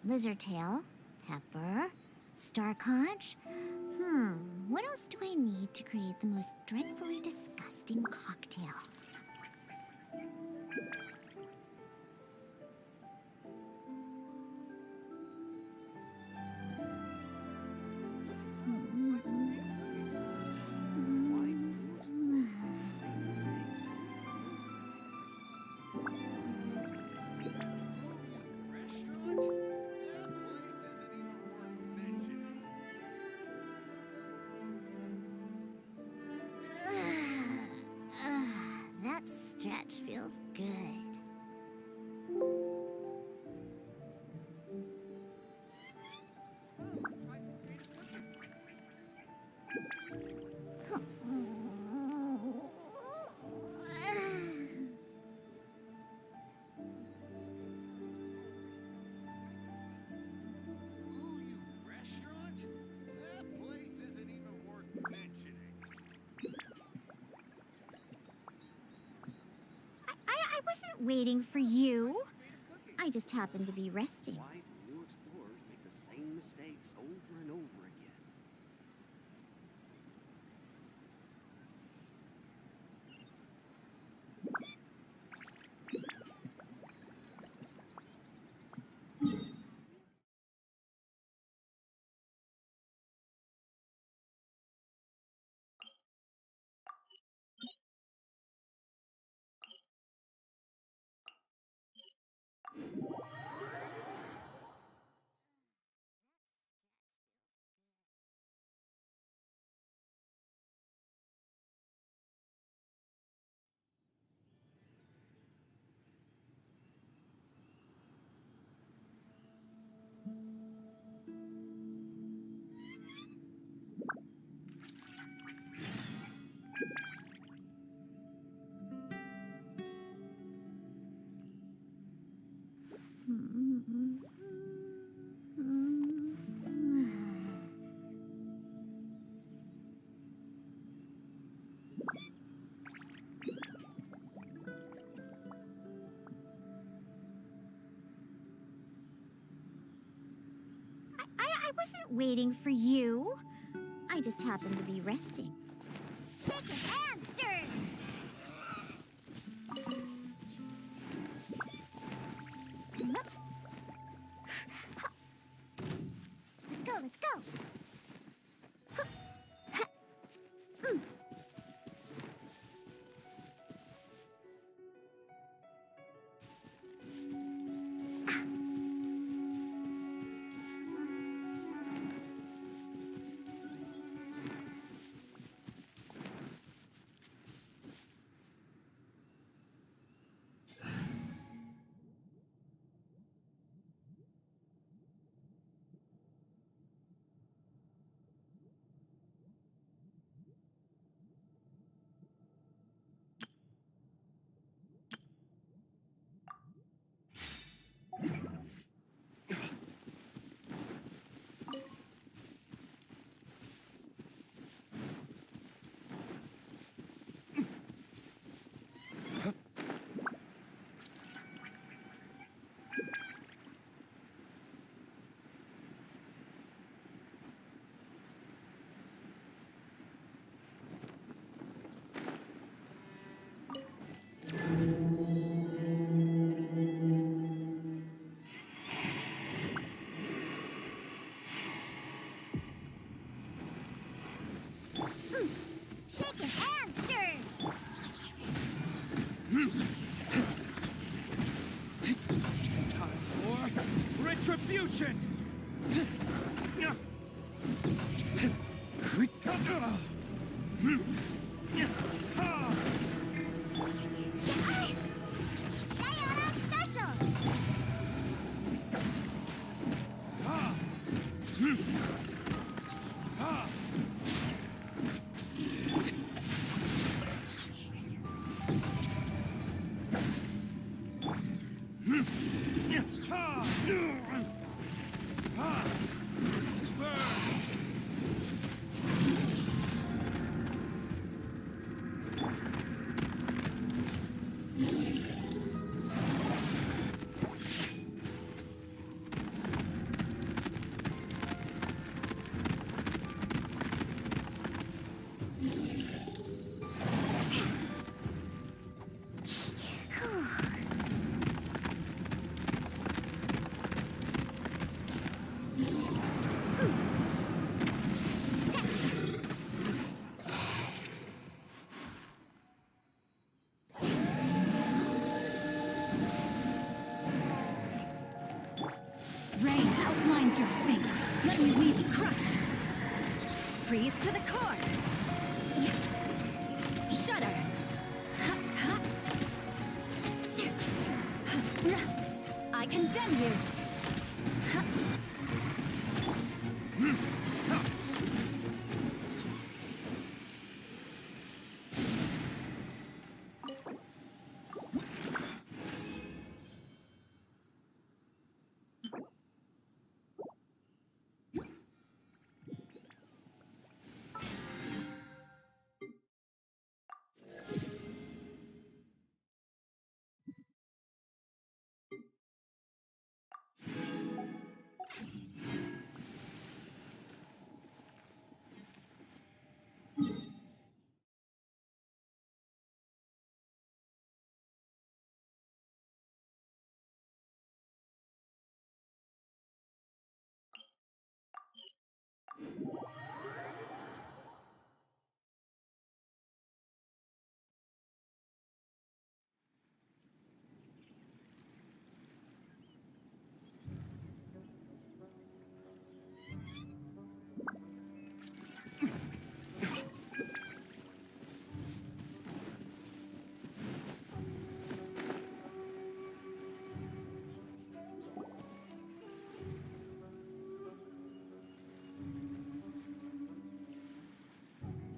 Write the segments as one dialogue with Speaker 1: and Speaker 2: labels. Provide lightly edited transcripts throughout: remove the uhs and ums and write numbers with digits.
Speaker 1: Lizard tail, pepper, star conch. What else do I need to create the most dreadfully disgusting cocktail? That stretch feels good. I wasn't waiting for you. I just happened to be resting.
Speaker 2: Why do new explorers make the same mistakes over and over again?
Speaker 1: I wasn't waiting for you. I just happened to be resting. Shaken and stirred! Let's go, let's go! Shaken and stirred!
Speaker 3: Time for retribution!
Speaker 1: Diana Special!
Speaker 4: Rain outlines your fate. Let me weave you crush. Freeze to the core. Shudder. I condemn you.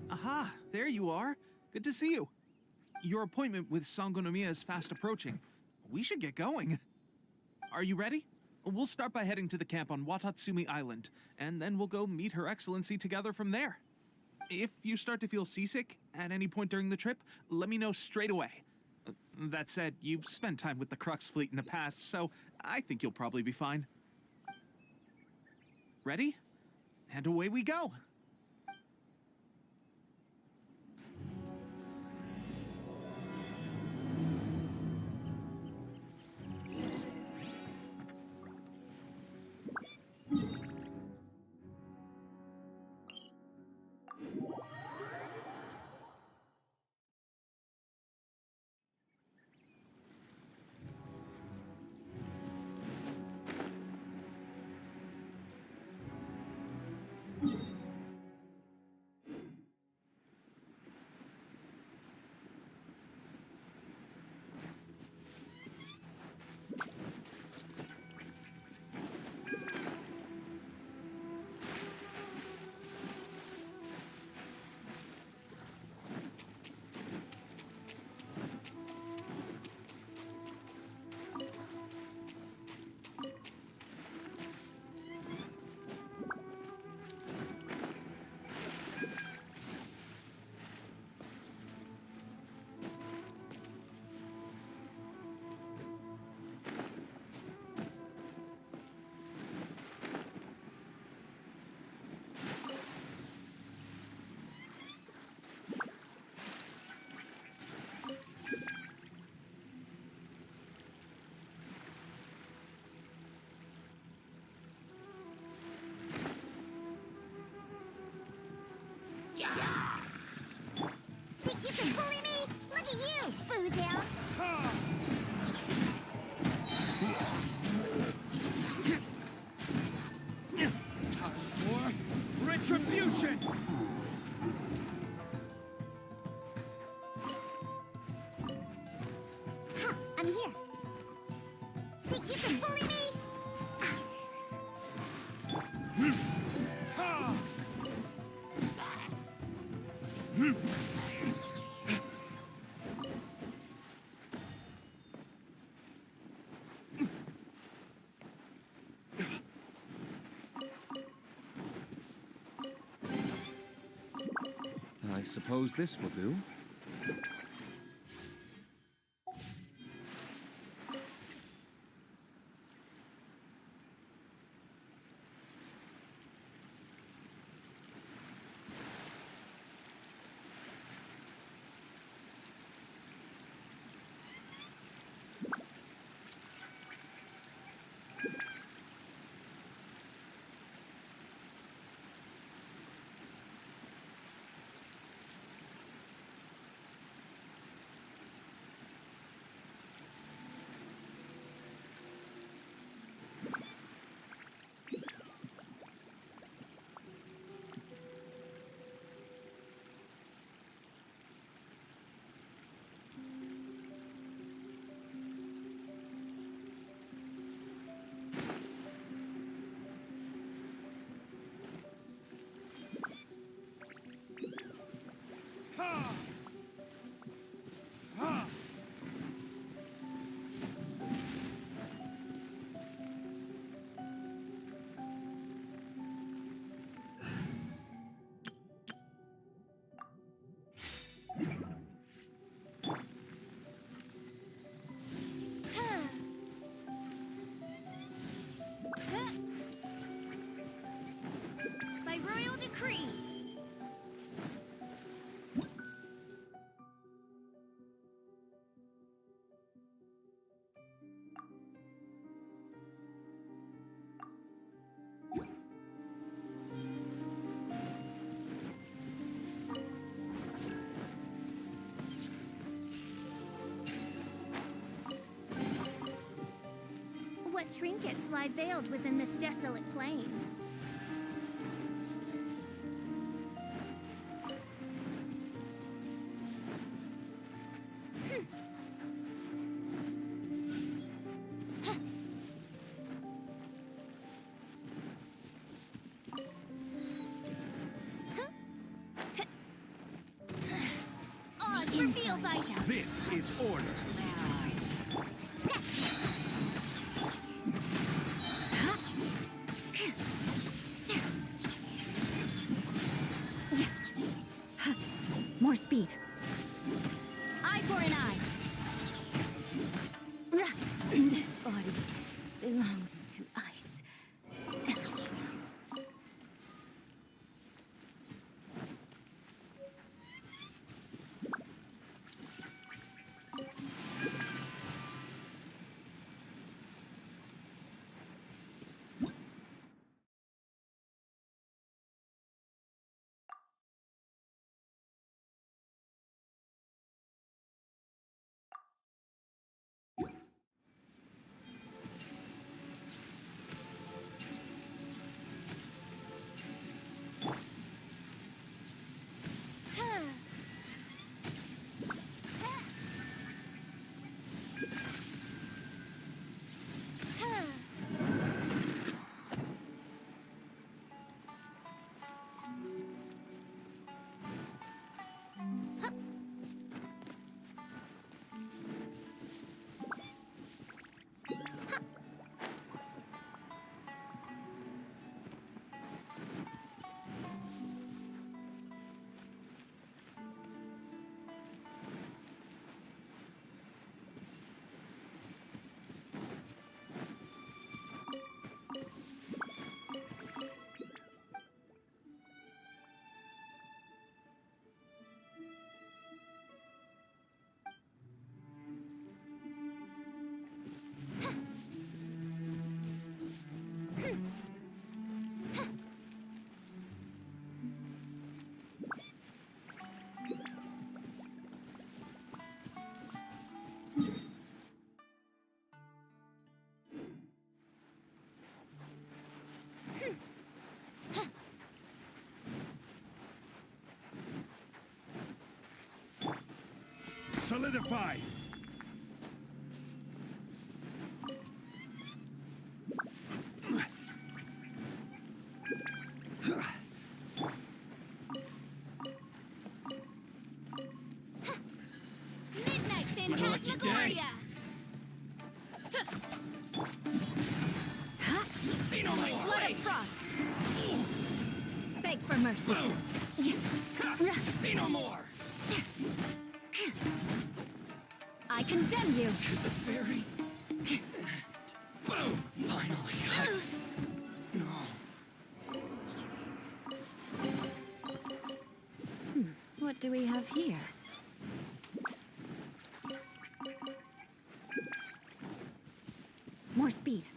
Speaker 3: Aha, there you are. Good to see you. Your appointment with Sangonomiya is fast approaching. We should get going. Are you ready? We'll start by heading to the camp on Watatsumi Island, and then we'll go meet Her Excellency together from there. If you start to feel seasick at any point during the trip, let me know straight away. That said, you've spent time with the Crux fleet in the past, so I think you'll probably be fine. Ready? And away we go!
Speaker 1: Think you can bully me? Look at you, Boozle!
Speaker 3: Time for retribution!
Speaker 1: I'm here. Think you can bully me?
Speaker 5: I suppose this will do.
Speaker 1: what trinkets lie veiled within this desolate plain? Oz reveal thyself!
Speaker 5: This is order.
Speaker 4: More speed.
Speaker 1: Eye for an eye!
Speaker 4: This body belongs to ice and snow.
Speaker 5: Solidify.
Speaker 1: Midnight
Speaker 5: my lucky day.
Speaker 1: Phantasmagoria!
Speaker 5: See no more.
Speaker 4: Blood of frost. Beg for mercy.
Speaker 5: Boom. See no more.
Speaker 4: I condemn you.
Speaker 5: To the very boom. Finally. No.
Speaker 4: What do we have here? More speed.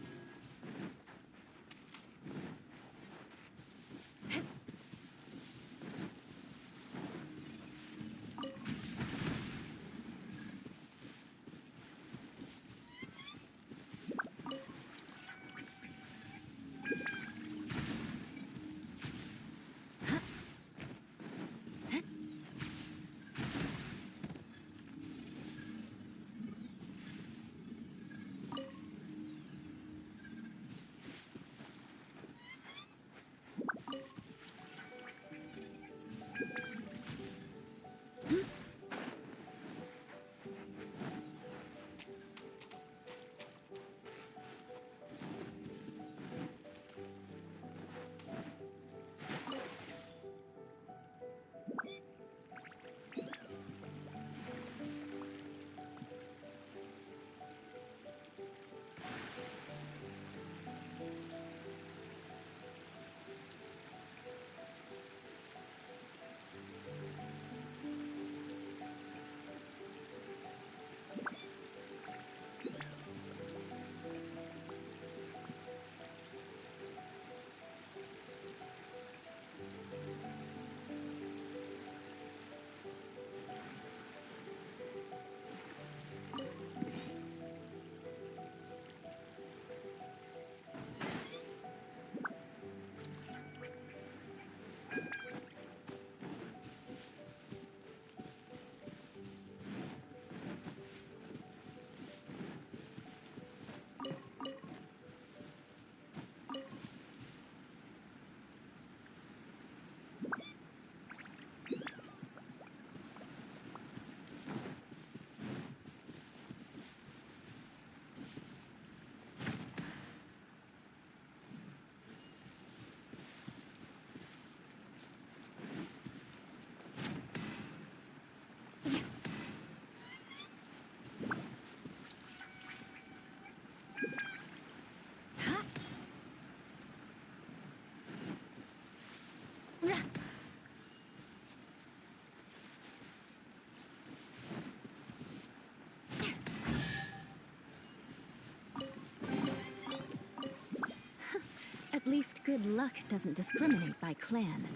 Speaker 4: least good luck doesn't discriminate by clan.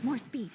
Speaker 4: More speed.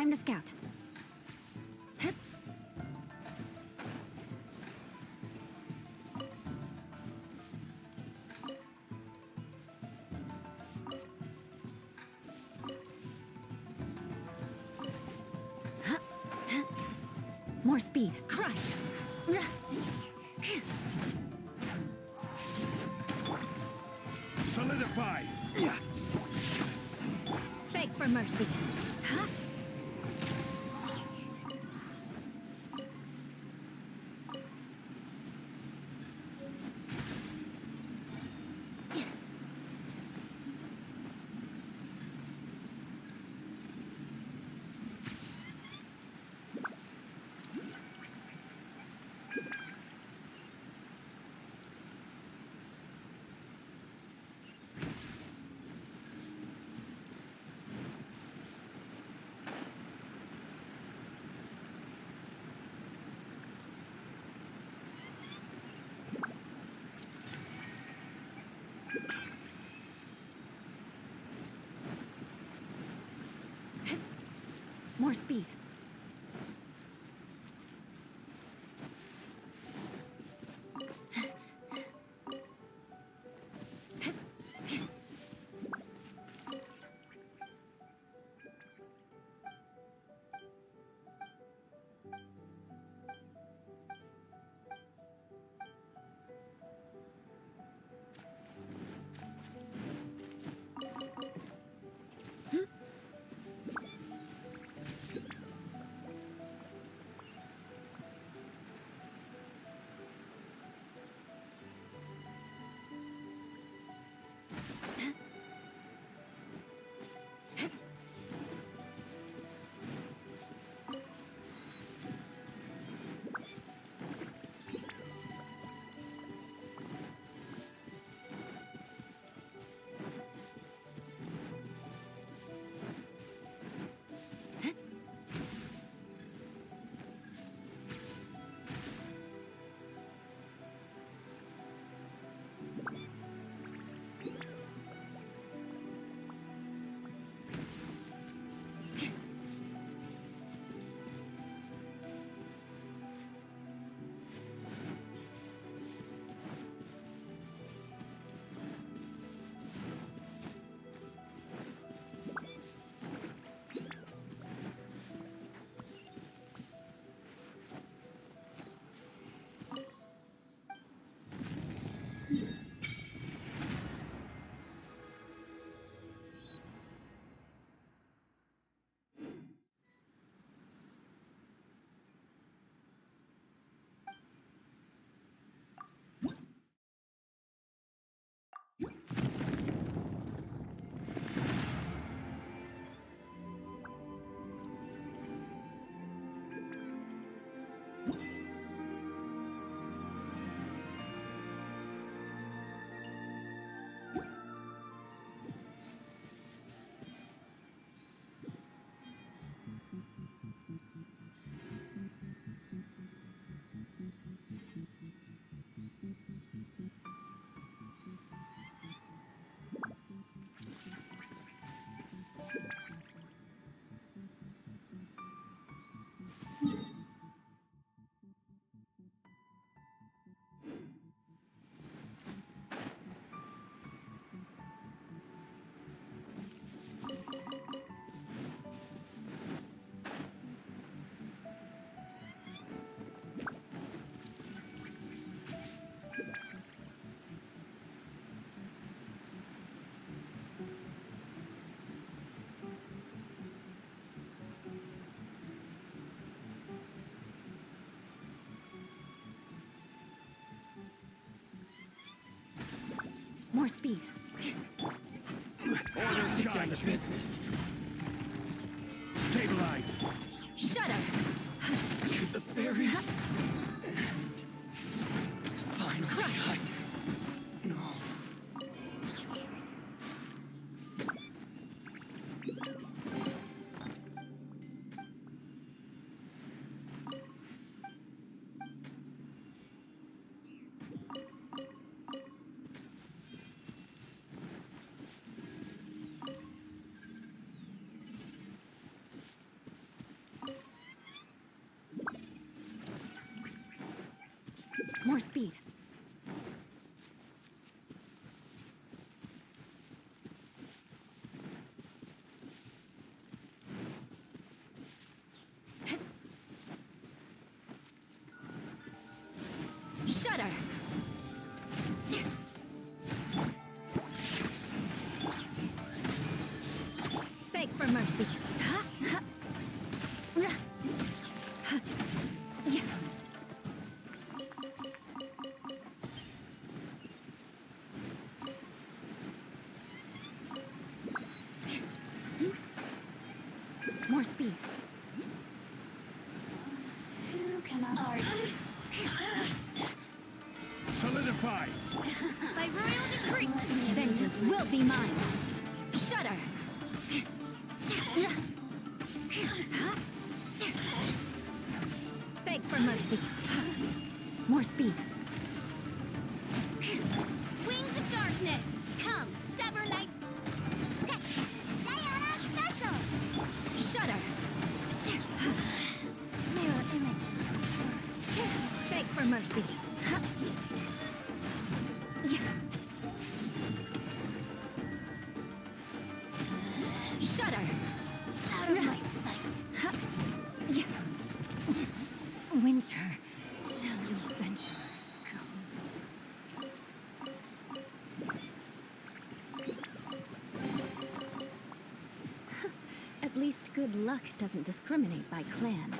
Speaker 4: Time to scout. More speed. Crush!
Speaker 5: Solidify!
Speaker 4: Beg for mercy. More speed. More speed.
Speaker 5: Order, get down to business.
Speaker 3: Stabilize.
Speaker 4: Shudder.
Speaker 5: To the ferry. And finally,
Speaker 4: Crush.
Speaker 5: No.
Speaker 4: More speed. Shudder. Beg for mercy. More speed.
Speaker 6: Who can I argue?
Speaker 3: Solidify.
Speaker 6: By royal decree.
Speaker 4: Vengeance will be mine. Shudder. Beg for mercy. More speed.
Speaker 6: Wings of darkness. Come, sever night. Sketch. Diana special.
Speaker 4: Shudder.
Speaker 1: Mirror images dispersed.
Speaker 4: Beg for mercy. Shudder.
Speaker 1: Out of my sight.
Speaker 4: Winter, shall you venture come? At least good luck doesn't discriminate by clan.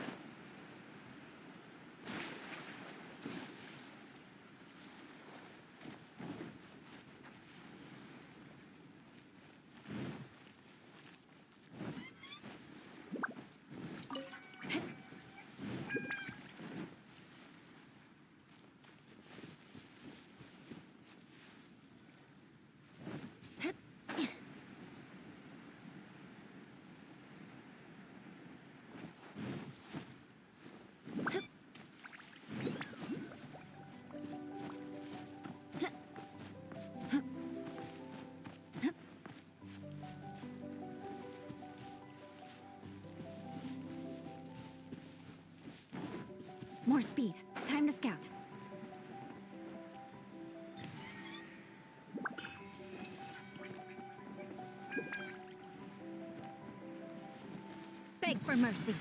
Speaker 4: More speed. Time to scout. Beg for mercy.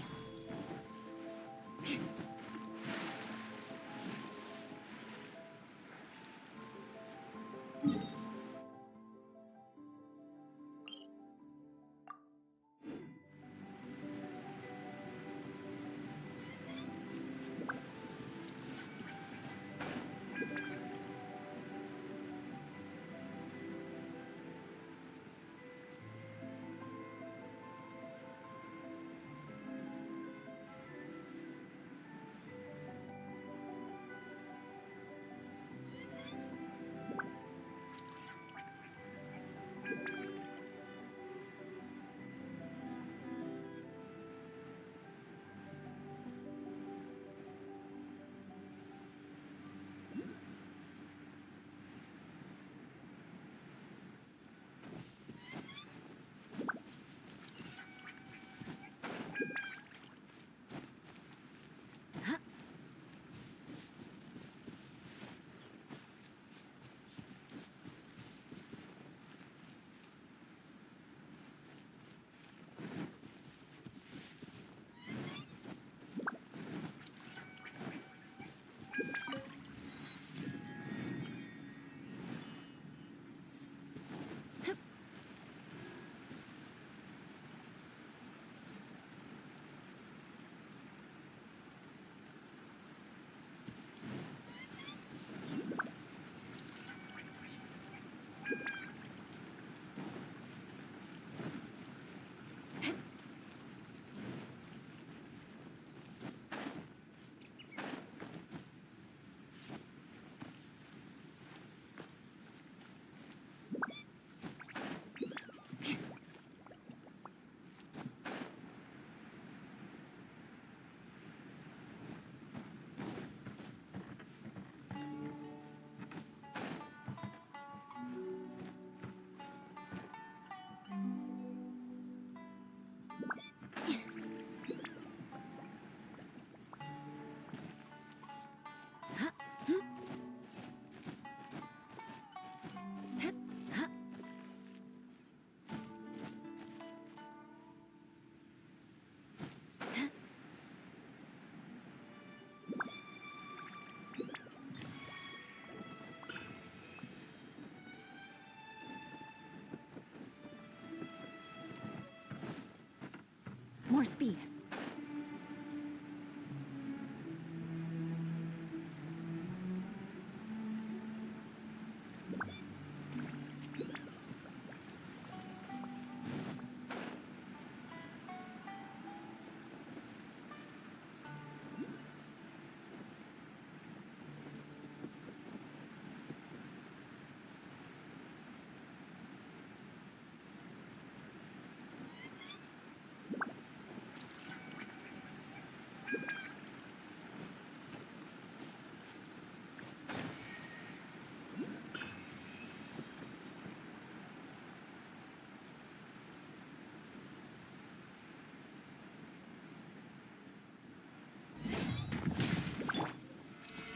Speaker 4: more speed.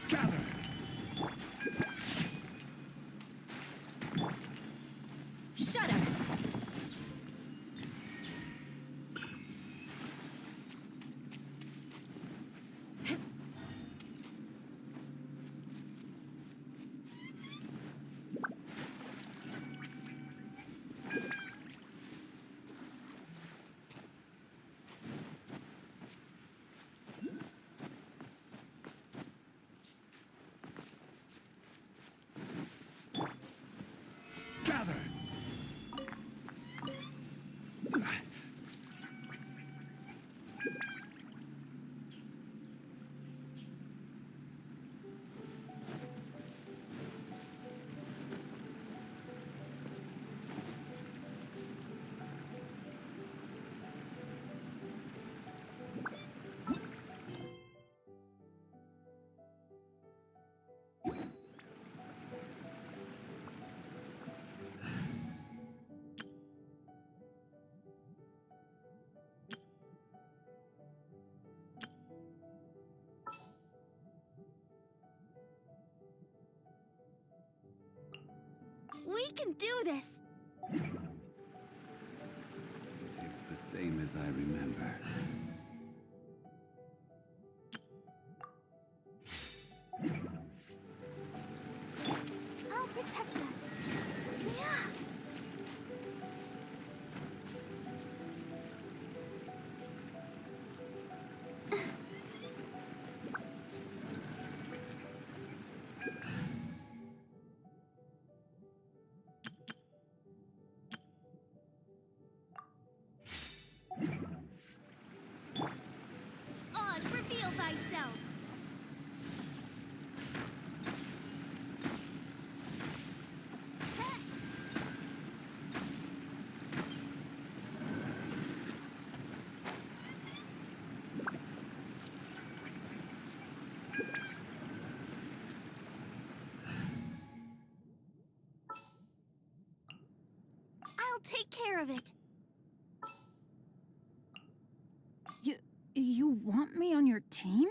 Speaker 5: Gather!
Speaker 4: Shut up!
Speaker 5: Gather!
Speaker 6: We can do this!
Speaker 2: It's the same as I remember.
Speaker 6: I'll protect us. Yeah. Oz, reveal thyself! I'll take care of it.
Speaker 4: You want me on your team?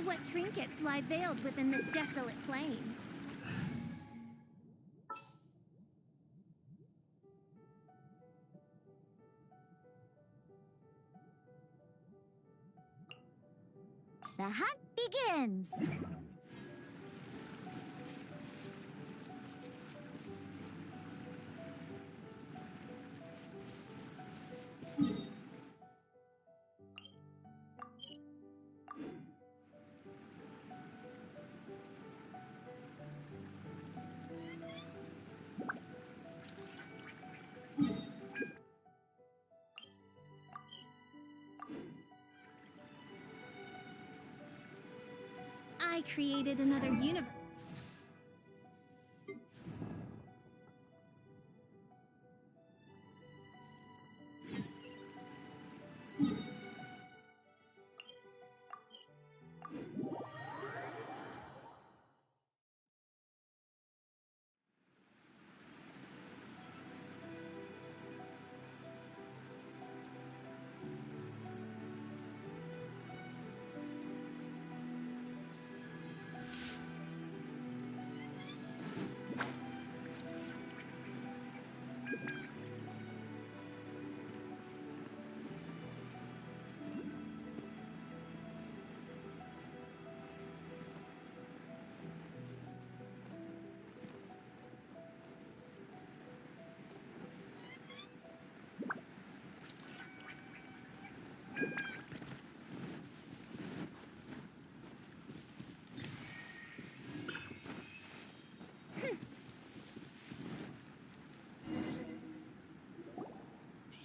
Speaker 6: What trinkets lie veiled within this desolate plain?
Speaker 1: The hunt begins!
Speaker 6: I created another universe.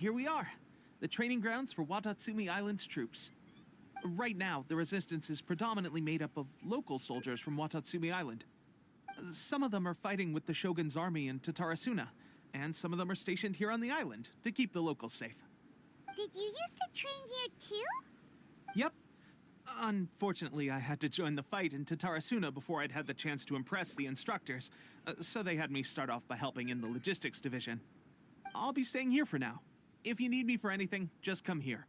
Speaker 3: here we are. The training grounds for Watatsumi Island's troops. Right now, the resistance is predominantly made up of local soldiers from Watatsumi Island. Some of them are fighting with the Shogun's army in Tatarasuna, and some of them are stationed here on the island to keep the locals safe.
Speaker 1: Did you used to train here too?
Speaker 3: Yep. Unfortunately, I had to join the fight in Tatarasuna before I'd had the chance to impress the instructors, so they had me start off by helping in the logistics division. I'll be staying here for now. If you need me for anything, just come here.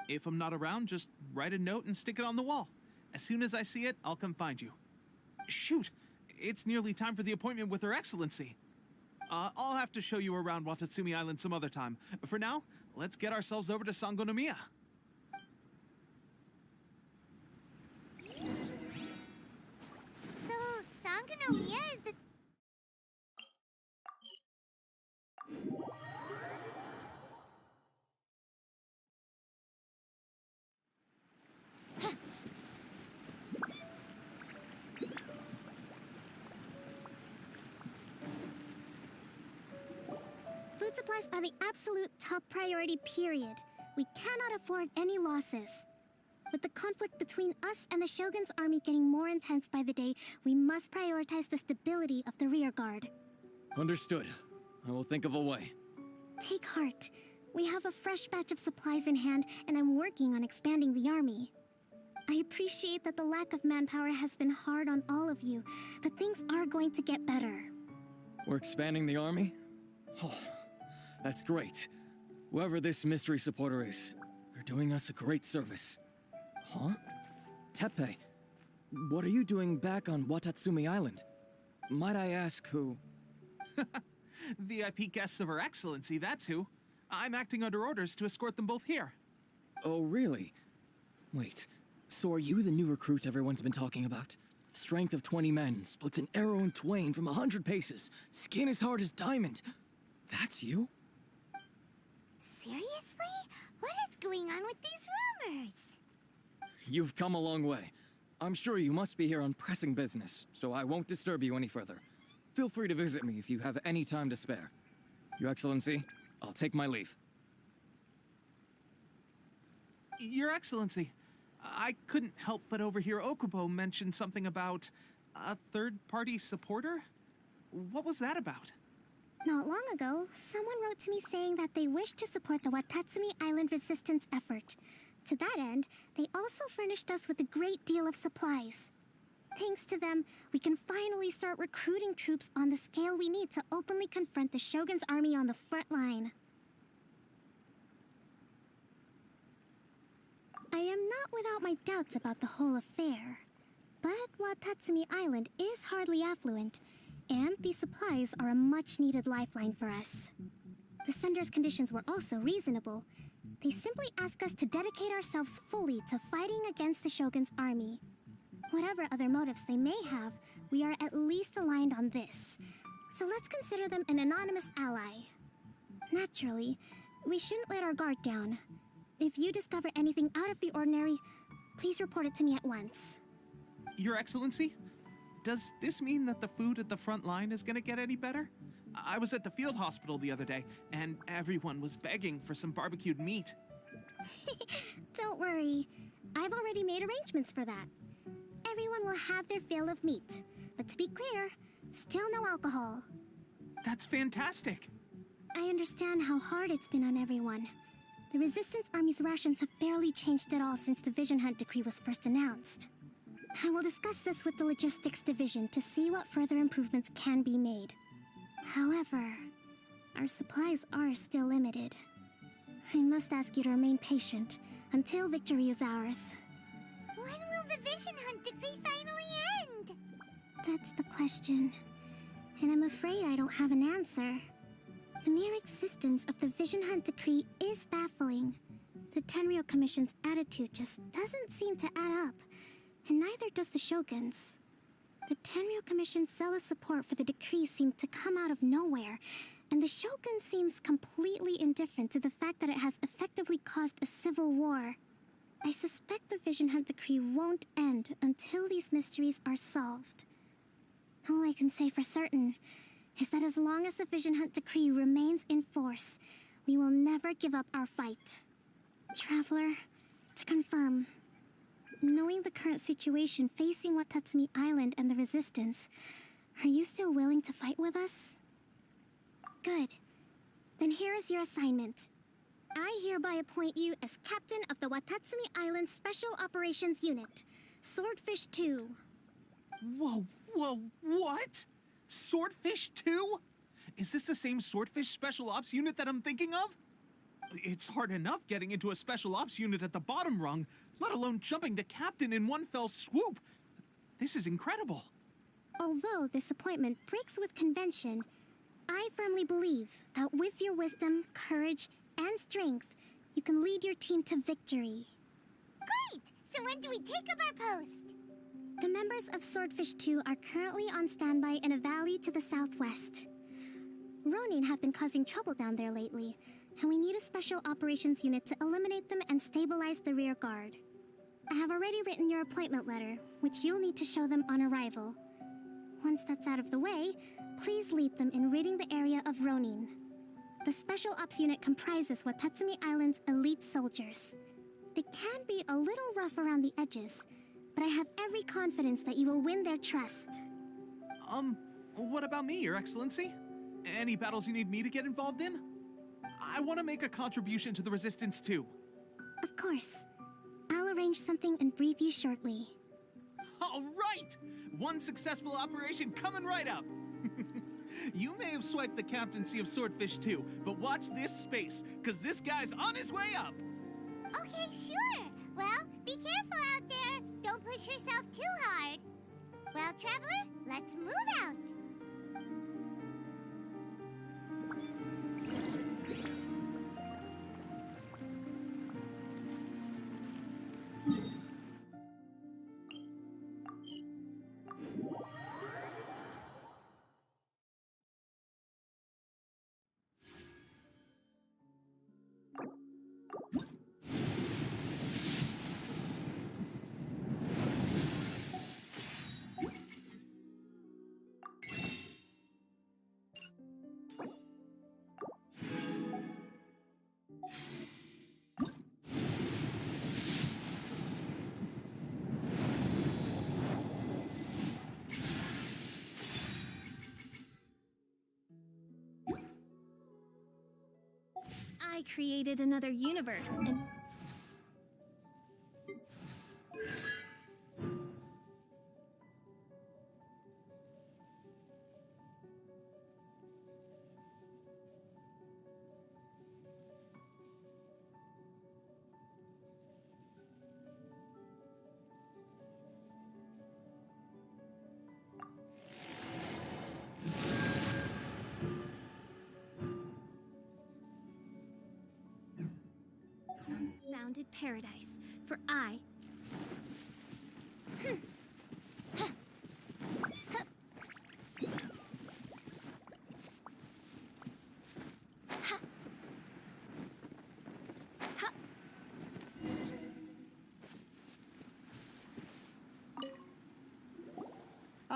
Speaker 3: If I'm not around, just write a note and stick it on the wall. As soon as I see it, I'll come find you. Shoot! It's nearly time for the appointment with Her Excellency. I'll have to show you around Watatsumi Island some other time. For now, let's get ourselves over to Sangonomiya.
Speaker 1: So, Sangonomiya is the...
Speaker 6: Food supplies are the absolute top priority, period. We cannot afford any losses. With the conflict between us and the Shogun's army getting more intense by the day, we must prioritize the stability of the rear guard.
Speaker 7: Understood. I will think of a way.
Speaker 6: Take heart. We have a fresh batch of supplies in hand, and I'm working on expanding the army. I appreciate that the lack of manpower has been hard on all of you, but things are going to get better.
Speaker 7: We're expanding the army? Oh, that's great. Whoever this mystery supporter is, they're doing us a great service. Huh? Teppei, what are you doing back on Watatsumi Island? Might I ask who?
Speaker 3: VIP guests of Her Excellency, that's who. I'm acting under orders to escort them both here.
Speaker 7: Oh, really? Wait, so are you the new recruit everyone's been talking about? Strength of 20 men, splits an arrow in twain from 100 paces, skin as hard as diamond. That's you?
Speaker 1: Seriously? What is going on with these rumors?
Speaker 7: You've come a long way. I'm sure you must be here on pressing business, so I won't disturb you any further. Feel free to visit me if you have any time to spare. Your Excellency, I'll take my leave.
Speaker 3: Your Excellency, I couldn't help but overhear Okubo mention something about a third-party supporter? What was that about?
Speaker 6: Not long ago, someone wrote to me saying that they wish to support the Watatsumi Island resistance effort. To that end, they also furnished us with a great deal of supplies. Thanks to them, we can finally start recruiting troops on the scale we need to openly confront the Shogun's army on the front line. I am not without my doubts about the whole affair. But Watatsumi Island is hardly affluent, and these supplies are a much-needed lifeline for us. The sender's conditions were also reasonable. They simply ask us to dedicate ourselves fully to fighting against the Shogun's army. Whatever other motives they may have, we are at least aligned on this. So let's consider them an anonymous ally. Naturally, we shouldn't let our guard down. If you discover anything out of the ordinary, please report it to me at once.
Speaker 3: Your Excellency, does this mean that the food at the front line is gonna get any better? I was at the field hospital the other day, and everyone was begging for some barbecued meat.
Speaker 6: Don't worry. I've already made arrangements for that. Everyone will have their fill of meat. But to be clear, still no alcohol.
Speaker 3: That's fantastic.
Speaker 6: I understand how hard it's been on everyone. The Resistance Army's rations have barely changed at all since the Vision Hunt decree was first announced. I will discuss this with the Logistics Division to see what further improvements can be made. However, our supplies are still limited. I must ask you to remain patient until victory is ours.
Speaker 1: When will the Vision Hunt decree finally end?
Speaker 6: That's the question. And I'm afraid I don't have an answer. The mere existence of the Vision Hunt decree is baffling. The Tenryou Commission's attitude just doesn't seem to add up, and neither does the Shogun's. The Tenryou Commission's zealous support for the decree seemed to come out of nowhere, and the Shogun seems completely indifferent to the fact that it has effectively caused a civil war. I suspect the Vision Hunt decree won't end until these mysteries are solved. All I can say for certain is that as long as the Vision Hunt decree remains in force, We will never give up our fight. Traveler, to confirm, knowing the current situation facing Watatsumi Island and the Resistance, are you still willing to fight with us? Good. Then here is your assignment. I hereby appoint you as captain of the Watatsumi Island Special Operations Unit, Swordfish 2.
Speaker 3: Whoa, what? Swordfish 2? Is this the same Swordfish Special Ops unit that I'm thinking of? It's hard enough getting into a Special Ops unit at the bottom rung, let alone jumping to captain in one fell swoop. This is incredible.
Speaker 6: Although this appointment breaks with convention, I firmly believe that with your wisdom, courage, and strength, you can lead your team to victory.
Speaker 1: Great! So when do we take up our post?
Speaker 6: The members of Swordfish 2 are currently on standby in a valley to the southwest. Ronin have been causing trouble down there lately, and we need a special operations unit to eliminate them and stabilize the rear guard. I have already written your appointment letter, which you'll need to show them on arrival. Once that's out of the way, please lead them in ridding the area of Ronin. The Special Ops unit comprises Watatsumi Island's elite soldiers. They can be a little rough around the edges, but I have every confidence that you will win their trust.
Speaker 3: What about me, Your Excellency? Any battles you need me to get involved in? I want to make a contribution to the Resistance too.
Speaker 6: Of course. I'll arrange something and brief you shortly.
Speaker 3: All right! One successful operation coming right up. You may have swiped the captaincy of Swordfish 2, but watch this space, because this guy's on his way up.
Speaker 1: Okay, sure. Well, be careful out there. Don't push yourself too hard. Well, Traveler, let's move out.
Speaker 4: I created another universe, and founded paradise, for I...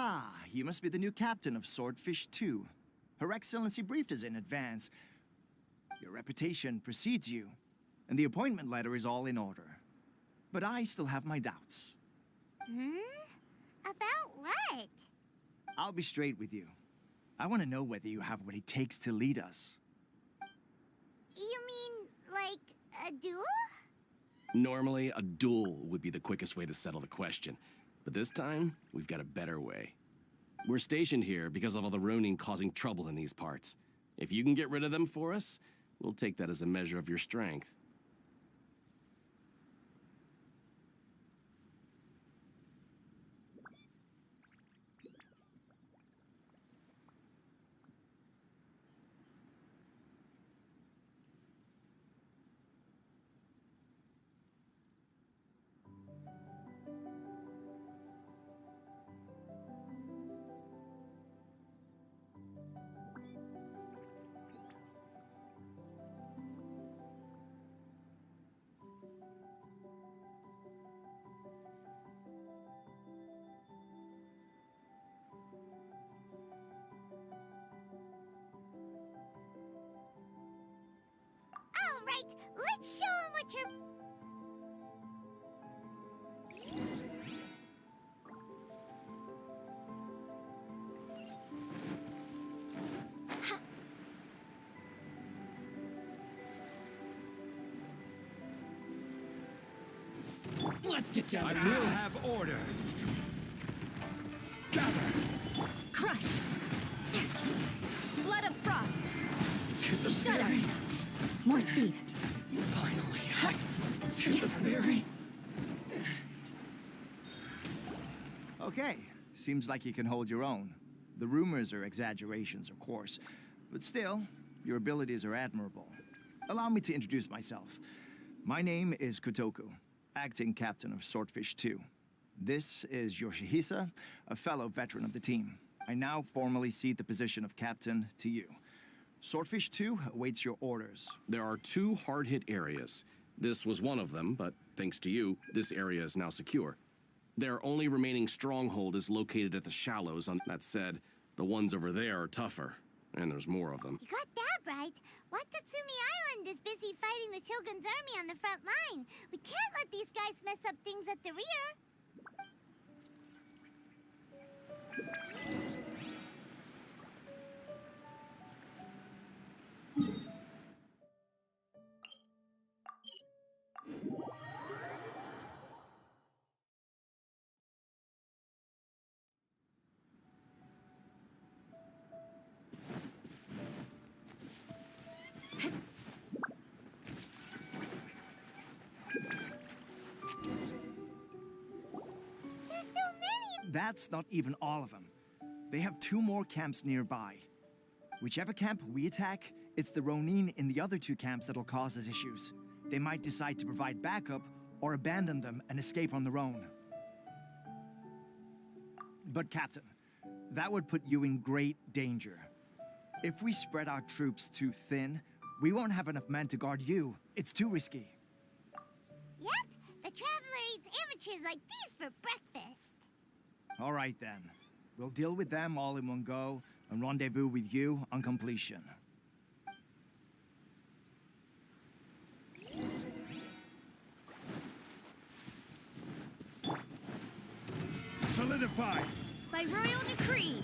Speaker 8: Ah, you must be the new captain of Swordfish 2. Her Excellency briefed us in advance. Your reputation precedes you, and the appointment letter is all in order. But I still have my doubts.
Speaker 1: About what?
Speaker 8: I'll be straight with you. I want to know whether you have what it takes to lead us.
Speaker 1: You mean, like, a duel?
Speaker 2: Normally, a duel would be the quickest way to settle the question. But this time, we've got a better way. We're stationed here because of all the Ronin causing trouble in these parts. If you can get rid of them for us, we'll take that as a measure of your strength.
Speaker 1: Let's show him what you're...
Speaker 7: Let's get down
Speaker 5: I
Speaker 7: to
Speaker 5: will
Speaker 7: business.
Speaker 5: have order. Gather
Speaker 4: Crush! Flood of frost!
Speaker 7: To the
Speaker 4: Shudder!
Speaker 7: ferry.
Speaker 4: More speed!
Speaker 7: Finally. To the ferry.
Speaker 8: Okay, seems like you can hold your own. The rumors are exaggerations, of course, but still, your abilities are admirable. Allow me to introduce myself. My name is Kotoku, acting captain of Swordfish 2. This is Yoshihisa, a fellow veteran of the team. I now formally cede the position of captain to you. Swordfish 2 awaits your orders.
Speaker 2: There are 2 hard-hit areas. This was one of them, but thanks to you, this area is now secure. Their only remaining stronghold is located at the shallows. That said, the ones over there are tougher, and there's more of them.
Speaker 1: You got that right. Watatsumi Island is busy fighting the Shogun's army on the front line. We can't let these guys mess up things at the rear. There's so many.
Speaker 8: That's not even all of them. They have 2 more camps nearby. Whichever camp we attack, it's the Ronin in the other 2 camps that'll cause us issues. They might decide to provide backup or abandon them and escape on their own. But Captain, that would put you in great danger. If we spread our troops too thin, we won't have enough men to guard you. It's too risky.
Speaker 1: Yep, the Traveler eats amateurs like these for breakfast.
Speaker 8: All right then. We'll deal with them all in one go and rendezvous with you on completion.
Speaker 5: solidify.
Speaker 4: By royal decree!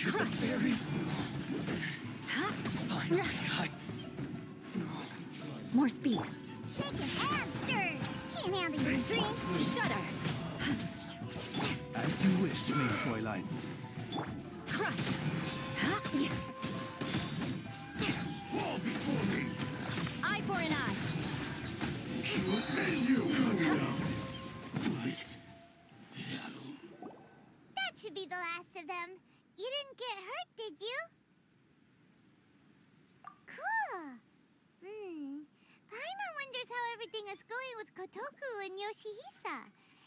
Speaker 4: Crush! More speed!
Speaker 1: Shaken and stirred. Can't handle your dream.
Speaker 4: Shudder!
Speaker 8: As you wish, maid Fräulein.
Speaker 4: Crush!
Speaker 5: Fall before me.
Speaker 4: Eye for an eye!
Speaker 5: And you. Twice.
Speaker 1: That should be the last of them. You didn't get hurt, did you? Cool. Paimon wonders how everything is going with Kotoku and Yoshihisa.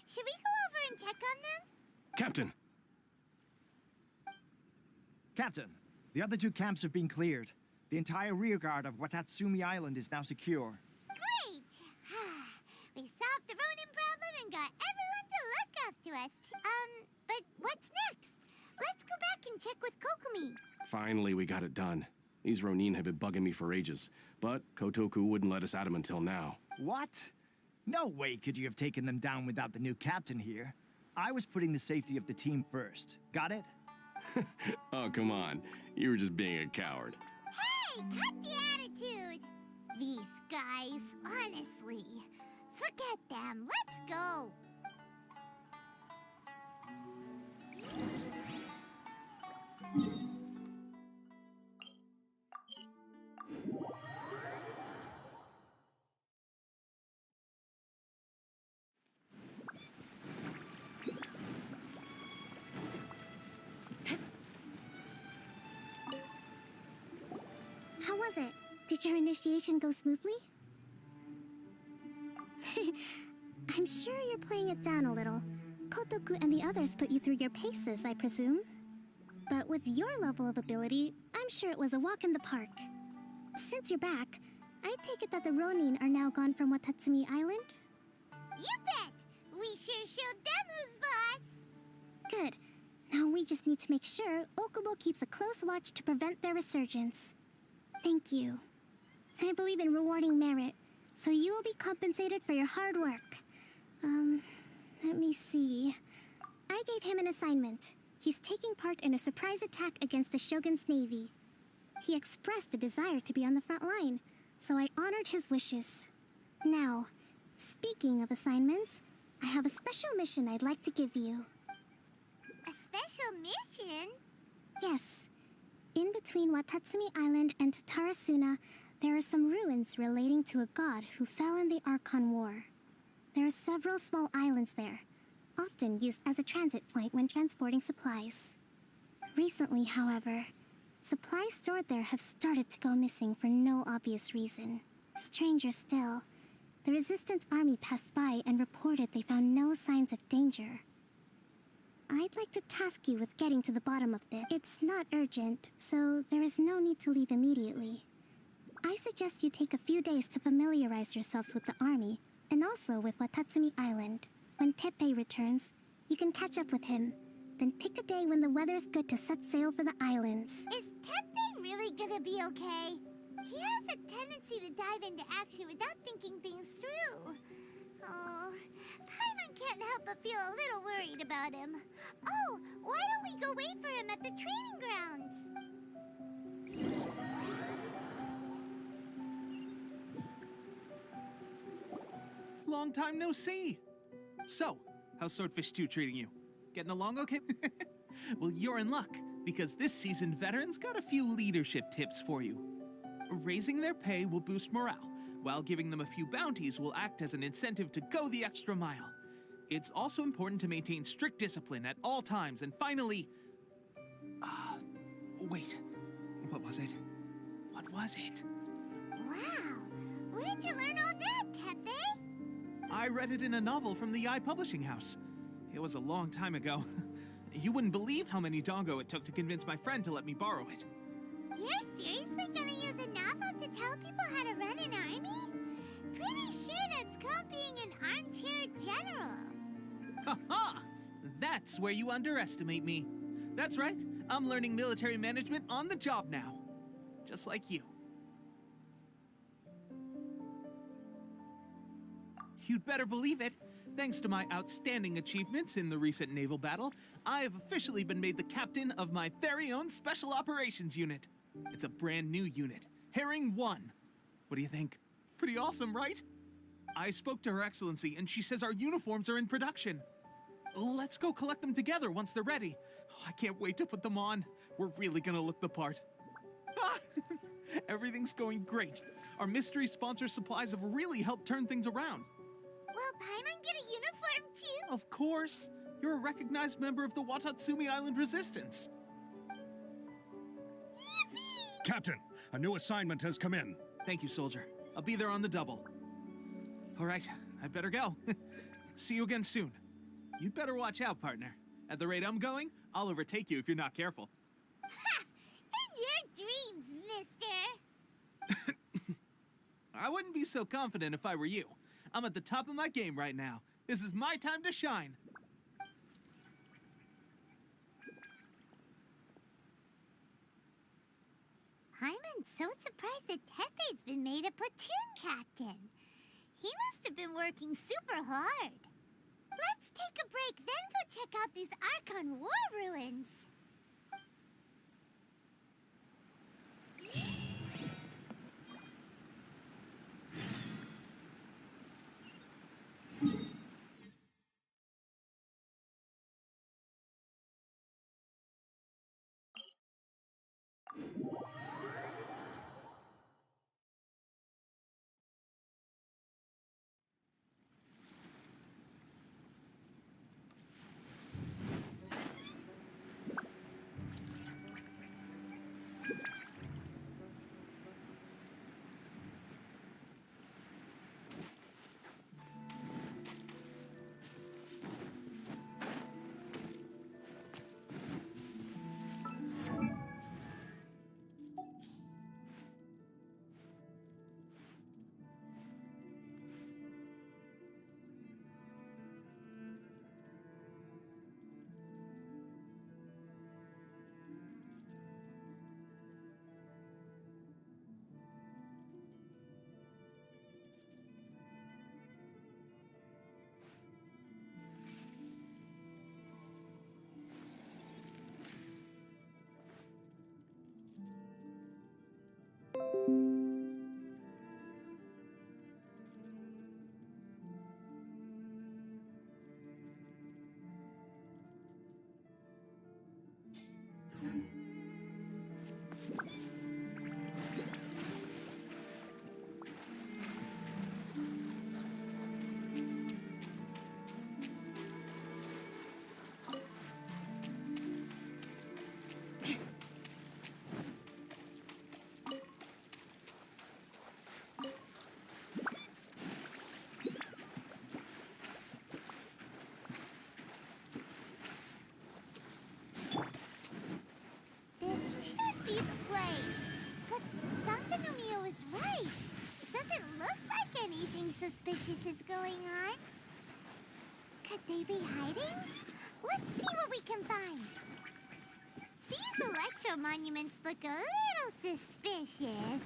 Speaker 1: Should we go over and check on them?
Speaker 2: Captain!
Speaker 8: Captain, the other 2 camps have been cleared. The entire rearguard of Watatsumi Island is now secure.
Speaker 1: Great! We solved the Ronin problem and got everyone to look after us. But what's next? Let's go back and check with Kokumi.
Speaker 2: Finally, we got it done. These Ronin have been bugging me for ages, but Kotoku wouldn't let us at him until now.
Speaker 8: What? No way could you have taken them down without the new captain here. I was putting the safety of the team first. Got it?
Speaker 2: Oh, come on. You were just being a coward.
Speaker 1: Hey, cut the attitude! These guys, honestly. Forget them. Let's go.
Speaker 6: How was it? Did your initiation go smoothly? I'm sure you're playing it down a little. Kotoku and the others put you through your paces, I presume. But with your level of ability, I'm sure it was a walk in the park. Since you're back, I take it that the Ronin are now gone from Watatsumi Island?
Speaker 1: You bet! We sure showed them who's boss!
Speaker 6: Good. Now we just need to make sure Okubo keeps a close watch to prevent their resurgence. Thank you. I believe in rewarding merit, so you will be compensated for your hard work. Let me see. I gave him an assignment. He's taking part in a surprise attack against the Shogun's navy. He expressed a desire to be on the front line, so I honored his wishes. Now, speaking of assignments, I have a special mission I'd like to give you.
Speaker 1: A special mission?
Speaker 6: Yes. In between Watatsumi Island and Tarasuna, there are some ruins relating to a god who fell in the Archon War. There are several small islands there, often used as a transit point when transporting supplies. Recently, however, supplies stored there have started to go missing for no obvious reason. Stranger still, the Resistance Army passed by and reported they found no signs of danger. I'd like to task you with getting to the bottom of this. It's not urgent, so there is no need to leave immediately. I suggest you take a few days to familiarize yourselves with the army, and also with Watatsumi Island. When Teppei returns, you can catch up with him. Then pick a day when the weather's good to set sail for the islands.
Speaker 1: Is Teppei really gonna be okay? He has a tendency to dive into action without thinking things through. Oh, Paimon can't help but feel a little worried about him. Oh, why don't we go wait for him at the training grounds?
Speaker 3: Long time no see. So, how's Swordfish 2 treating you? Getting along okay? Well, you're in luck, because this seasoned veteran's got a few leadership tips for you. Raising their pay will boost morale, while giving them a few bounties will act as an incentive to go the extra mile. It's also important to maintain strict discipline at all times, and finally... wait. What was it? What was it?
Speaker 1: Wow, where'd you learn all that, Teppei?
Speaker 3: I read it in a novel from the Eye Publishing House. It was a long time ago. You wouldn't believe how many dongo it took to convince my friend to let me borrow it.
Speaker 1: You're seriously gonna use a novel to tell people how to run an army? Pretty sure that's called being an armchair general.
Speaker 3: Ha-ha! That's where you underestimate me. That's right, I'm learning military management on the job now. Just like you. You'd better believe it. Thanks to my outstanding achievements in the recent naval battle, I have officially been made the captain of my very own Special Operations Unit. It's a brand new unit, Herring 1. What do you think? Pretty awesome, right? I spoke to Her Excellency, and she says our uniforms are in production. Let's go collect them together once they're ready. I can't wait to put them on. We're really gonna look the part. Everything's going great. Our mystery sponsor supplies have really helped turn things around.
Speaker 1: Will Paimon get a uniform too?
Speaker 3: Of course. You're a recognized member of the Watatsumi Island Resistance.
Speaker 1: Yippee!
Speaker 5: Captain, a new assignment has come in.
Speaker 3: Thank you, soldier. I'll be there on the double. All right, I better go. See you again soon. You'd better watch out, partner. At the rate I'm going, I'll overtake you if you're not careful.
Speaker 1: Ha! In your dreams, mister!
Speaker 3: I wouldn't be so confident if I were you. I'm at the top of my game right now. This is my time to shine.
Speaker 1: Paimon's so surprised that Teppei's been made a platoon captain. He must have been working super hard. Let's take a break, then go check out these Archon War ruins. suspicious is going on? Could they be hiding? Let's see what we can find. These electro monuments look a little suspicious.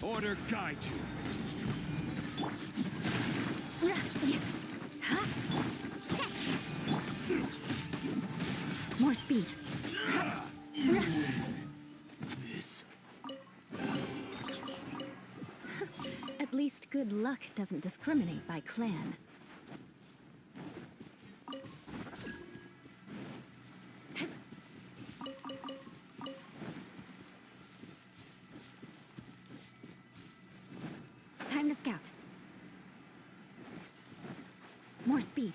Speaker 5: Order guide you.
Speaker 4: More speed.
Speaker 5: This.
Speaker 4: At least good luck doesn't discriminate by clan. Time to scout. More speed.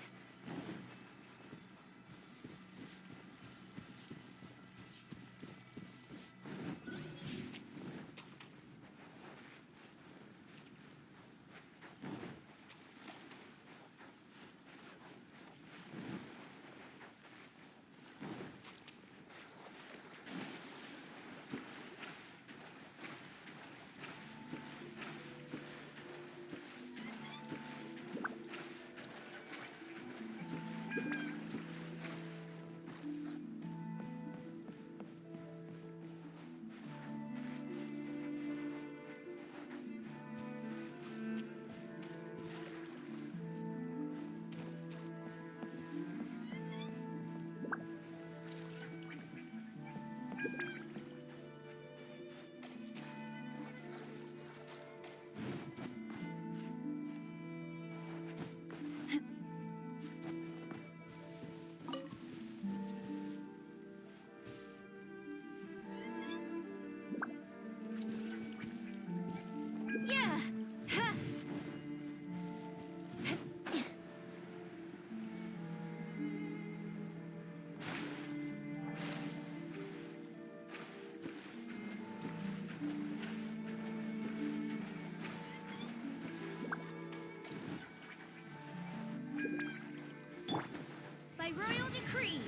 Speaker 4: Yeah! Ha! By royal decree.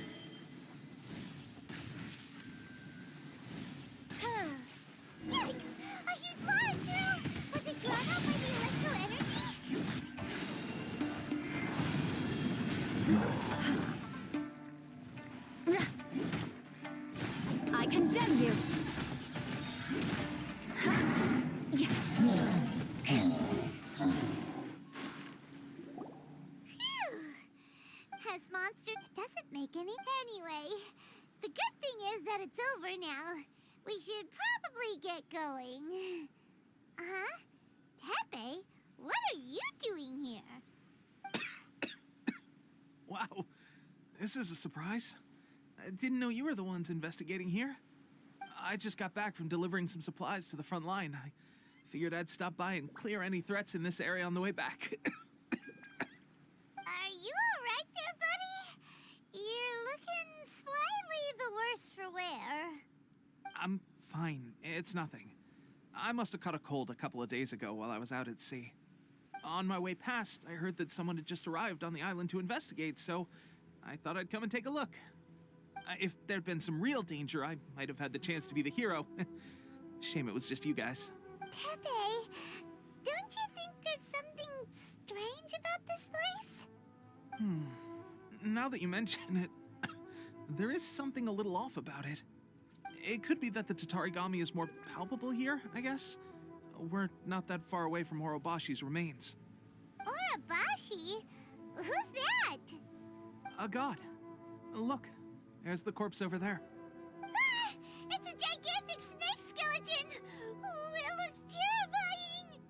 Speaker 1: Yikes! A huge launcher! Was it drawn out by the electro energy?
Speaker 4: I condemn you. Yeah.
Speaker 1: Phew! As monster, it doesn't make any. Anyway, the good thing is that it's over now. We should probably get going. Huh? Tepe, what are you doing here?
Speaker 3: Wow, this is a surprise. I didn't know you were the ones investigating here. I just got back from delivering some supplies to the front line. I figured I'd stop by and clear any threats in this area on the way back.
Speaker 1: Are you alright there, buddy? You're looking slightly the worse for wear.
Speaker 3: I'm fine. It's nothing. I must have caught a cold a couple of days ago while I was out at sea. On my way past, I heard that someone had just arrived on the island to investigate, so I thought I'd come and take a look. If there'd been some real danger, I might have had the chance to be the hero. Shame it was just you guys.
Speaker 1: Tepe, don't you think there's something strange about this place?
Speaker 3: Now that you mention it, there is something a little off about it. It could be that the Tatarigami is more palpable here, I guess. We're not that far away from Orobashi's remains.
Speaker 1: Orabashi? Who's that?
Speaker 3: A god. Look, There's the corpse over there.
Speaker 1: Ah! It's a gigantic snake skeleton! Oh, it looks terrifying!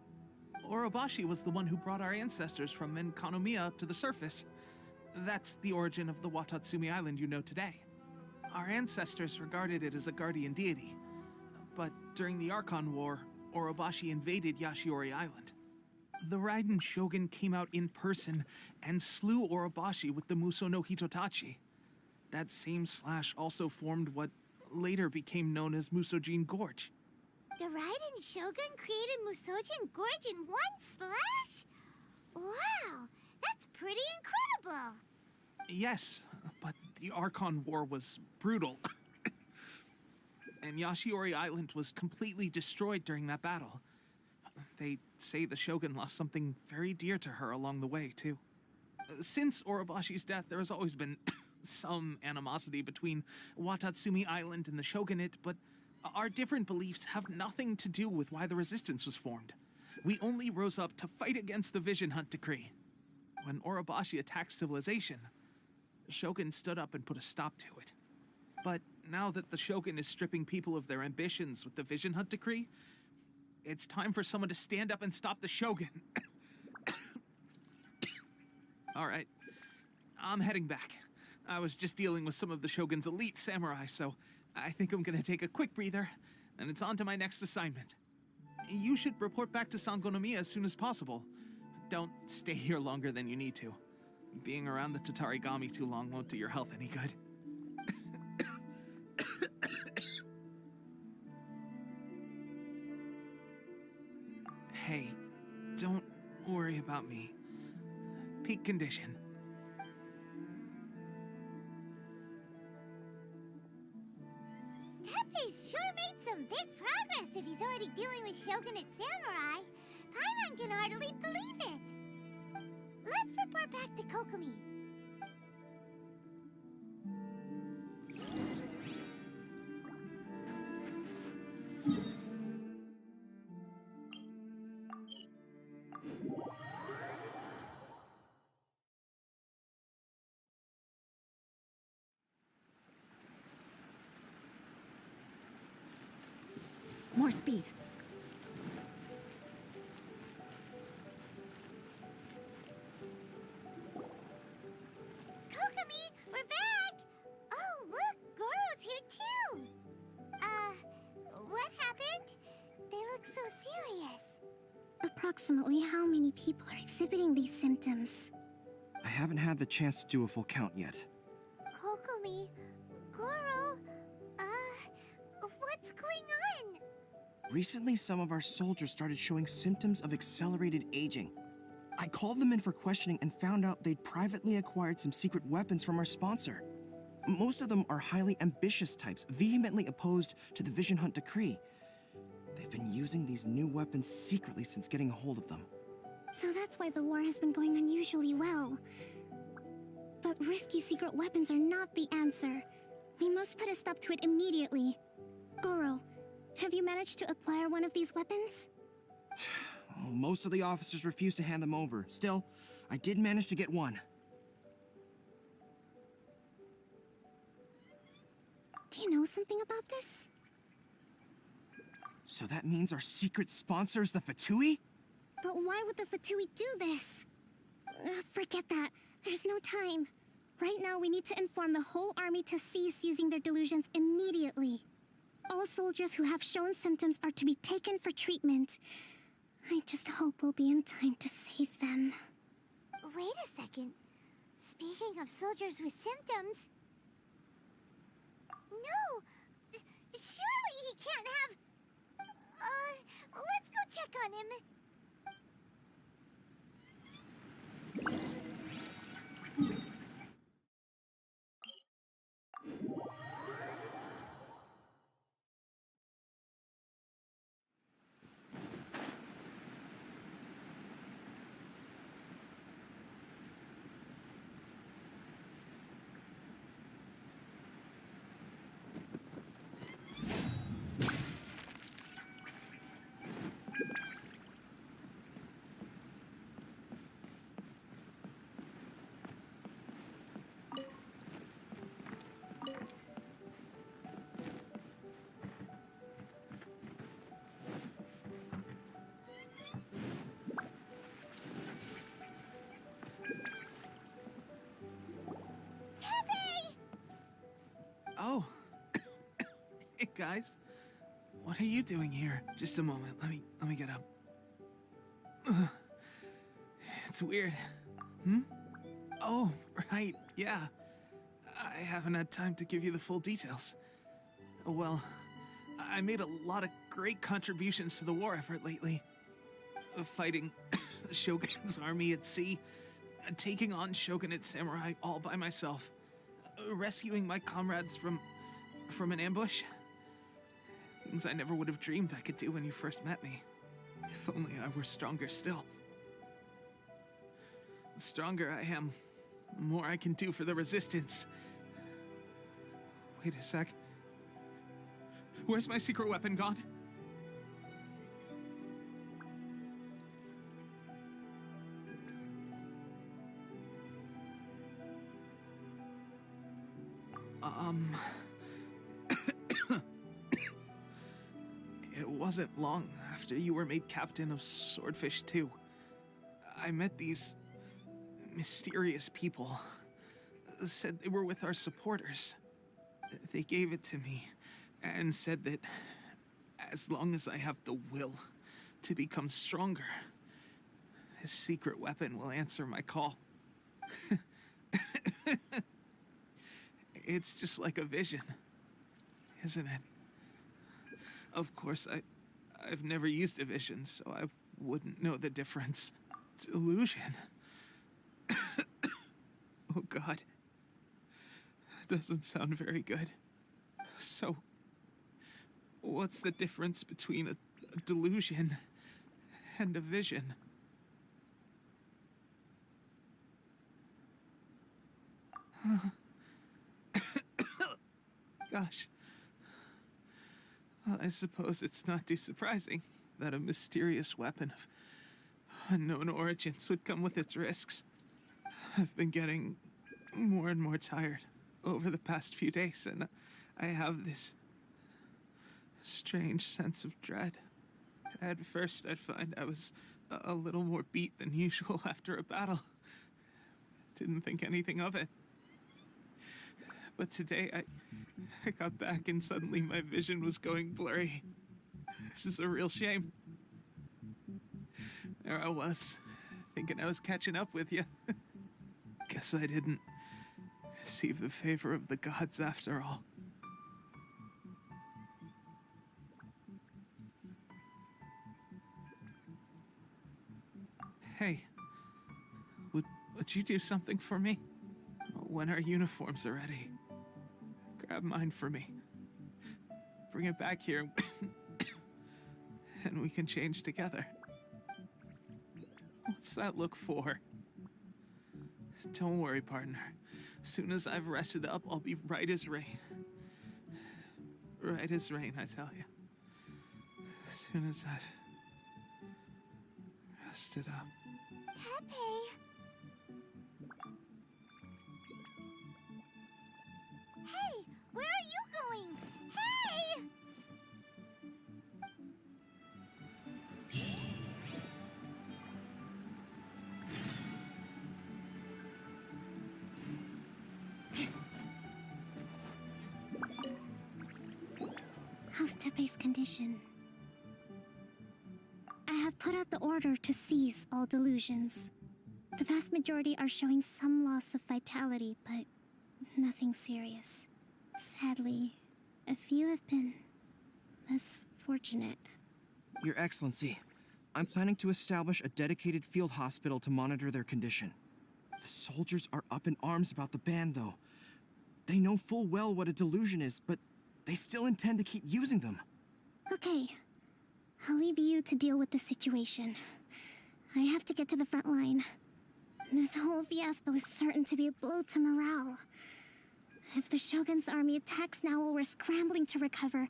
Speaker 3: Orobashi was the one who brought our ancestors from Enkanomiya up to the surface. That's the origin of the Watatsumi Island you know today. Our ancestors regarded it as a guardian deity. But during the Archon War, Orobashi invaded Yashiori Island. The Raiden Shogun came out in person and slew Orobashi with the Muso no Hitotachi. That same slash also formed what later became known as Musojin Gorge.
Speaker 1: The Raiden Shogun created Musojin Gorge in one slash? Wow, that's pretty incredible!
Speaker 3: Yes, but the Archon War was brutal. And Yashiori Island was completely destroyed during that battle. They say the Shogun lost something very dear to her along the way, too. Since Orobashi's death, there has always been some animosity between Watatsumi Island and the Shogunate, but our different beliefs have nothing to do with why the resistance was formed. We only rose up to fight against the Vision Hunt Decree. When Orobashi attacked civilization, the Shogun stood up and put a stop to it. But now that the Shogun is stripping people of their ambitions with the Vision Hunt Decree, it's time for someone to stand up and stop the Shogun. All right, I'm heading back. I was just dealing with some of the Shogun's elite samurai, so I think I'm gonna take a quick breather, and it's on to my next assignment. You should report back to Sangonomiya as soon as possible. Don't stay here longer than you need to. Being around the Tatarigami too long won't do your health any good. Hey, don't worry about me. Peak condition.
Speaker 1: Teppei's sure made some big progress if he's already dealing with Shogunate samurai. Paimon can hardly believe it. Let's report back to Kokomi.
Speaker 4: More speed.
Speaker 1: Kokomi, we're back! Oh, look, Goro's here too! What happened? They look so serious.
Speaker 6: Approximately how many people are exhibiting these symptoms?
Speaker 9: I haven't had the chance to do a full count yet.
Speaker 1: Kokomi, Goro, what's going on?
Speaker 9: Recently, some of our soldiers started showing symptoms of accelerated aging. I called them in for questioning and found out they'd privately acquired some secret weapons from our sponsor. Most of them are highly ambitious types, vehemently opposed to the Vision Hunt Decree. They've been using these new weapons secretly since getting a hold of them.
Speaker 6: So that's why the war has been going unusually well. But risky secret weapons are not the answer. We must put a stop to it immediately. Goro, have you managed to acquire one of these weapons?
Speaker 9: Most of the officers refuse to hand them over. Still, I did manage to get one.
Speaker 6: Do you know something about this?
Speaker 9: So that means our secret sponsor is the Fatui?
Speaker 6: But why would the Fatui do this? Forget that. There's no time. Right now, we need to inform the whole army to cease using their delusions immediately. All soldiers who have shown symptoms are to be taken for treatment. I just hope we'll be in time to save them.
Speaker 1: Wait a second. Speaking of soldiers with symptoms... No! Surely he can't have... let's go check on him.
Speaker 3: Guys, what are you doing here? Just a moment. Let me get up. Ugh. It's weird. Oh, right. Yeah. I haven't had time to give you the full details. Well, I made a lot of great contributions to the war effort lately. Fighting the Shogun's army at sea, taking on Shogunate samurai all by myself, rescuing my comrades from an ambush. Things I never would have dreamed I could do when you first met me. If only I were stronger still. The stronger I am, the more I can do for the Resistance. Wait a sec. Where's my secret weapon gone? It wasn't long after you were made captain of Swordfish 2. I met these mysterious people. Said they were with our supporters. They gave it to me and said that as long as I have the will to become stronger, his secret weapon will answer my call. It's just like a vision, isn't it? Of course, I've never used a vision, so I wouldn't know the difference. Delusion. Oh God. Doesn't sound very good. So, what's the difference between a delusion and a vision? Gosh. Well, I suppose it's not too surprising that a mysterious weapon of unknown origins would come with its risks. I've been getting more and more tired over the past few days, and I have this strange sense of dread. At first, I'd find I was a little more beat than usual after a battle. Didn't think anything of it. But today, I got back and suddenly my vision was going blurry. This is a real shame. There I was, thinking I was catching up with you. Guess I didn't receive the favor of the gods after all. Hey, would you do something for me? When our uniforms are ready, grab mine for me. Bring it back here, and we can change together. What's that look for? Don't worry, partner. As soon as I've rested up, I'll be right as rain. Right as rain, I tell you. As soon as I've rested up.
Speaker 1: Tepe. Hey, where are you going? Hey!
Speaker 6: How's Tepe's condition? I have put out the order to seize all delusions. The vast majority are showing some loss of vitality, but nothing serious. Sadly, a few have been less fortunate.
Speaker 9: Your Excellency, I'm planning to establish a dedicated field hospital to monitor their condition. The soldiers are up in arms about the ban, though. They know full well what a delusion is, but they still intend to keep using them.
Speaker 6: Okay, I'll leave you to deal with the situation. I have to get to the front line. This whole fiasco is certain to be a blow to morale. If the Shogun's army attacks now while we're scrambling to recover,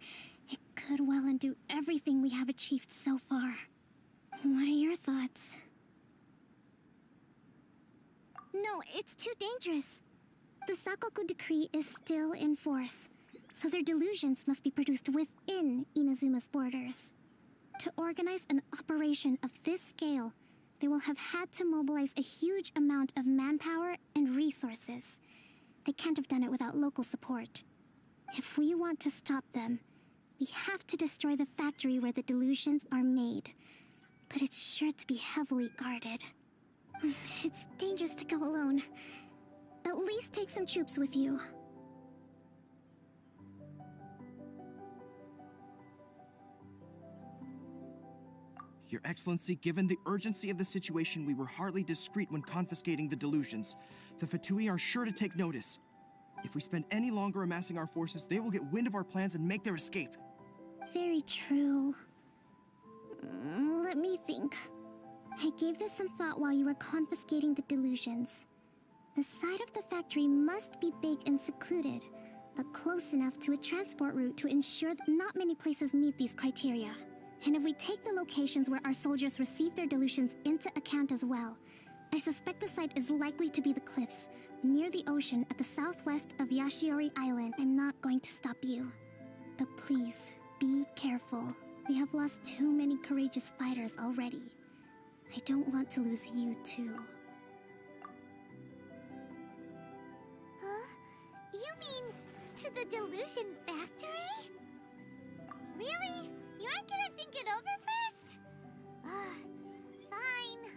Speaker 6: it could well undo everything we have achieved so far. What are your thoughts? No, it's too dangerous. The Sakoku decree is still in force, so their delusions must be produced within Inazuma's borders. To organize an operation of this scale, they will have had to mobilize a huge amount of manpower and resources. They can't have done it without local support. If we want to stop them, We have to destroy the factory where the delusions are made. But it's sure to be heavily guarded. It's dangerous to go alone. At least take some troops with you.
Speaker 9: Your Excellency, given the urgency of the situation, we were hardly discreet when confiscating the delusions. The Fatui are sure to take notice. If we spend any longer amassing our forces, they will get wind of our plans and make their escape.
Speaker 6: Very true. Let me think. I gave this some thought while you were confiscating the delusions. The side of the factory must be big and secluded, but close enough to a transport route to ensure that not many places meet these criteria. And if we take the locations where our soldiers receive their delusions into account as well, I suspect the site is likely to be the cliffs, near the ocean at the southwest of Yashiori Island. I'm not going to stop you. But please, be careful. We have lost too many courageous fighters already. I don't want to lose you too.
Speaker 1: Huh? You mean to the delusion factory? Really? You aren't gonna think it over first? Fine.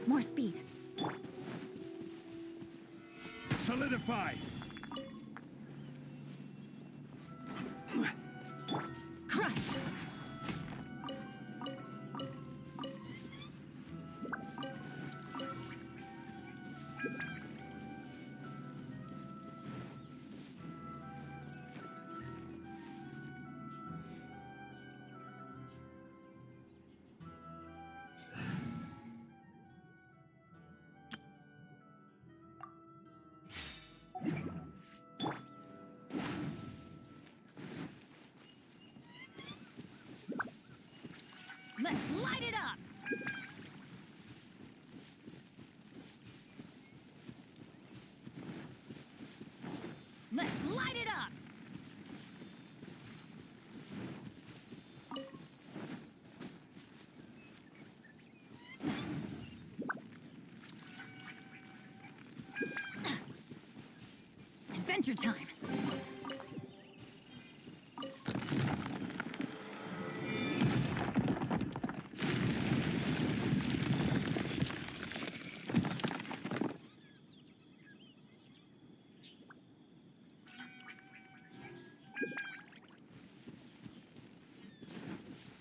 Speaker 4: More speed.
Speaker 5: Solidify!
Speaker 4: Crush! Let's light it up! Let's light it up! Adventure time!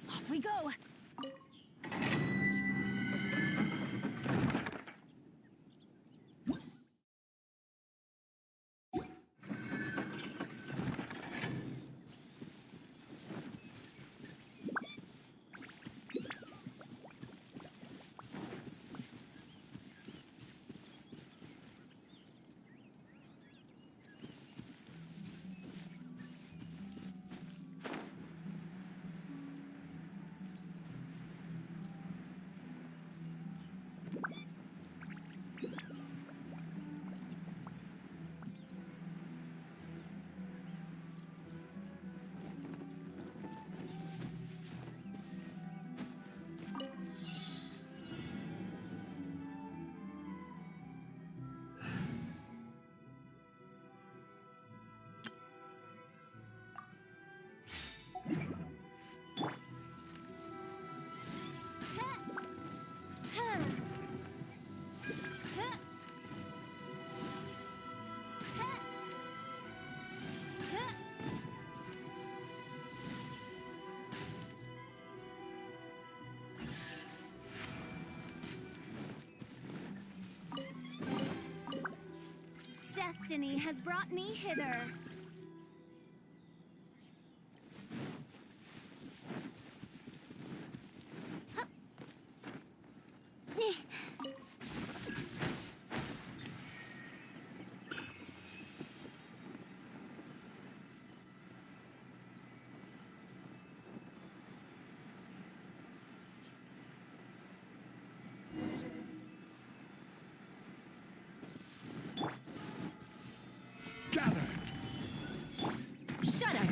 Speaker 4: Off we go! Destiny has brought me hither.
Speaker 5: Gather!
Speaker 4: Shudder!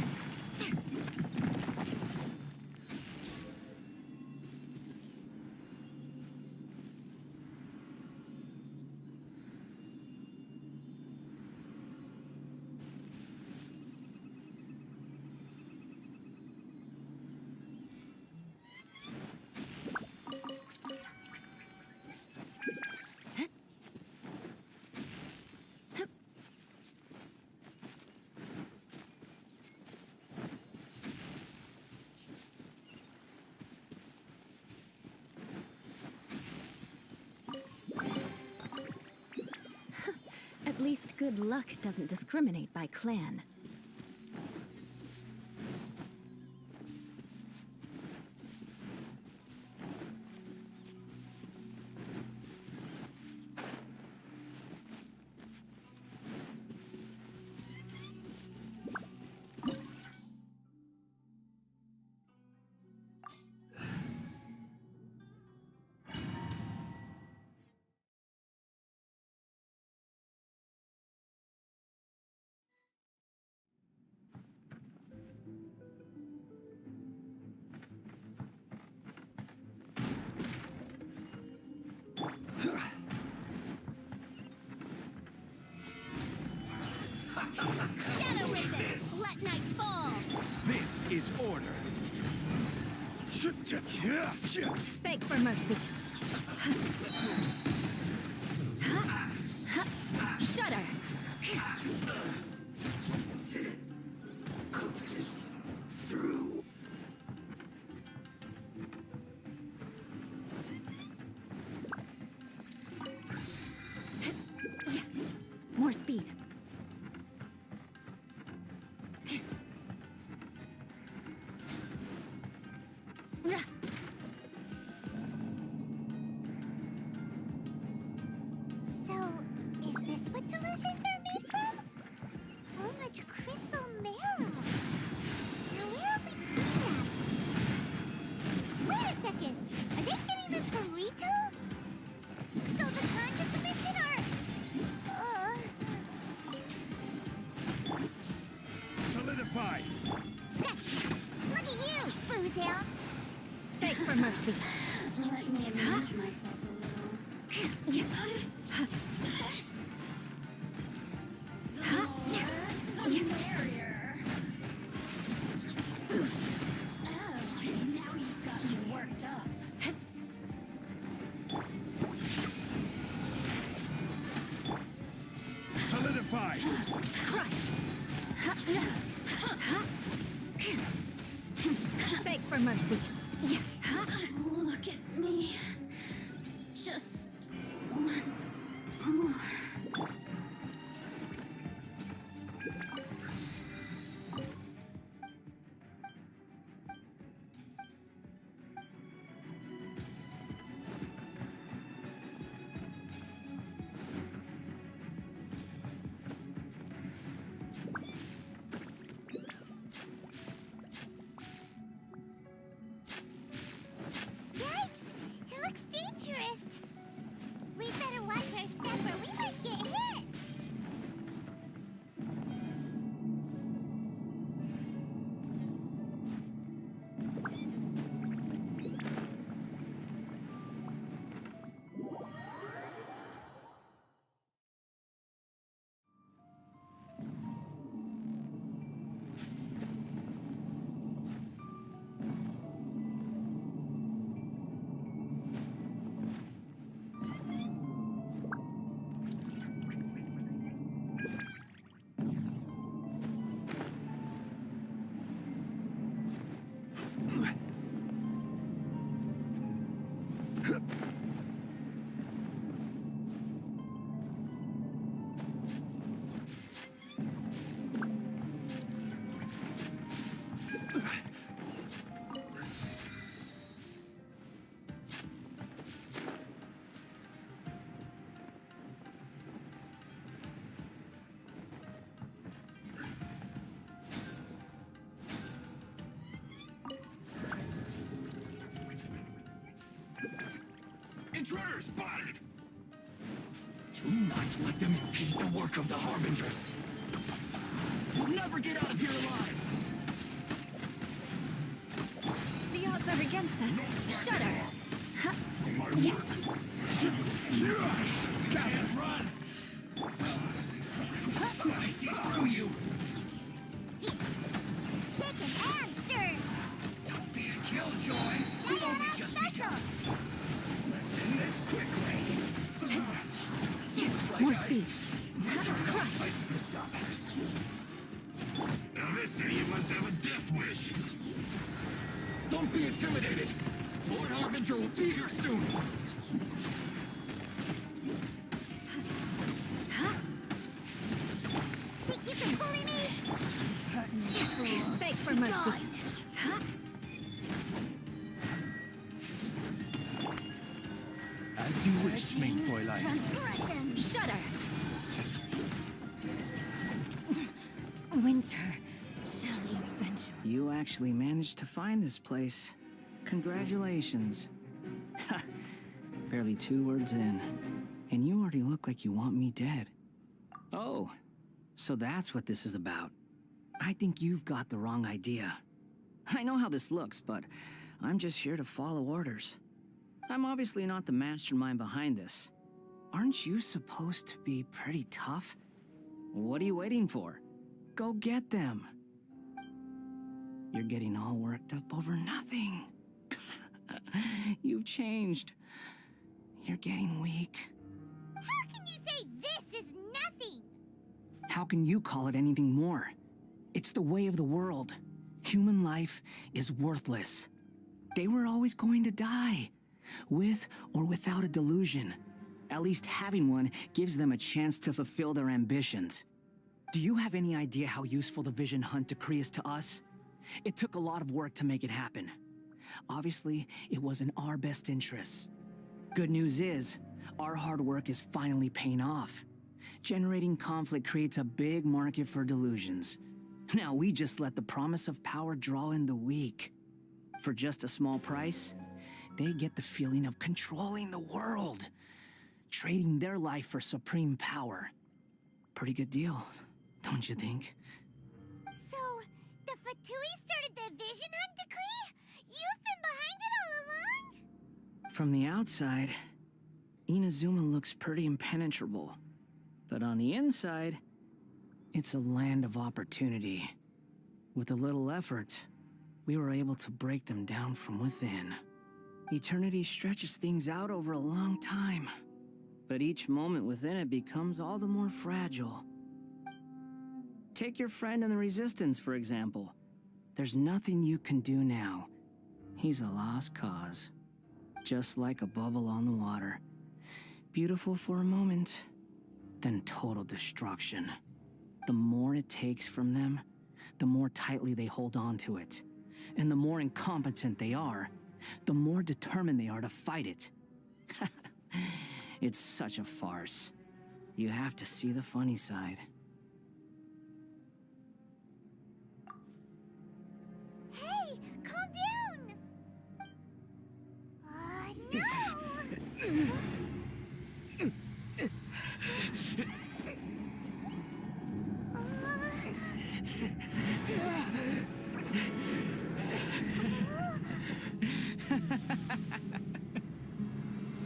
Speaker 4: At least good luck doesn't discriminate by clan.
Speaker 1: Shadow Raven, let night fall.
Speaker 5: This is order.
Speaker 4: Beg for mercy. Shudder!
Speaker 5: Through.
Speaker 4: More speed.
Speaker 1: So, is this what delusions are made from? So much crystal marrow. Now where have we seen that? Wait a second. Are they getting this from Rito? So the Conscious Mission are...
Speaker 5: Solidify!
Speaker 1: Scratch! Look at you, Foozale!
Speaker 4: Beg for mercy.
Speaker 6: Let me amuse myself a little.
Speaker 5: Solidify!
Speaker 4: Crush! Beg for mercy.
Speaker 6: Look at me. Just once more.
Speaker 1: Yikes! It looks dangerous!
Speaker 5: intruder spotted! Do not let them impede the work of the Harbingers. You'll never get out of here alive!
Speaker 4: The odds are against us. Shudder!
Speaker 5: For my work. Can't run! I see through you!
Speaker 1: Shaken and stirred.
Speaker 5: Don't be a killjoy!
Speaker 1: That's
Speaker 5: We've only
Speaker 1: not
Speaker 5: just
Speaker 1: special.
Speaker 5: begun! Let's end this quickly! Seems like
Speaker 4: More
Speaker 5: I
Speaker 4: speed. Crush!
Speaker 5: slipped up. Now this idiot must have a death wish! Don't be intimidated! Lord Harbinger will be here soon!
Speaker 1: Think you can bully me?
Speaker 4: Beg for mercy.
Speaker 5: As you wish, main Fräulein.
Speaker 1: Transgression.
Speaker 4: Shudder! Winter shall eventually.
Speaker 10: You actually managed to find this place. Congratulations. Ha! Barely 2 words in. And you already look like you want me dead. Oh, so that's what this is about. I think you've got the wrong idea. I know how this looks, but I'm just here to follow orders. I'm obviously not the mastermind behind this. Aren't you supposed to be pretty tough? What are you waiting for? Go get them. You're getting all worked up over nothing. You've changed. You're getting weak.
Speaker 1: How can you say this is nothing?
Speaker 10: How can you call it anything more? It's the way of the world. Human life is worthless. They were always going to die, with or without a delusion. At least having one gives them a chance to fulfill their ambitions. Do you have any idea how useful the Vision Hunt decree is to us? It took a lot of work to make it happen. Obviously, it was in our best interests. Good news is, our hard work is finally paying off. Generating conflict creates a big market for delusions. Now we just let the promise of power draw in the weak. For just a small price, they get the feeling of controlling the world, trading their life for supreme power. Pretty good deal, don't you think?
Speaker 1: So, the Fatui started the Vision Hunt decree? You've been behind it all along?
Speaker 10: From the outside, Inazuma looks pretty impenetrable. But on the inside, it's a land of opportunity. With a little effort, we were able to break them down from within. Eternity stretches things out over a long time, but each moment within it becomes all the more fragile. Take your friend in the Resistance, for example. There's nothing you can do now. He's a lost cause. Just like a bubble on the water. Beautiful for a moment, then total destruction. The more it takes from them, the more tightly they hold on to it. And the more incompetent they are, the more determined they are to fight it. It's such a farce. You have to see the funny side.
Speaker 1: Hey, calm down! No!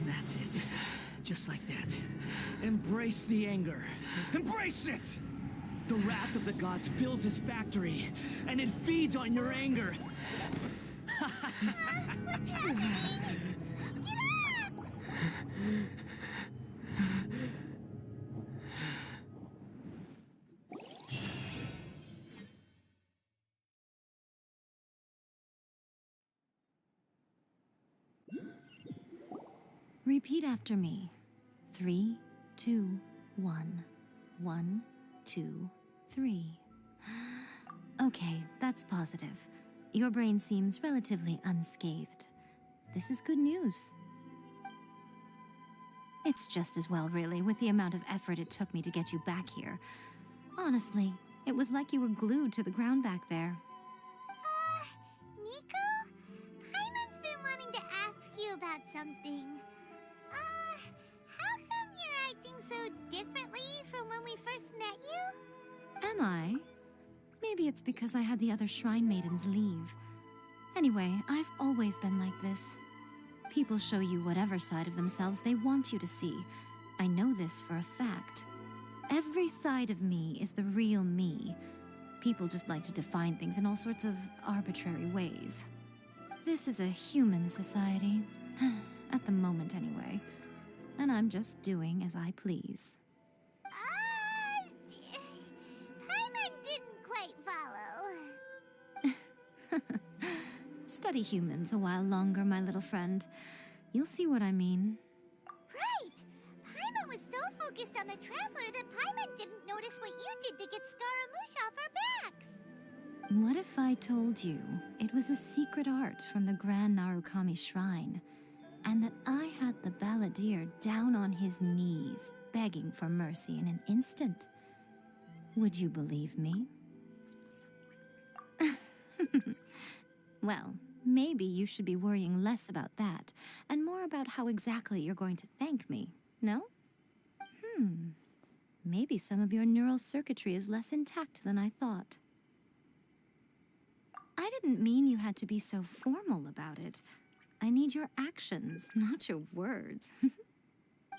Speaker 10: That's it. Just like that. Embrace the anger. Embrace it! The wrath of the gods fills this factory, and it feeds on your anger.
Speaker 1: What's happening? Get up!
Speaker 4: Repeat after me. 3, 2, 1. 1, 2, 3. Okay, that's positive. Your brain seems relatively unscathed. This is good news. It's just as well, really, with the amount of effort it took me to get you back here. Honestly, it was like you were glued to the ground back there.
Speaker 1: Nico? Paimon's been wanting to ask you about something. we first met you?
Speaker 4: Am I? Maybe it's because I had the other shrine maidens leave. Anyway, I've always been like this. People show you whatever side of themselves they want you to see. I know this for a fact. Every side of me is the real me. People just like to define things in all sorts of arbitrary ways. This is a human society. At the moment, anyway. And I'm just doing as I please.
Speaker 1: Paimon didn't quite follow.
Speaker 4: Study humans a while longer, my little friend. You'll see what I mean.
Speaker 1: Right! Paimon was so focused on the Traveler that Paimon didn't notice what you did to get Scaramouche off our backs.
Speaker 4: What if I told you it was a secret art from the Grand Narukami Shrine, and that I had the balladeer down on his knees, begging for mercy in an instant? Would you believe me? Well, maybe you should be worrying less about that, and more about how exactly you're going to thank me, no? Maybe some of your neural circuitry is less intact than I thought. I didn't mean you had to be so formal about it. I need your actions, not your words.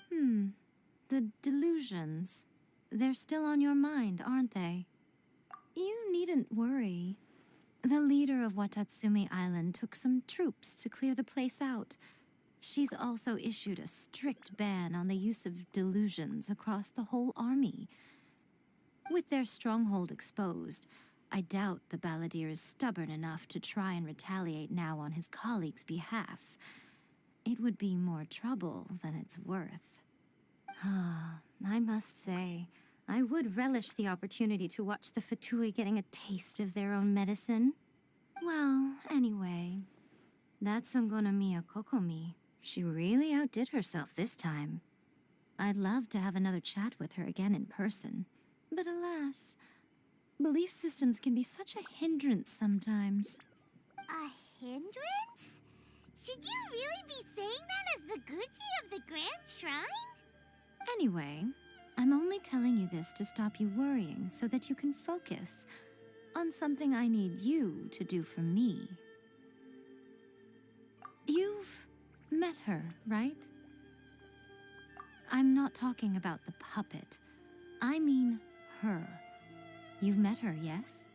Speaker 4: The delusions. They're still on your mind, aren't they? You needn't worry. The leader of Watatsumi Island took some troops to clear the place out. She's also issued a strict ban on the use of delusions across the whole army. With their stronghold exposed, I doubt the balladeer is stubborn enough to try and retaliate now on his colleagues' behalf. It would be more trouble than it's worth. I must say, I would relish the opportunity to watch the Fatui getting a taste of their own medicine. Well, anyway, that Songonomiya Kokomi, she really outdid herself this time. I'd love to have another chat with her again in person, but alas, belief systems can be such a hindrance sometimes.
Speaker 1: A hindrance? Should you really be saying that as the Gucci of the Grand Shrine?
Speaker 4: Anyway, I'm only telling you this to stop you worrying so that you can focus on something I need you to do for me. You've met her, right? I'm not talking about the puppet. I mean her. You've met her, yes?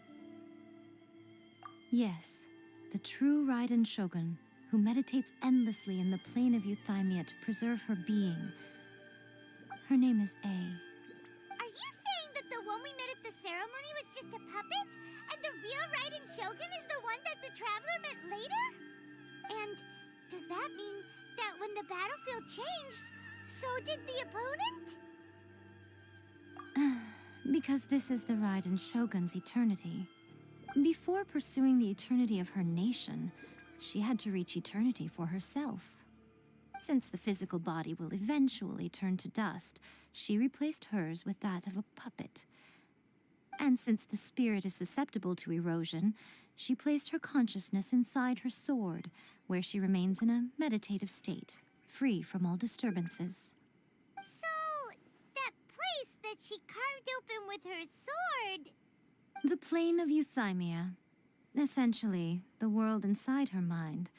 Speaker 4: Yes, the true Raiden Shogun, who meditates endlessly in the plane of Euthymia to preserve her being. Her name is A.
Speaker 1: Are you saying that the one we met at the ceremony was just a puppet? And the real Raiden Shogun is the one that the Traveler met later? And does that mean that when the battlefield changed, so did the opponent?
Speaker 4: Because this is the Raiden Shogun's eternity. Before pursuing the eternity of her nation, she had to reach eternity for herself. Since the physical body will eventually turn to dust, she replaced hers with that of a puppet. And since the spirit is susceptible to erosion, she placed her consciousness inside her sword, where she remains in a meditative state, free from all disturbances.
Speaker 1: So, that place that she carved open with her sword...
Speaker 4: The plane of Euthymia. Essentially, the world inside her mind.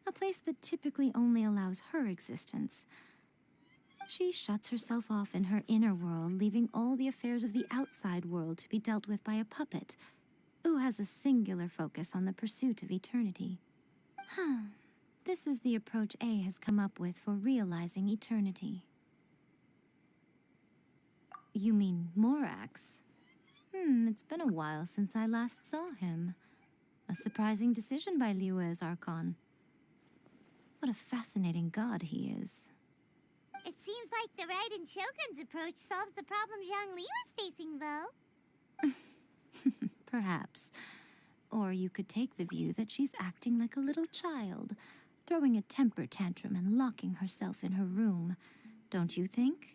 Speaker 4: A place that typically only allows her existence. She shuts herself off in her inner world, leaving all the affairs of the outside world to be dealt with by a puppet, who has a singular focus on the pursuit of eternity. This is the approach A has come up with for realizing eternity. You mean Morax? It's been a while since I last saw him. A surprising decision by Liyue's Archon. What a fascinating god he is.
Speaker 1: It seems like the Raiden Shogun's approach solves the problem Zhongli was facing, though.
Speaker 4: Perhaps. Or you could take the view that she's acting like a little child, throwing a temper tantrum and locking herself in her room. Don't you think?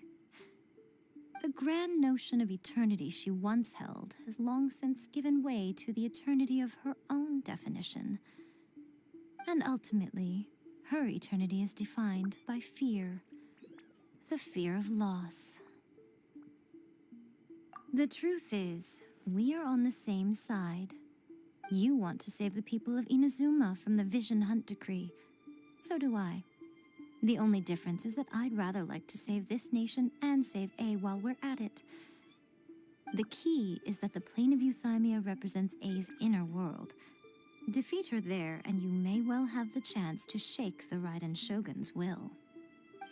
Speaker 4: The grand notion of eternity she once held has long since given way to the eternity of her own definition. And ultimately, her eternity is defined by fear. The fear of loss. The truth is, we are on the same side. You want to save the people of Inazuma from the Vision Hunt decree. So do I. The only difference is that I'd rather like to save this nation and save A while we're at it. The key is that the plane of Euthymia represents A's inner world. Defeat her there, and you may well have the chance to shake the Raiden Shogun's will.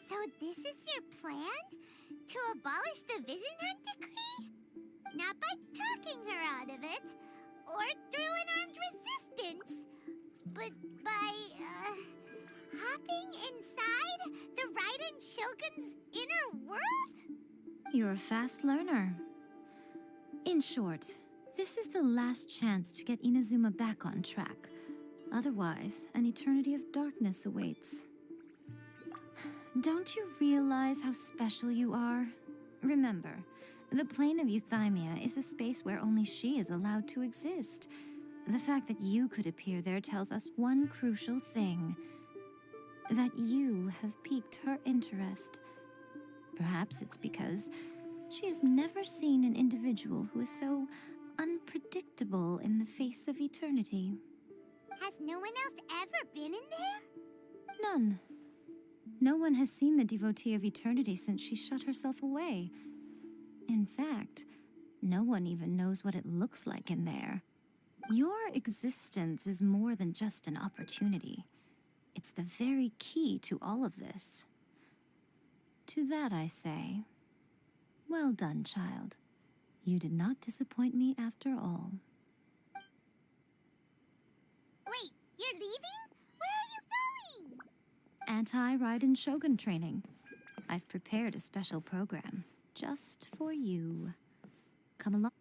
Speaker 1: So this is your plan? To abolish the Vision Hunt decree? Not by talking her out of it, or through an armed resistance, but by, hopping inside the Raiden Shogun's inner world?
Speaker 4: You're a fast learner. In short, this is the last chance to get Inazuma back on track. Otherwise, an eternity of darkness awaits. Don't you realize how special you are? Remember, the plane of Euthymia is a space where only she is allowed to exist. The fact that you could appear there tells us one crucial thing. That you have piqued her interest. Perhaps it's because she has never seen an individual who is so unpredictable in the face of eternity.
Speaker 1: Has no one else ever been in there?
Speaker 4: None. No one has seen the devotee of eternity since she shut herself away. In fact, no one even knows what it looks like in there. Your existence is more than just an opportunity. It's the very key to all of this. To that I say, well done, child. You did not disappoint me after all.
Speaker 1: Wait, you're leaving? Where are you going?
Speaker 4: Anti-Raiden Shogun training. I've prepared a special program just for you. Come along.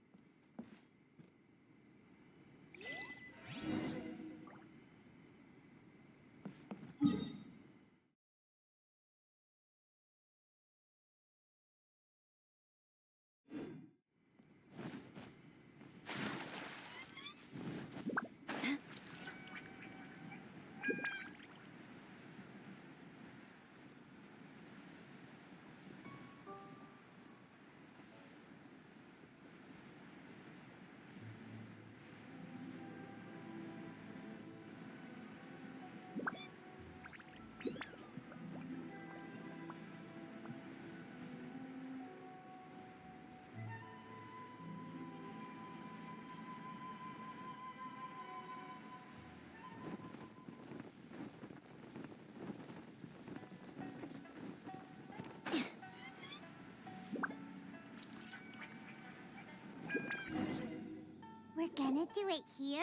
Speaker 1: We're gonna do it here?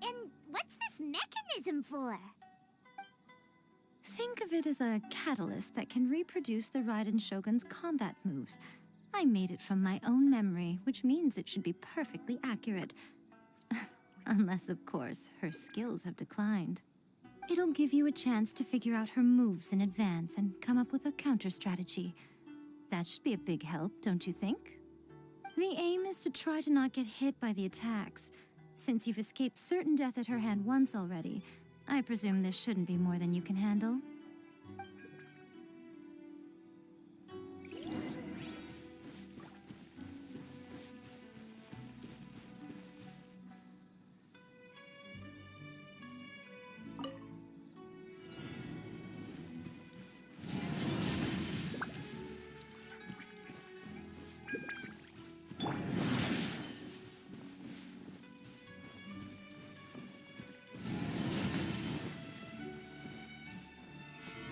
Speaker 1: And what's this mechanism for?
Speaker 4: Think of it as a catalyst that can reproduce the Raiden Shogun's combat moves. I made it from my own memory, which means it should be perfectly accurate. Unless, of course, her skills have declined. It'll give you a chance to figure out her moves in advance and come up with a counter strategy. That should be a big help, don't you think? The aim is to try to not get hit by the attacks. Since you've escaped certain death at her hand once already, I presume this shouldn't be more than you can handle.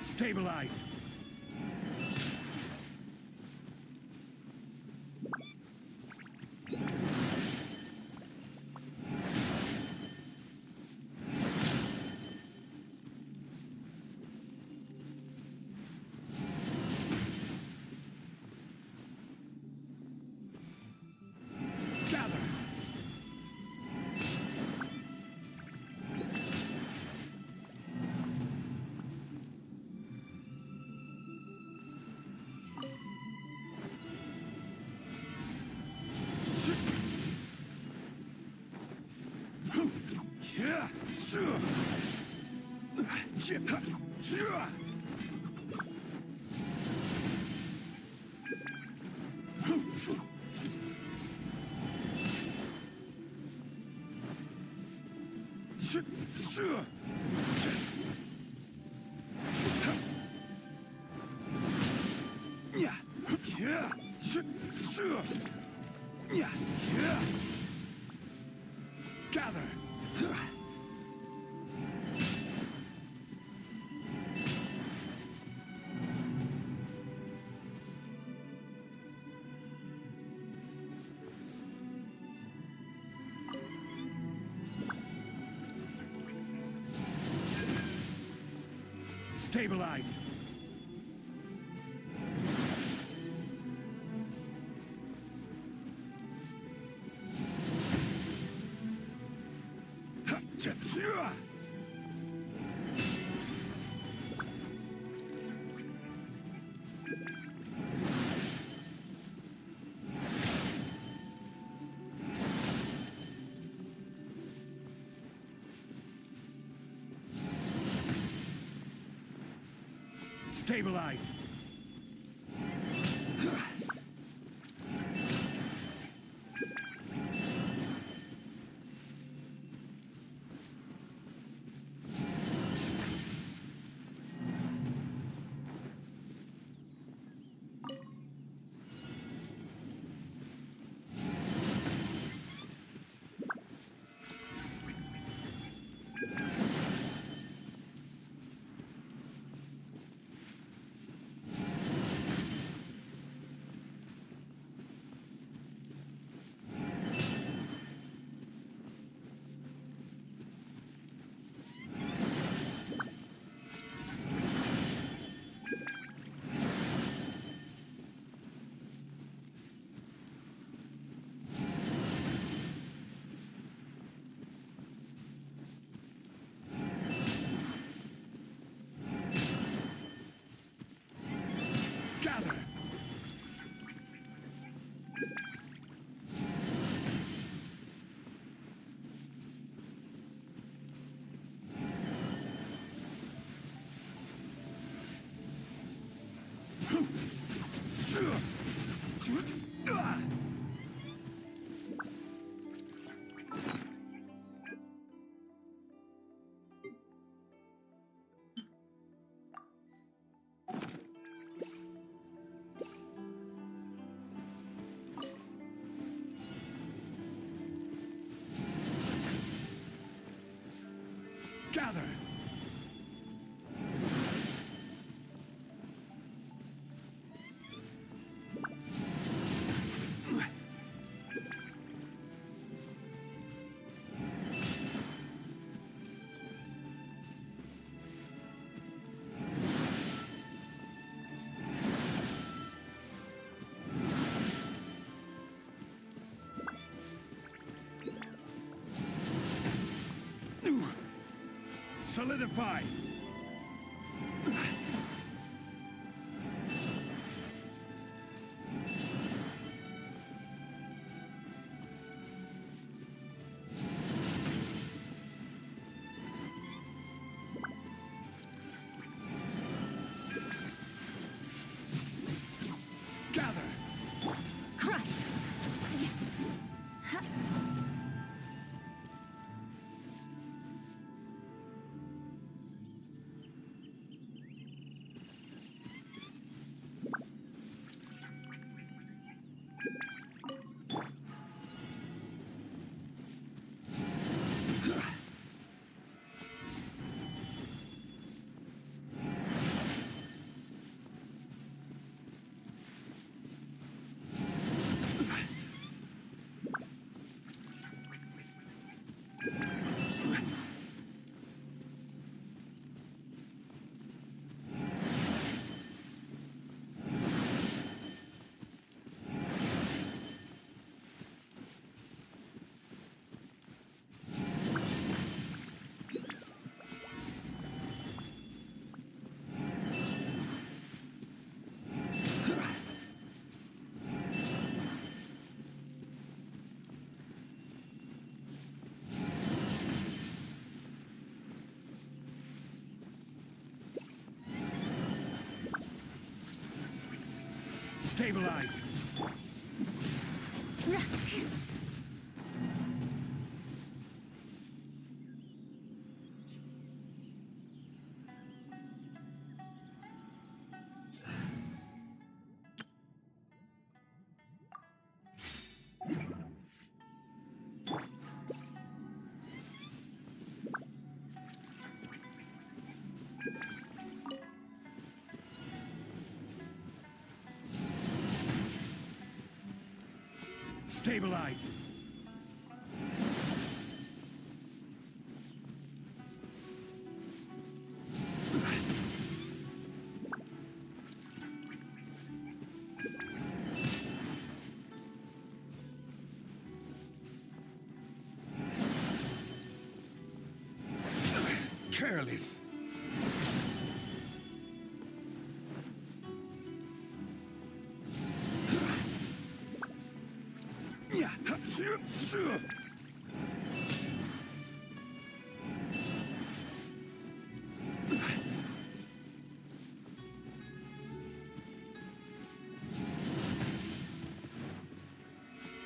Speaker 5: Stabilize! Gather! Gather. Stabilize. Stabilize. Gather. Gather. Solidify. Gather.
Speaker 6: Crush!
Speaker 5: Stabilize. Stabilize! Careless.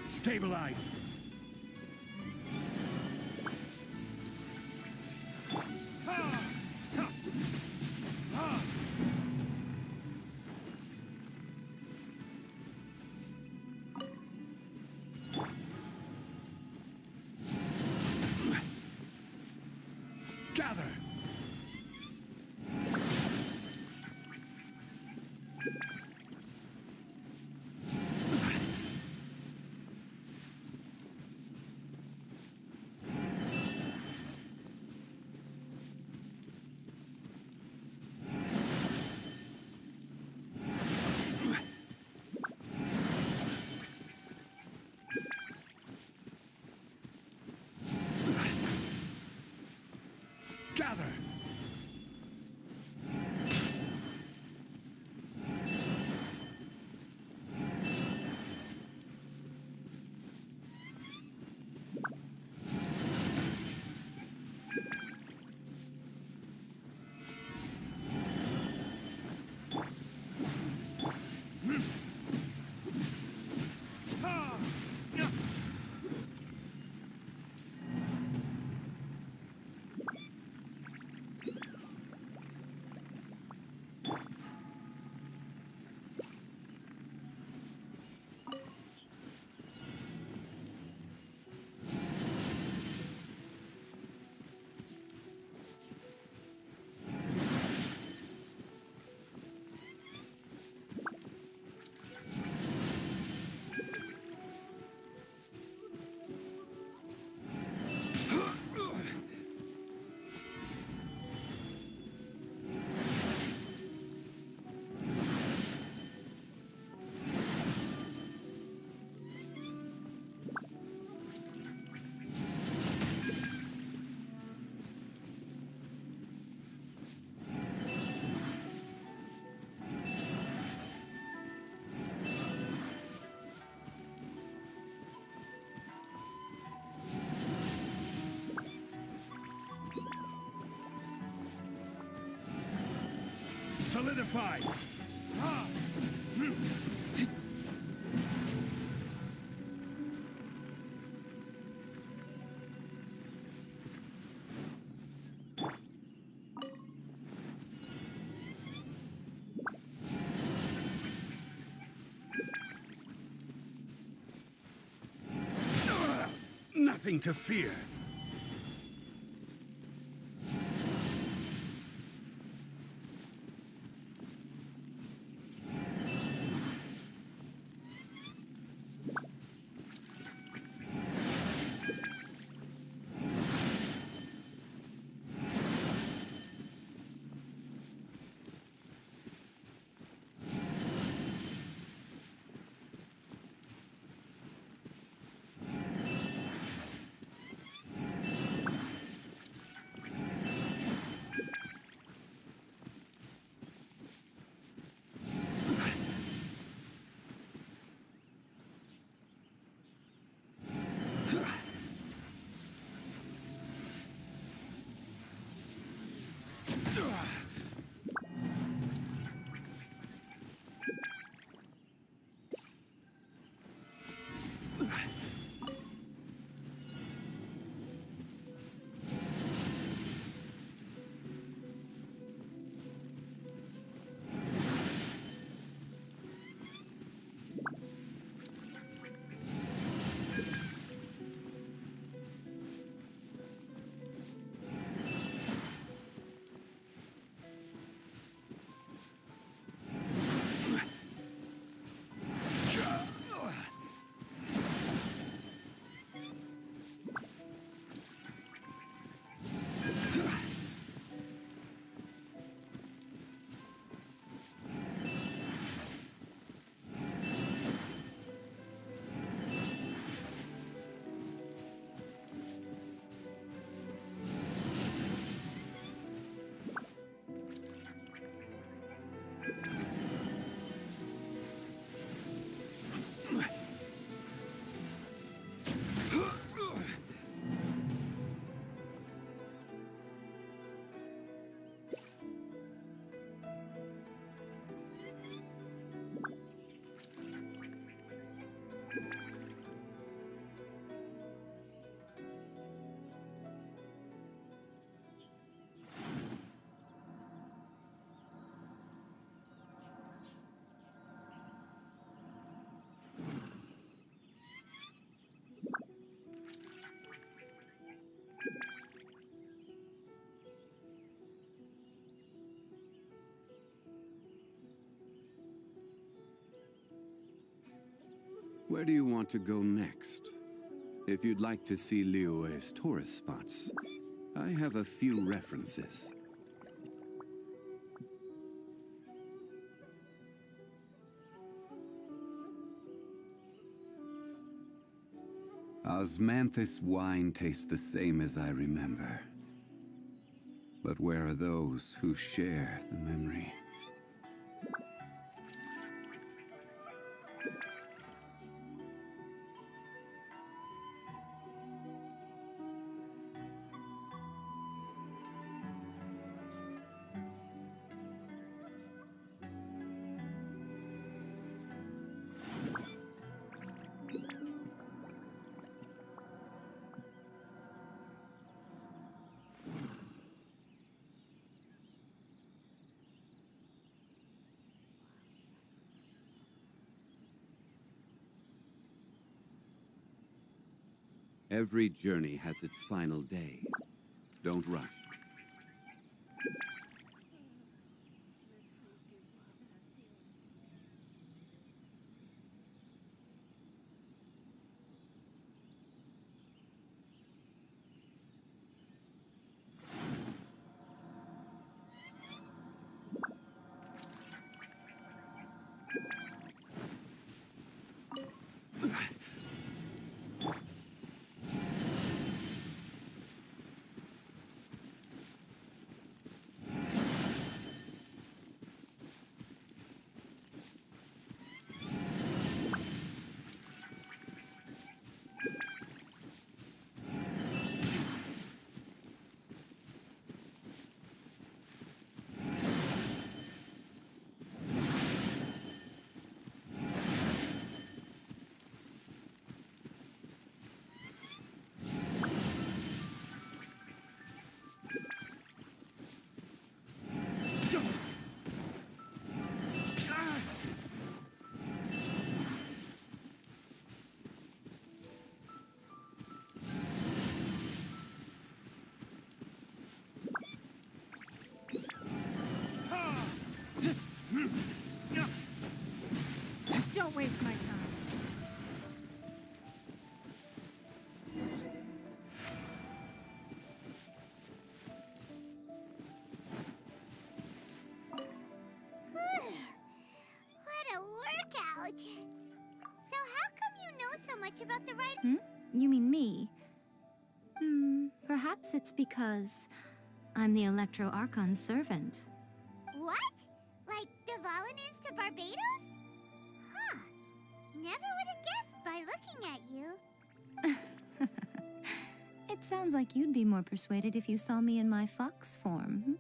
Speaker 5: Stabilize. Gather. Gather. Solidify! Nothing to fear.
Speaker 11: Where do you want to go next? If you'd like to see Liyue's tourist spots, I have a few references. Osmanthus wine tastes the same as I remember. But where are those who share the memory? Every journey has its final day. Don't rush.
Speaker 12: Don't waste my time.
Speaker 1: What a workout! So how come you know so much about the right...
Speaker 4: You mean me? Perhaps it's because I'm the Electro Archon's servant.
Speaker 1: What? Like Devalin is to Barbados? Huh. Never would have guessed by looking at you.
Speaker 4: It sounds like you'd be more persuaded if you saw me in my fox form.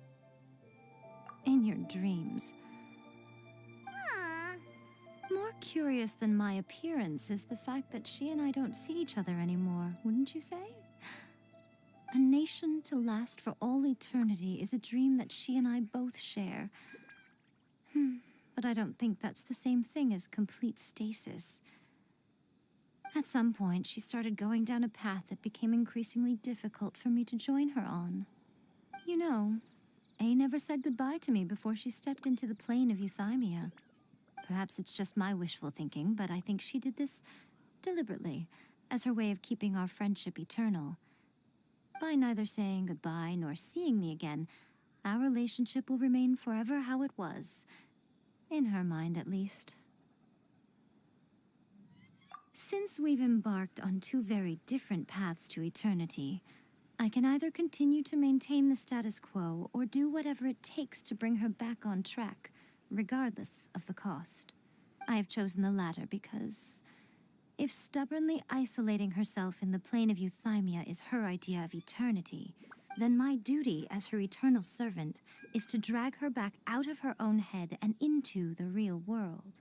Speaker 4: In your dreams.
Speaker 1: Huh.
Speaker 4: More curious than my appearance is the fact that she and I don't see each other anymore, wouldn't you say? A nation to last for all eternity is a dream that she and I both share. But I don't think that's the same thing as complete stasis. At some point, she started going down a path that became increasingly difficult for me to join her on. You know, A never said goodbye to me before she stepped into the plane of Euthymia. Perhaps it's just my wishful thinking, but I think she did this deliberately, as her way of keeping our friendship eternal. By neither saying goodbye nor seeing me again, our relationship will remain forever how it was. In her mind, at least. Since we've embarked on two very different paths to eternity, I can either continue to maintain the status quo or do whatever it takes to bring her back on track, regardless of the cost. I have chosen the latter because if stubbornly isolating herself in the plane of Euthymia is her idea of eternity, then my duty as her eternal servant is to drag her back out of her own head and into the real world.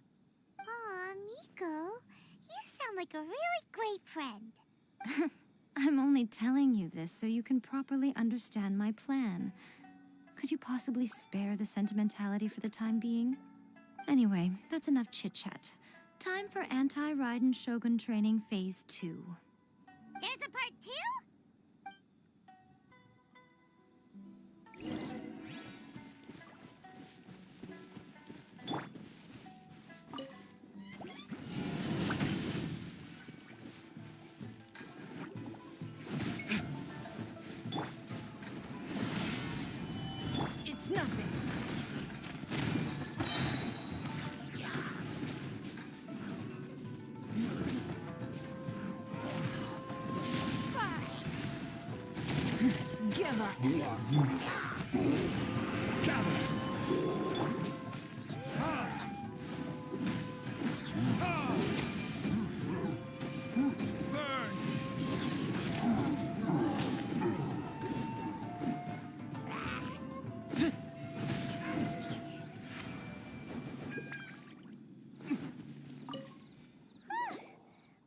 Speaker 1: Aw, Miko, you sound like a really great friend.
Speaker 4: I'm only telling you this so you can properly understand my plan. Could you possibly spare the sentimentality for the time being? Anyway, that's enough chit-chat. Time for Anti-Raiden Shogun Training Phase 2.
Speaker 1: There's a part 2?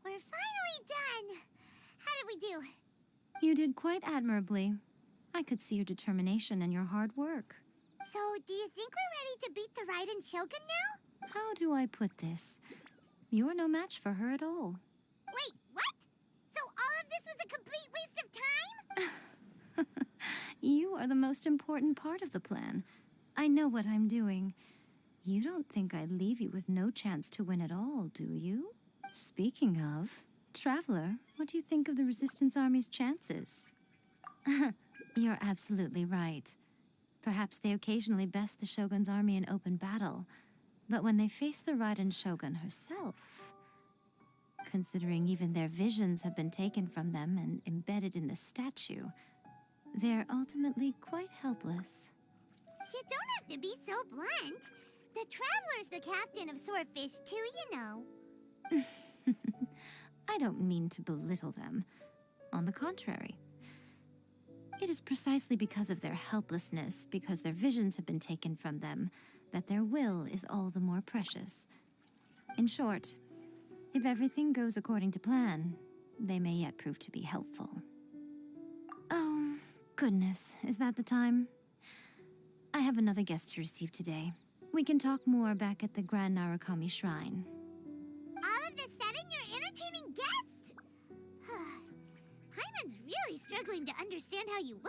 Speaker 1: We're finally done. How did we do?
Speaker 4: You did quite admirably. I could see your determination and your hard work.
Speaker 1: So, do you think we're ready to beat the Raiden Shogun now?
Speaker 4: How do I put this? You're no match for her at all.
Speaker 1: Wait, what? So all of this was a complete waste of time?
Speaker 4: You are the most important part of the plan. I know what I'm doing. You don't think I'd leave you with no chance to win at all, do you? Speaking of, Traveler, what do you think of the Resistance Army's chances? You're absolutely right. Perhaps they occasionally best the Shogun's army in open battle, but when they face the Raiden Shogun herself, considering even their visions have been taken from them and embedded in the statue, they're ultimately quite helpless.
Speaker 1: You don't have to be so blunt. The Traveler's the captain of Swordfish too, you know.
Speaker 4: I don't mean to belittle them. On the contrary. It is precisely because of their helplessness, because their visions have been taken from them, that their will is all the more precious. In short, if everything goes according to plan, they may yet prove to be helpful. Oh, goodness, is that the time? I have another guest to receive today. We can talk more back at the Grand Narukami Shrine.
Speaker 1: All of a sudden, you're entertaining guests? Hyman's really struggling to understand how you work.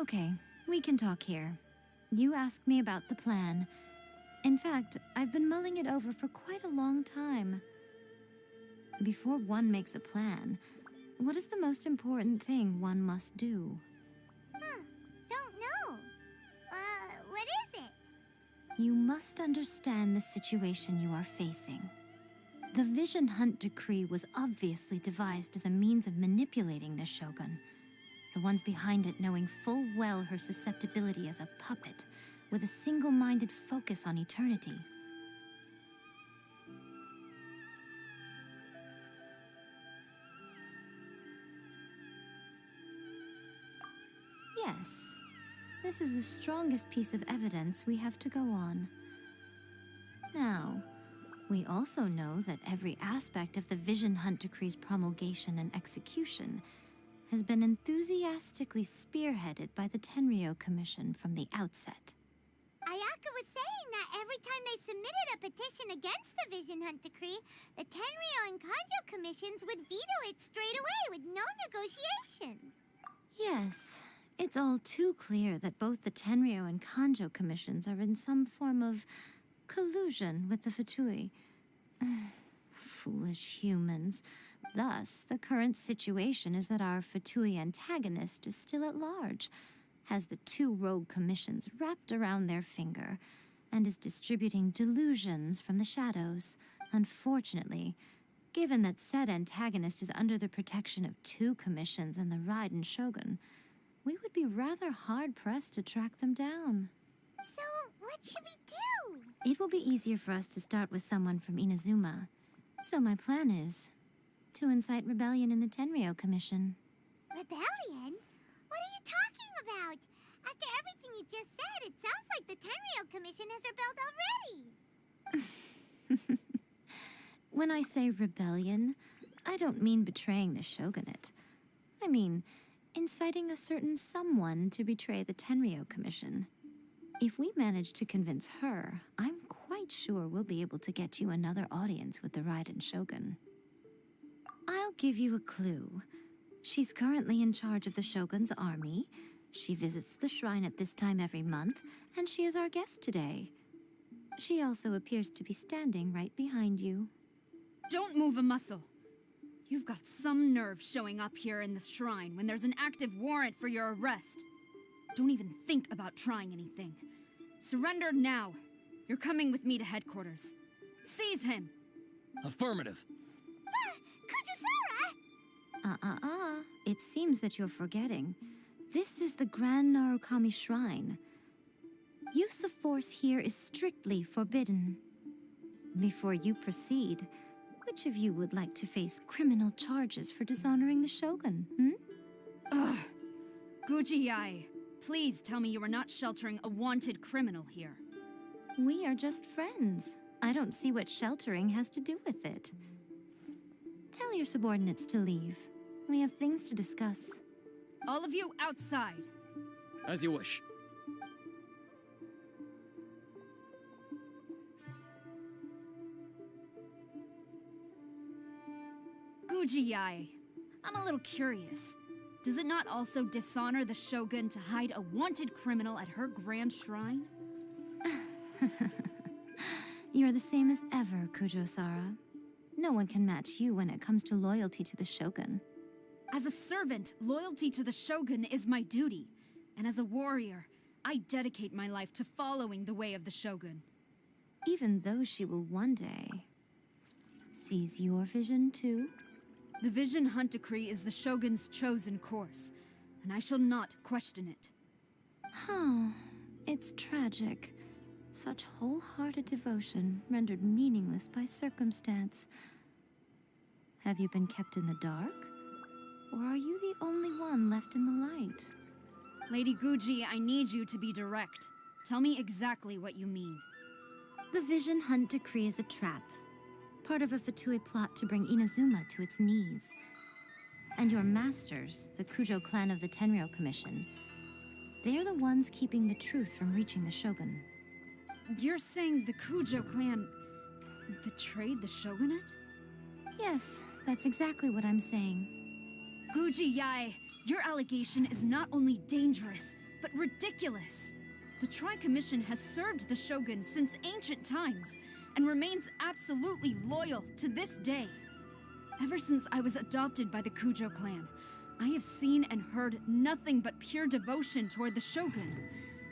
Speaker 4: Okay, we can talk here. You asked me about the plan. In fact, I've been mulling it over for quite a long time. Before one makes a plan, what is the most important thing one must do?
Speaker 1: Don't know. What is it?
Speaker 4: You must understand the situation you are facing. The Vision Hunt Decree was obviously devised as a means of manipulating the Shogun. The ones behind it knowing full well her susceptibility as a puppet, with a single-minded focus on eternity. Yes, this is the strongest piece of evidence we have to go on. Now, we also know that every aspect of the Vision Hunt Decree's promulgation and execution has been enthusiastically spearheaded by the Tenryo Commission from the outset.
Speaker 1: Ayaka was saying that every time they submitted a petition against the Vision Hunt Decree, the Tenryo and Kanjo commissions would veto it straight away with no negotiation.
Speaker 4: Yes, it's all too clear that both the Tenryo and Kanjo commissions are in some form of collusion with the Fatui. Foolish humans. Thus, the current situation is that our Fatui antagonist is still at large, has the two rogue commissions wrapped around their finger, and is distributing delusions from the shadows. Unfortunately, given that said antagonist is under the protection of two commissions and the Raiden Shogun, we would be rather hard-pressed to track them down.
Speaker 1: So, what should we do?
Speaker 4: It will be easier for us to start with someone from Inazuma. So my plan is to incite rebellion in the Tenryo Commission.
Speaker 1: Rebellion? What are you talking about? After everything you just said, it sounds like the Tenryo Commission has rebelled already.
Speaker 4: When I say rebellion, I don't mean betraying the shogunate. I mean inciting a certain someone to betray the Tenryo Commission. If we manage to convince her, I'm quite sure we'll be able to get you another audience with the Raiden Shogun. I'll give you a clue. She's currently in charge of the Shogun's army. She visits the shrine at this time every month, and she is our guest today. She also appears to be standing right behind you.
Speaker 12: Don't move a muscle. You've got some nerve showing up here in the shrine when there's an active warrant for your arrest. Don't even think about trying anything. Surrender now. You're coming with me to headquarters. Seize him!
Speaker 7: Affirmative.
Speaker 1: Kujusara!
Speaker 4: It seems that you're forgetting. This is the Grand Narukami Shrine. Use of force here is strictly forbidden. Before you proceed, which of you would like to face criminal charges for dishonoring the Shogun,
Speaker 12: Ugh. Guji-ai, please tell me you are not sheltering a wanted criminal here.
Speaker 4: We are just friends. I don't see what sheltering has to do with it. Tell your subordinates to leave. We have things to discuss.
Speaker 12: All of you outside.
Speaker 7: As you wish.
Speaker 12: Guji-ai, I'm a little curious. Does it not also dishonor the Shogun to hide a wanted criminal at her grand shrine?
Speaker 4: You're the same as ever, Kujo-sara. No one can match you when it comes to loyalty to the Shogun.
Speaker 12: As a servant, loyalty to the Shogun is my duty. And as a warrior, I dedicate my life to following the way of the Shogun.
Speaker 4: Even though she will one day seize your vision too?
Speaker 12: The Vision Hunt Decree is the Shogun's chosen course, and I shall not question it.
Speaker 4: Oh, it's tragic. Such wholehearted devotion rendered meaningless by circumstance. Have you been kept in the dark? Or are you the only one left in the light?
Speaker 12: Lady Guji, I need you to be direct. Tell me exactly what you mean.
Speaker 4: The Vision Hunt Decree is a trap. Part of a Fatui plot to bring Inazuma to its knees. And your masters, the Kujo clan of the Tenryou Commission, they're the ones keeping the truth from reaching the Shogun.
Speaker 12: You're saying the Kujo clan betrayed the shogunate?
Speaker 4: Yes, that's exactly what I'm saying.
Speaker 12: Guji-ai, your allegation is not only dangerous, but ridiculous. The Tri-Commission has served the Shogun since ancient times, and remains absolutely loyal to this day. Ever since I was adopted by the Kujo clan, I have seen and heard nothing but pure devotion toward the Shogun,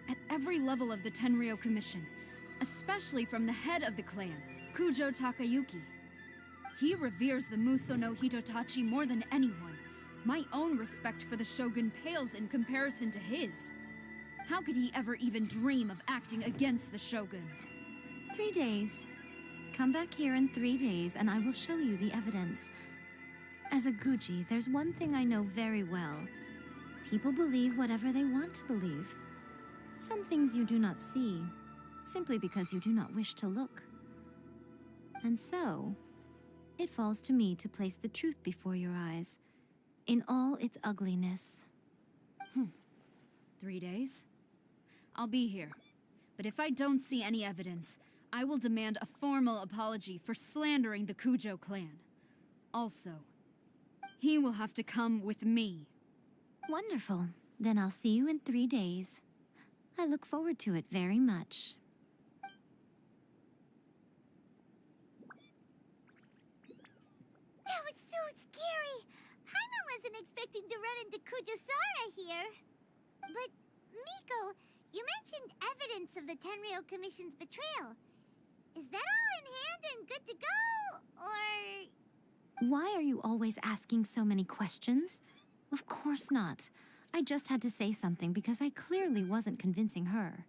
Speaker 12: at every level of the Tenryou Commission, especially from the head of the clan, Kujo Takayuki. He reveres the Muso no Hitotachi more than anyone. My own respect for the Shogun pales in comparison to his. How could he ever even dream of acting against the Shogun?
Speaker 4: 3 days. Come back here in 3 days and I will show you the evidence. As a Guji, there's one thing I know very well. People believe whatever they want to believe. Some things you do not see, simply because you do not wish to look. And so, it falls to me to place the truth before your eyes, in all its ugliness.
Speaker 12: 3 days? I'll be here. But if I don't see any evidence, I will demand a formal apology for slandering the Kujo clan. Also, he will have to come with me.
Speaker 4: Wonderful. Then I'll see you in 3 days. I look forward to it very much.
Speaker 1: That was so scary! Paimon wasn't expecting to run into Kujusara here. But, Miko, you mentioned evidence of the Tenryou Commission's betrayal. Is that all in hand and good to go, or...?
Speaker 4: Why are you always asking so many questions? Of course not. I just had to say something because I clearly wasn't convincing her.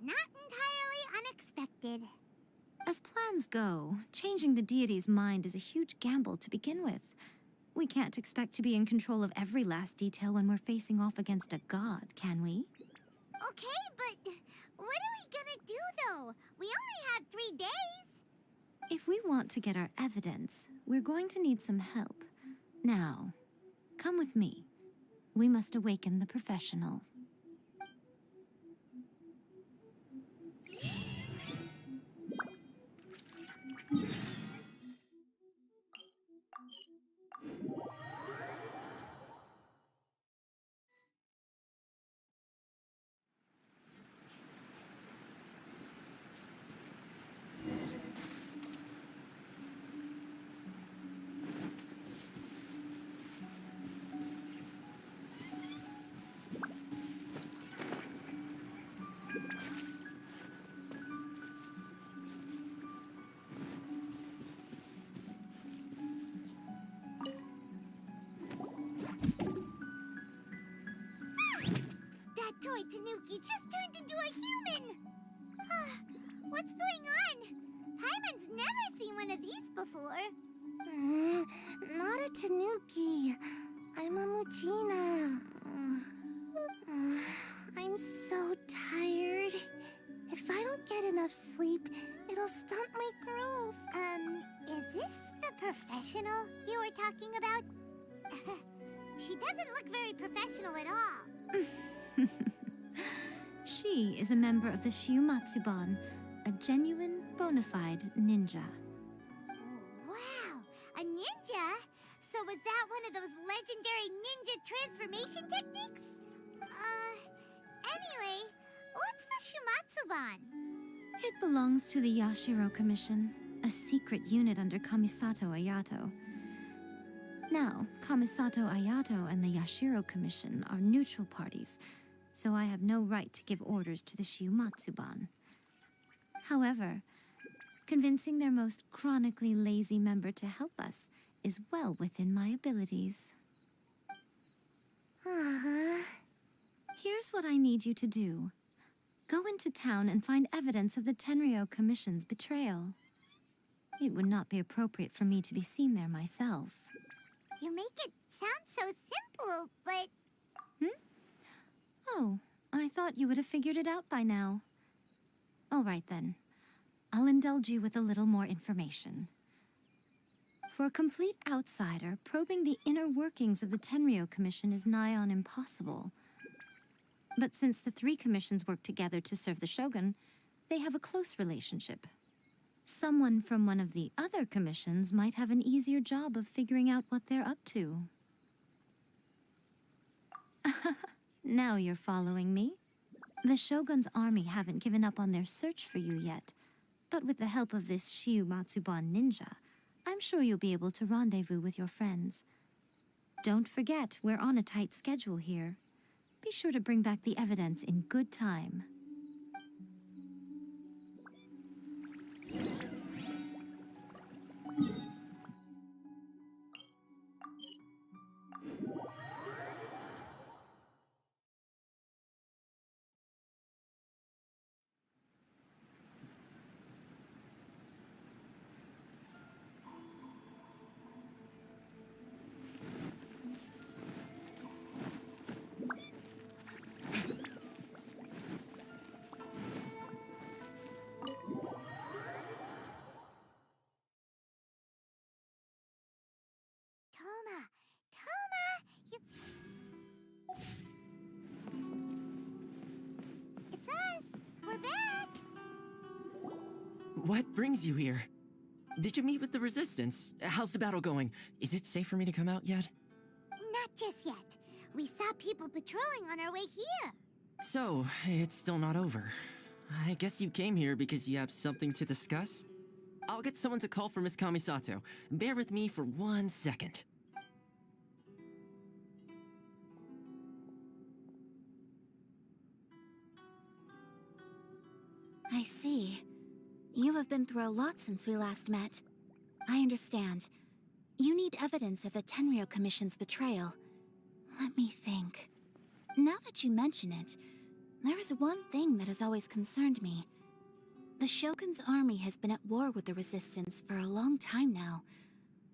Speaker 1: Not entirely unexpected.
Speaker 4: As plans go, changing the deity's mind is a huge gamble to begin with. We can't expect to be in control of every last detail when we're facing off against a god, can we?
Speaker 1: Okay, but what are we gonna do, though? We only have 3 days.
Speaker 4: If we want to get our evidence, we're going to need some help. Now, come with me. We must awaken the professional.
Speaker 1: Tanuki just turned into a human! What's going on? Paimon's never seen one of these before.
Speaker 6: Not a Tanuki. I'm a Mujina. I'm so tired. If I don't get enough sleep, it'll stunt my growth.
Speaker 1: Is this the professional you were talking about? She doesn't look very professional at all.
Speaker 4: She is a member of the Shiumatsuban, a genuine, bona fide ninja.
Speaker 1: Wow, a ninja? So was that one of those legendary ninja transformation techniques? Anyway, what's the Shumatsuban?
Speaker 4: It belongs to the Yashiro Commission, a secret unit under Kamisato Ayato. Now, Kamisato Ayato and the Yashiro Commission are neutral parties, so I have no right to give orders to the Shiumatsuban. However, convincing their most chronically lazy member to help us is well within my abilities. Here's what I need you to do. Go into town and find evidence of the Tenryo Commission's betrayal. It would not be appropriate for me to be seen there myself.
Speaker 1: You make it sound so simple, but...
Speaker 4: Oh, I thought you would have figured it out by now. All right then. I'll indulge you with a little more information. For a complete outsider, probing the inner workings of the Tenryo Commission is nigh on impossible. But since the three commissions work together to serve the Shogun, they have a close relationship. Someone from one of the other commissions might have an easier job of figuring out what they're up to. Now you're following me. The Shogun's army haven't given up on their search for you yet, but with the help of this Shiumatsuban ninja, I'm sure you'll be able to rendezvous with your friends. Don't forget, we're on a tight schedule here. Be sure to bring back the evidence in good time.
Speaker 1: It's us! We're back!
Speaker 7: What brings you here? Did you meet with the Resistance? How's the battle going? Is it safe for me to come out yet?
Speaker 1: Not just yet. We saw people patrolling on our way here.
Speaker 7: So, it's still not over. I guess you came here because you have something to discuss? I'll get someone to call for Miss Kamisato. Bear with me for 1 second.
Speaker 6: I see. You have been through a lot since we last met. I understand. You need evidence of the Tenryo Commission's betrayal. Let me think. Now that you mention it, there is one thing that has always concerned me. The Shogun's army has been at war with the Resistance for a long time now,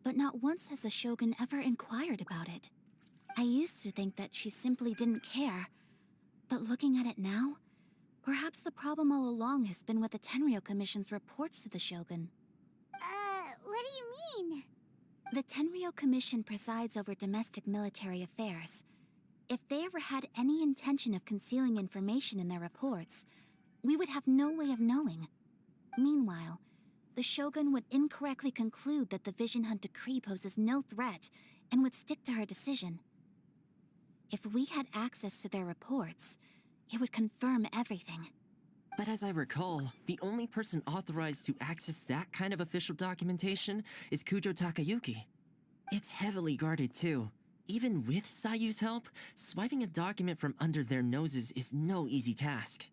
Speaker 6: but not once has the Shogun ever inquired about it. I used to think that she simply didn't care, but looking at it now, perhaps the problem all along has been with the Tenryo Commission's reports to the Shogun.
Speaker 1: What do you mean?
Speaker 6: The Tenryo Commission presides over domestic military affairs. If they ever had any intention of concealing information in their reports, we would have no way of knowing. Meanwhile, the Shogun would incorrectly conclude that the Vision Hunt decree poses no threat and would stick to her decision. If we had access to their reports, it would confirm everything.
Speaker 7: But as I recall, the only person authorized to access that kind of official documentation is Kujo Takayuki. It's heavily guarded too. Even with Sayu's help, swiping a document from under their noses is no easy task.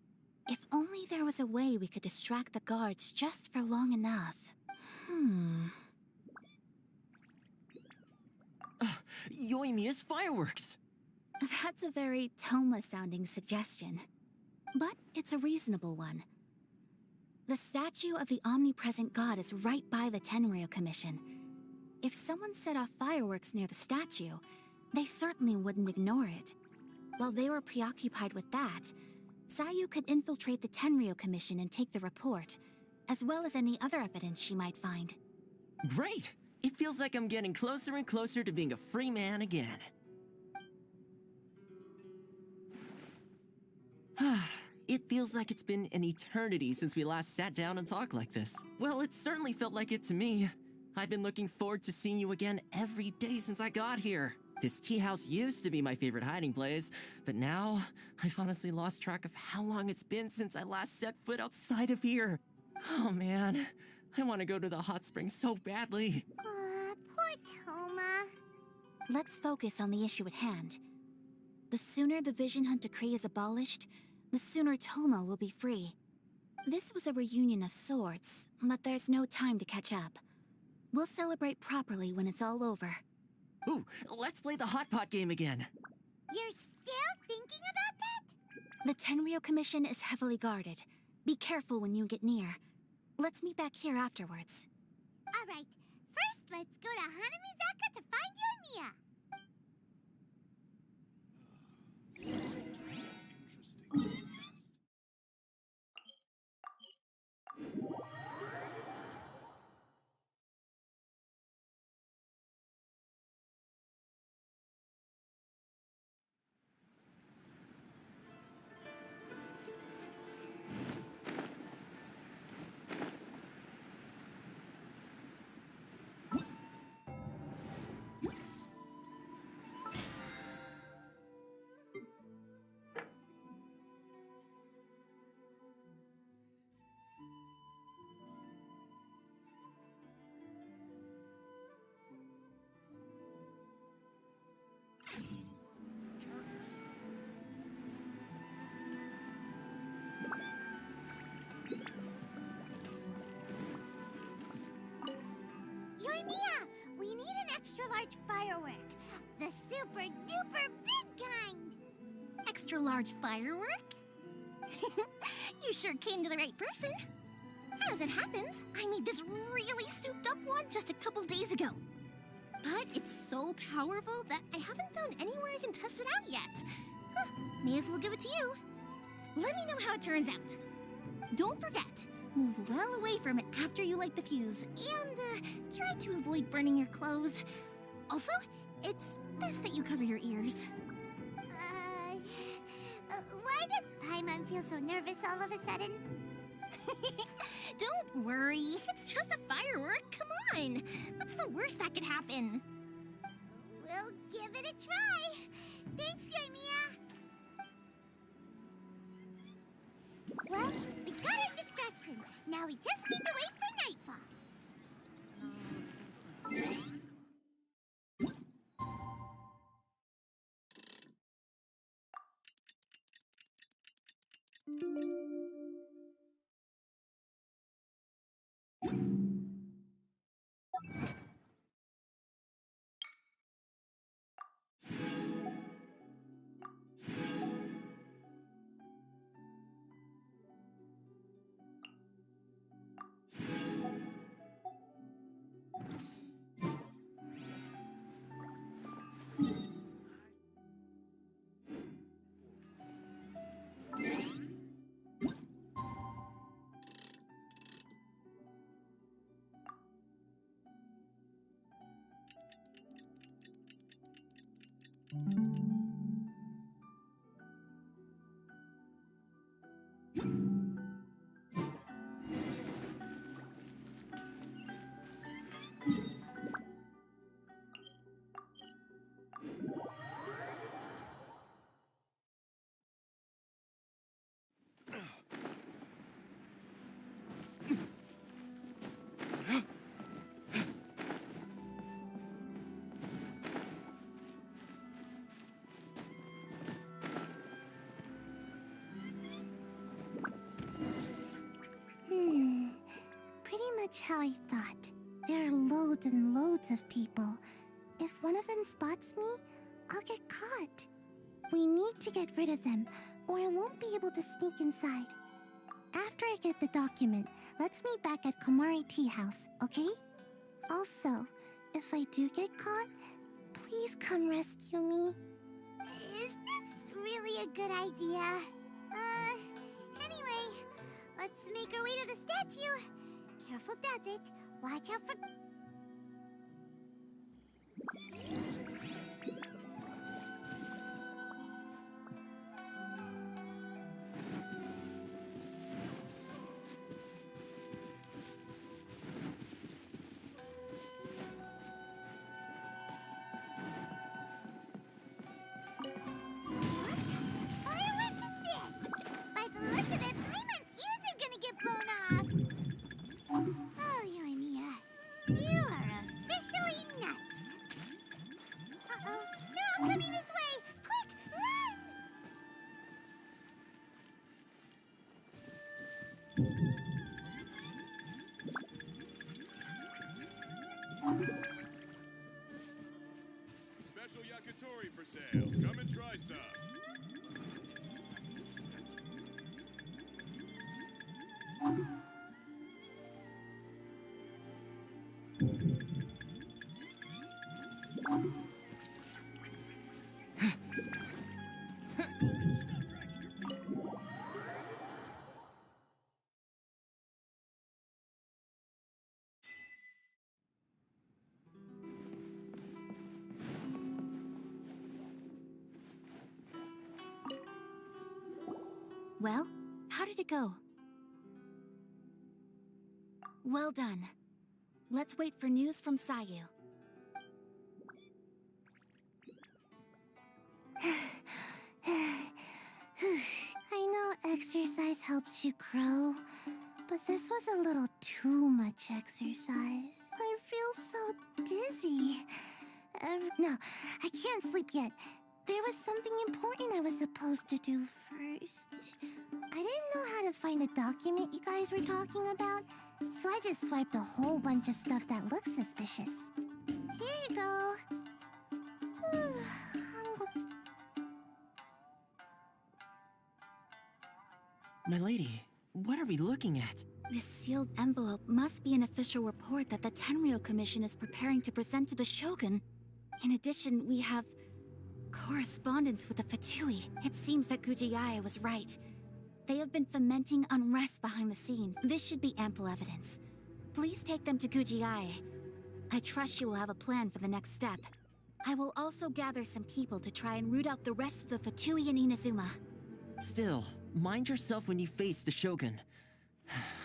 Speaker 6: If only there was a way we could distract the guards just for long enough.
Speaker 7: Yoimiya's fireworks!
Speaker 13: That's a very Toma-sounding suggestion. But it's a reasonable one. The statue of the omnipresent god is right by the Tenryo Commission. If someone set off fireworks near the statue, they certainly wouldn't ignore it. While they were preoccupied with that, Sayu could infiltrate the Tenryo Commission and take the report, as well as any other evidence she might find.
Speaker 14: Great! It feels like I'm getting closer and closer to being a free man again. It feels like it's been an eternity since we last sat down and talked like this. Well, it certainly felt like it to me. I've been looking forward to seeing you again every day since I got here. This tea house used to be my favorite hiding place, but now I've honestly lost track of how long it's been since I last set foot outside of here. Oh man, I want to go to the hot springs so badly.
Speaker 1: Poor Toma.
Speaker 13: Let's focus on the issue at hand. The sooner the Vision Hunt Decree is abolished, the sooner Toma will be free. This was a reunion of sorts, but there's no time to catch up. We'll celebrate properly when it's all over.
Speaker 14: Ooh, let's play the hot pot game again.
Speaker 1: You're still thinking about that?
Speaker 13: The Tenryo Commission is heavily guarded. Be careful when you get near. Let's meet back here afterwards.
Speaker 1: Alright, first let's go to Hanamizaka to find you and Mia. Mia, we need an extra large firework. The super duper big kind.
Speaker 6: Extra large firework? You sure came to the right person. As it happens, I made this really souped up one just a couple days ago. But it's so powerful that I haven't found anywhere I can test it out yet. May as well give it to you. Let me know how it turns out. Don't forget, move well away from it after you light the fuse, and try to avoid burning your clothes. Also, it's best that you cover your ears.
Speaker 1: Why does Paimon feel so nervous all of a sudden?
Speaker 6: Don't worry, it's just a firework, come on. What's the worst that could happen?
Speaker 1: We'll give it a try. Thanks, Yoimiya. Well, we got our distraction. Now we just need to wait for nightfall. Pretty much how I thought. There are loads and loads of people. If one of them spots me, I'll get caught. We need to get rid of them, or I won't be able to sneak inside. After I get the document, let's meet back at Komari Tea House, okay? Also, if I do get caught, please come rescue me. Is this really a good idea? Anyway, let's make our way to the statue. Careful does it. Watch out for...
Speaker 15: Special yakitori for sale. Come and try some.
Speaker 13: Well, how did it go? Well done. Let's wait for news from Sayu.
Speaker 1: I know exercise helps you grow, but this was a little too much exercise. I feel so dizzy. No, I can't sleep yet. There was something important I was supposed to do first. I didn't know how to find a document you guys were talking about, so I just swiped a whole bunch of stuff that looks suspicious. Here you go.
Speaker 14: My lady, what are we looking at?
Speaker 13: This sealed envelope must be an official report that the Tenryou Commission is preparing to present to the Shogun. In addition, we have correspondence with the Fatui. It seems that Gujiae was right. They have been fomenting unrest behind the scenes. This should be ample evidence. Please take them to Gujiae. I trust she will have a plan for the next step. I will also gather some people to try and root out the rest of the Fatui and Inazuma.
Speaker 14: Still, mind yourself when you face the Shogun.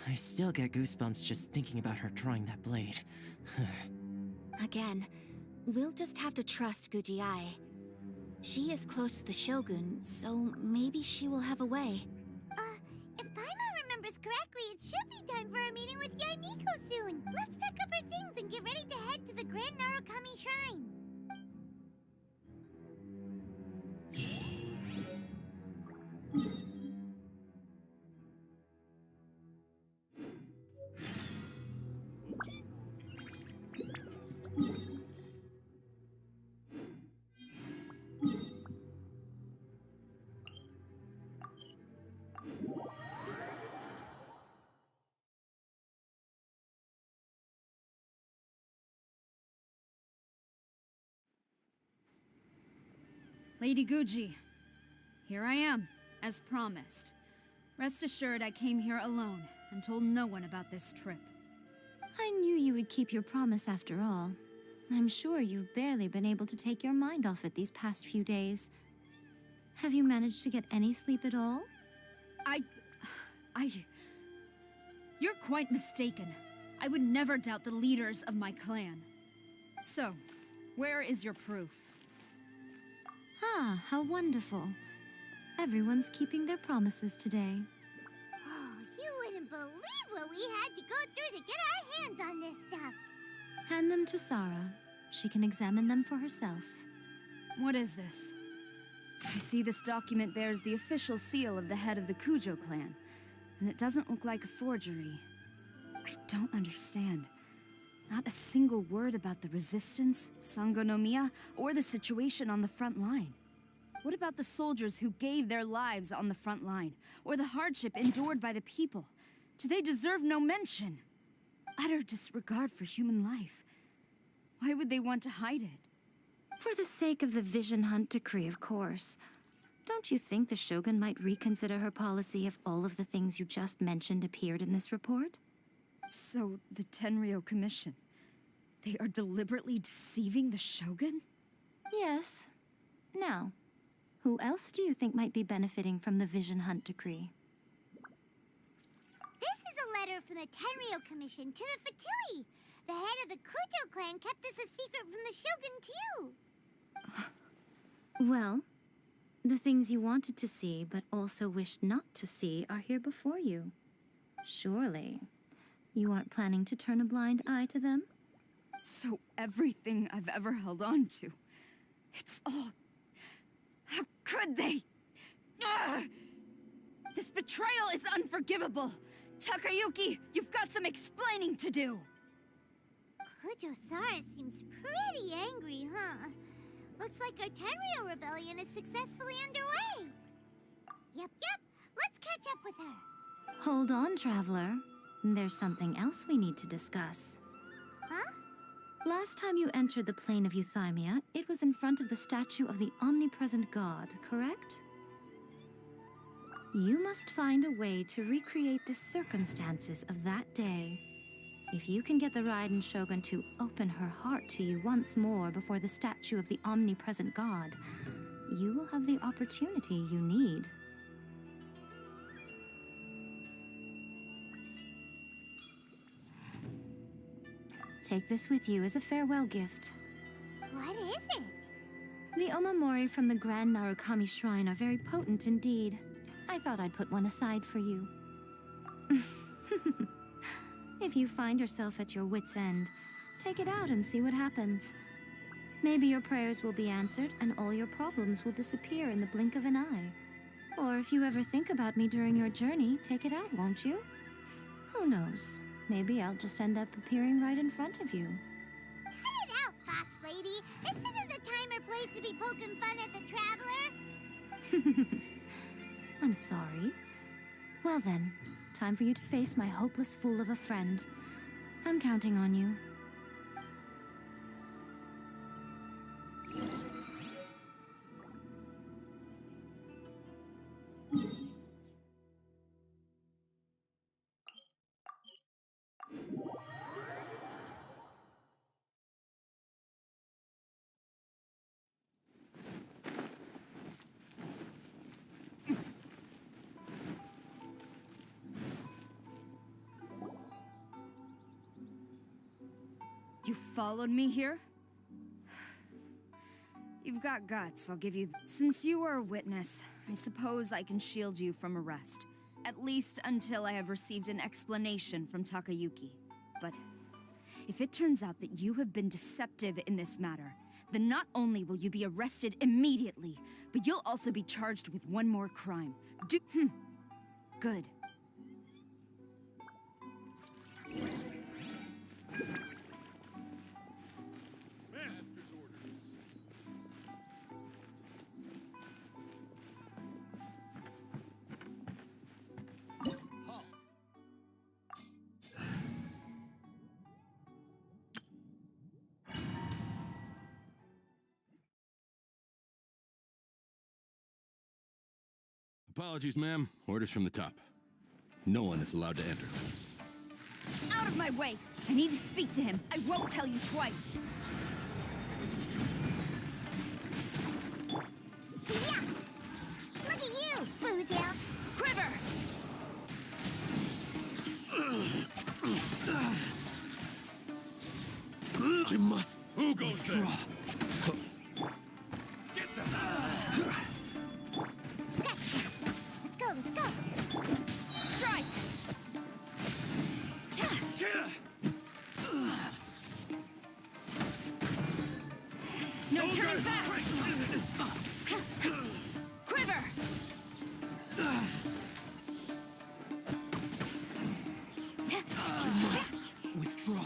Speaker 14: I still get goosebumps just thinking about her drawing that blade.
Speaker 13: Again, we'll just have to trust Gujiae. She is close to the Shogun, so maybe she will have a way.
Speaker 1: If Paimon remembers correctly, it should be time for a meeting with Yaimiko soon. Let's pack up our things and get ready to head to the Grand Narukami Shrine.
Speaker 12: Lady Guji, here I am, as promised. Rest assured I came here alone and told no one about this trip.
Speaker 4: I knew you would keep your promise after all. I'm sure you've barely been able to take your mind off it these past few days. Have you managed to get any sleep at all?
Speaker 12: You're quite mistaken. I would never doubt the leaders of my clan. So, where is your proof?
Speaker 4: Ah, how wonderful. Everyone's keeping their promises today.
Speaker 1: Oh, you wouldn't believe what we had to go through to get our hands on this stuff.
Speaker 4: Hand them to Sarah. She can examine them for herself.
Speaker 12: What is this? I see this document bears the official seal of the head of the Kujo clan, and it doesn't look like a forgery. I don't understand. Not a single word about the resistance, Sangonomiya, or the situation on the front line. What about the soldiers who gave their lives on the front line? Or the hardship endured by the people? Do they deserve no mention? Utter disregard for human life. Why would they want to hide it?
Speaker 4: For the sake of the Vision Hunt decree, of course. Don't you think the Shogun might reconsider her policy if all of the things you just mentioned appeared in this report?
Speaker 12: So, the Tenryou Commission, they are deliberately deceiving the Shogun?
Speaker 4: Yes. Now, who else do you think might be benefiting from the Vision Hunt decree?
Speaker 1: This is a letter from the Tenryou Commission to the Fatui. The head of the Kujo clan kept this a secret from the Shogun, too.
Speaker 4: Well, the things you wanted to see but also wished not to see are here before you. Surely, you aren't planning to turn a blind eye to them?
Speaker 12: So everything I've ever held on to, it's all... How could they? Ugh! This betrayal is unforgivable! Takayuki, you've got some explaining to do!
Speaker 1: Kujo-Sara seems pretty angry, huh? Looks like our Tenryou rebellion is successfully underway. Yep. Let's catch up with her.
Speaker 4: Hold on, Traveler. There's something else we need to discuss.
Speaker 1: Huh?
Speaker 4: Last time you entered the plane of Euthymia, it was in front of the statue of the omnipresent god, correct? You must find a way to recreate the circumstances of that day. If you can get the Raiden Shogun to open her heart to you once more before the statue of the omnipresent god, you will have the opportunity you need. Take this with you as a farewell gift.
Speaker 1: What is it?
Speaker 4: The omamori from the Grand Narukami Shrine are very potent indeed. I thought I'd put one aside for you. If you find yourself at your wit's end, take it out and see what happens. Maybe your prayers will be answered and all your problems will disappear in the blink of an eye. Or if you ever think about me during your journey, take it out, won't you? Who knows? Maybe I'll just end up appearing right in front of you.
Speaker 1: Cut it out, Fox Lady. This isn't the time or place to be poking fun at the Traveler.
Speaker 4: I'm sorry. Well then, time for you to face my hopeless fool of a friend. I'm counting on you.
Speaker 12: You followed me here? You've got guts, I'll give you... Since you are a witness, I suppose I can shield you from arrest. At least until I have received an explanation from Takayuki. But if it turns out that you have been deceptive in this matter, then not only will you be arrested immediately, but you'll also be charged with one more crime. Good.
Speaker 15: Master's orders.
Speaker 5: Halt.
Speaker 2: Apologies, ma'am. Orders from the top. No one is allowed to enter.
Speaker 12: Out of my way! I need to speak to him. I won't tell you twice.
Speaker 1: Yeah! Look at you, Boozle!
Speaker 12: Quiver!
Speaker 2: I must.
Speaker 15: Who goes there? Get them!
Speaker 1: Scratch! Let's go!
Speaker 12: Strike! No turning back! Quiver!
Speaker 5: Withdraw.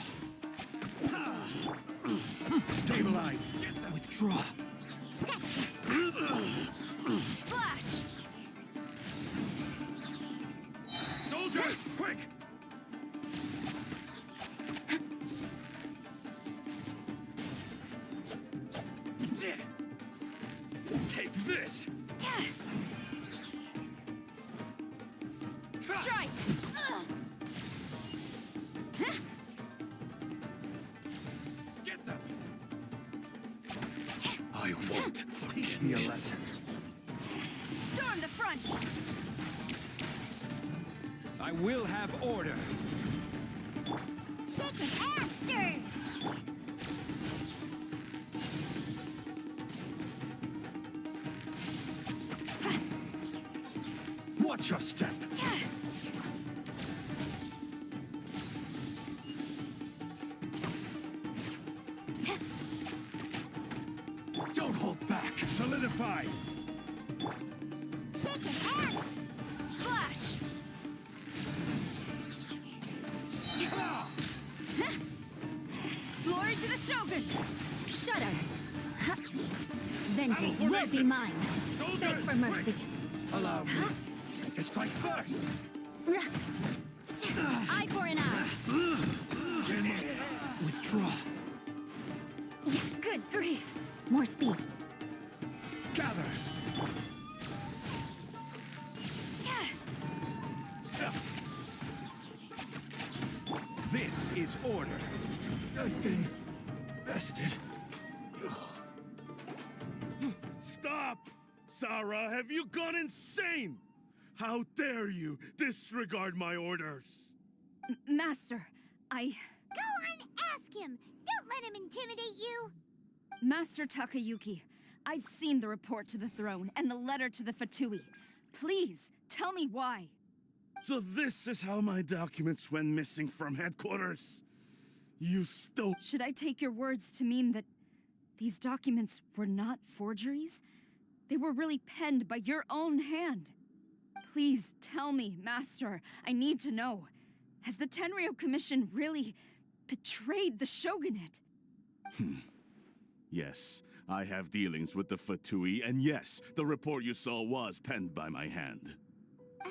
Speaker 5: Stabilize. Withdraw.
Speaker 1: Scratch!
Speaker 5: Quick! Take this!
Speaker 12: Strike!
Speaker 5: Get them! I won't forget this.
Speaker 12: Storm the front!
Speaker 5: I will have order.
Speaker 1: Shake it after!
Speaker 5: Watch your step. Don't hold back. Solidify.
Speaker 1: Shake it out!
Speaker 12: Flash! Glory to the Shogun! Shudder!
Speaker 13: Vengeance will be mine. Beg for mercy.
Speaker 5: Allow me to strike first.
Speaker 13: Eye for an eye.
Speaker 5: You must withdraw.
Speaker 13: Good grief. More speed.
Speaker 5: Gather. This is order. I've been bested.
Speaker 15: Stop! Sarah, have you gone insane? How dare you disregard my orders?
Speaker 12: Master,
Speaker 1: Go on, ask him! Don't let him intimidate you!
Speaker 12: Master Takayuki, I've seen the report to the throne and the letter to the Fatui. Please, tell me why.
Speaker 15: So this is how my documents went missing from headquarters? You stole—
Speaker 12: Should I take your words to mean that these documents were not forgeries? They were really penned by your own hand. Please tell me, Master. I need to know. Has the Tenryo Commission really betrayed the Shogunate?
Speaker 15: Yes, I have dealings with the Fatui, and yes, the report you saw was penned by my hand.
Speaker 1: He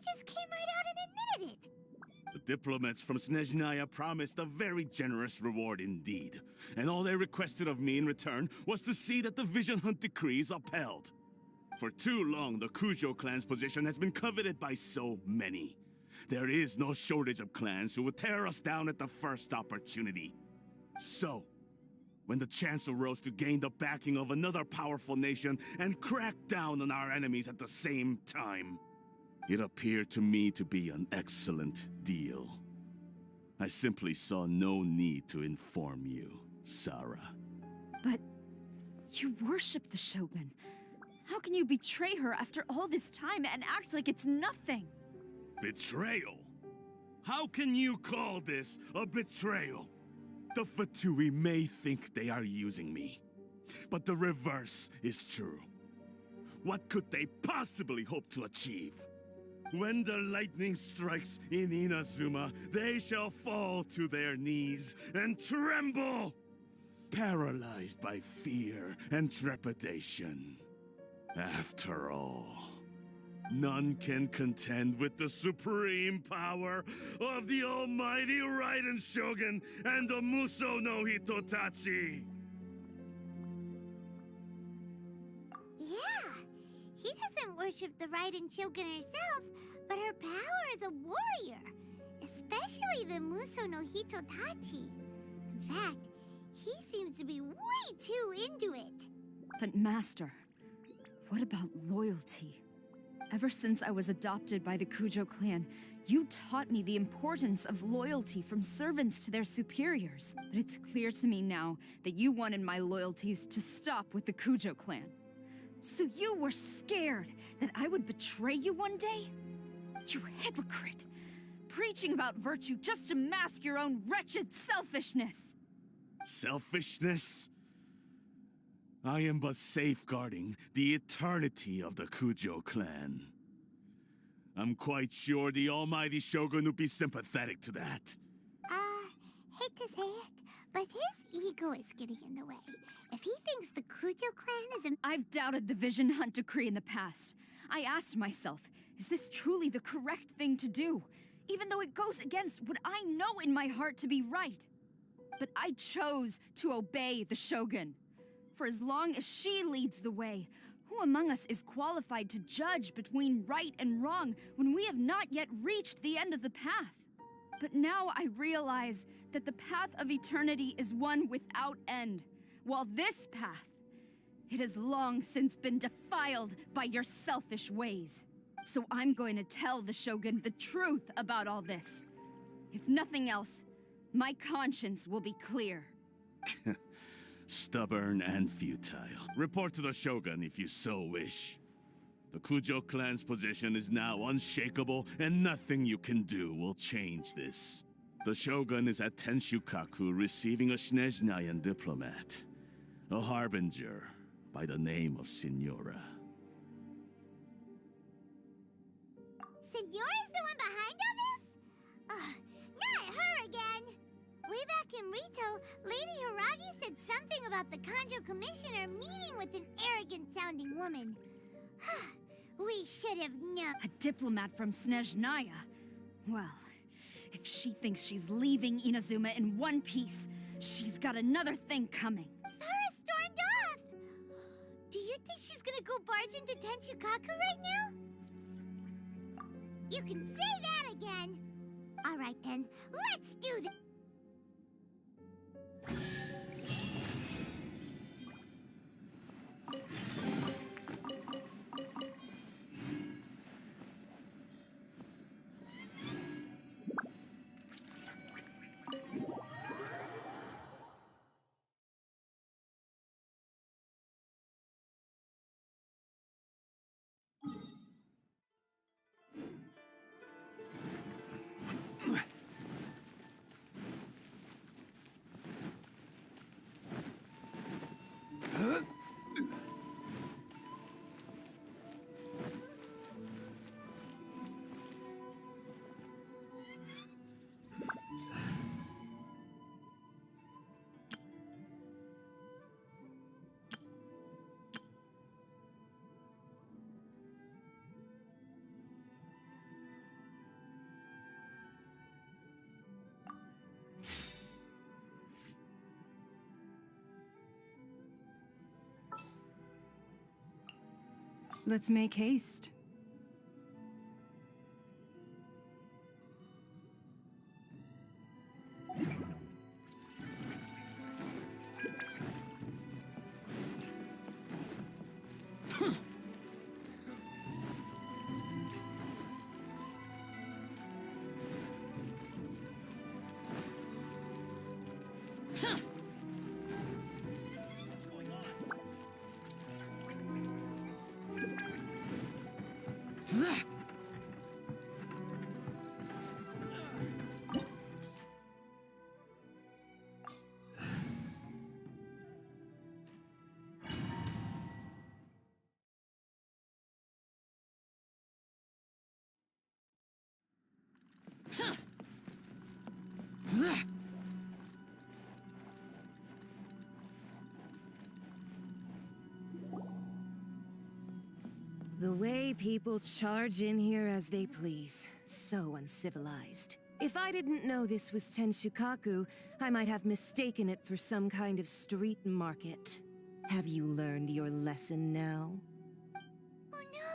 Speaker 1: just came right out and admitted it!
Speaker 15: The diplomats from Snezhnaya promised a very generous reward indeed, and all they requested of me in return was to see that the Vision Hunt decree is upheld. For too long, the Kujo clan's position has been coveted by so many. There is no shortage of clans who would tear us down at the first opportunity. So, when the chance arose to gain the backing of another powerful nation and crack down on our enemies at the same time, it appeared to me to be an excellent deal. I simply saw no need to inform you, Sarah.
Speaker 12: But you worship the Shogun. How can you betray her after all this time and act like it's nothing?
Speaker 15: Betrayal? How can you call this a betrayal? The Fatui may think they are using me, but the reverse is true. What could they possibly hope to achieve? When the lightning strikes in Inazuma, they shall fall to their knees and tremble, paralyzed by fear and trepidation. After all, none can contend with the supreme power of the almighty Raiden Shogun and the Muso no Hitotachi!
Speaker 1: Yeah, he doesn't worship the Raiden Shogun herself, but her power as a warrior, especially the Muso no Hitotachi. In fact, he seems to be way too into it.
Speaker 12: But Master, what about loyalty? Ever since I was adopted by the Kujo clan, you taught me the importance of loyalty from servants to their superiors. But it's clear to me now that you wanted my loyalties to stop with the Kujo clan. So you were scared that I would betray you one day? You hypocrite! Preaching about virtue just to mask your own wretched selfishness!
Speaker 15: Selfishness? I am but safeguarding the eternity of the Kujo clan. I'm quite sure the almighty Shogun would be sympathetic to that.
Speaker 1: Hate to say it, but his ego is getting in the way. If he thinks the Kujo clan is
Speaker 12: I've doubted the Vision Hunt decree in the past. I asked myself, Is this truly the correct thing to do? Even though it goes against what I know in my heart to be right. But I chose to obey the Shogun. For as long as she leads the way, who among us is qualified to judge between right and wrong when we have not yet reached the end of the path? But now I realize that the path of eternity is one without end, while this path, it has long since been defiled by your selfish ways. So I'm going to tell the Shogun the truth about all this. If nothing else, my conscience will be clear.
Speaker 15: Stubborn and futile. Report to the Shogun if you so wish. The Kujo clan's position is now unshakable, and nothing you can do will change this. The Shogun is at Tenshukaku receiving a Snezhnayan diplomat, a harbinger by the name of Signora.
Speaker 1: Signora's the one behind all this? Ugh, not her again! Way back in Rito, Lady Hiragi said something about the Kanjo Commissioner meeting with an arrogant-sounding woman. We should have known.
Speaker 12: A diplomat from Snezhnaya? Well, if she thinks she's leaving Inazuma in one piece, she's got another thing coming.
Speaker 1: Sara stormed off! Do you think she's gonna go barge into Tenshukaku right now? You can say that again! Alright then, let's do this!
Speaker 16: Let's make haste.
Speaker 17: The way people charge in here as they please. So uncivilized. If I didn't know this was Tenshukaku, I might have mistaken it for some kind of street market. Have you learned your lesson now?
Speaker 1: Oh no!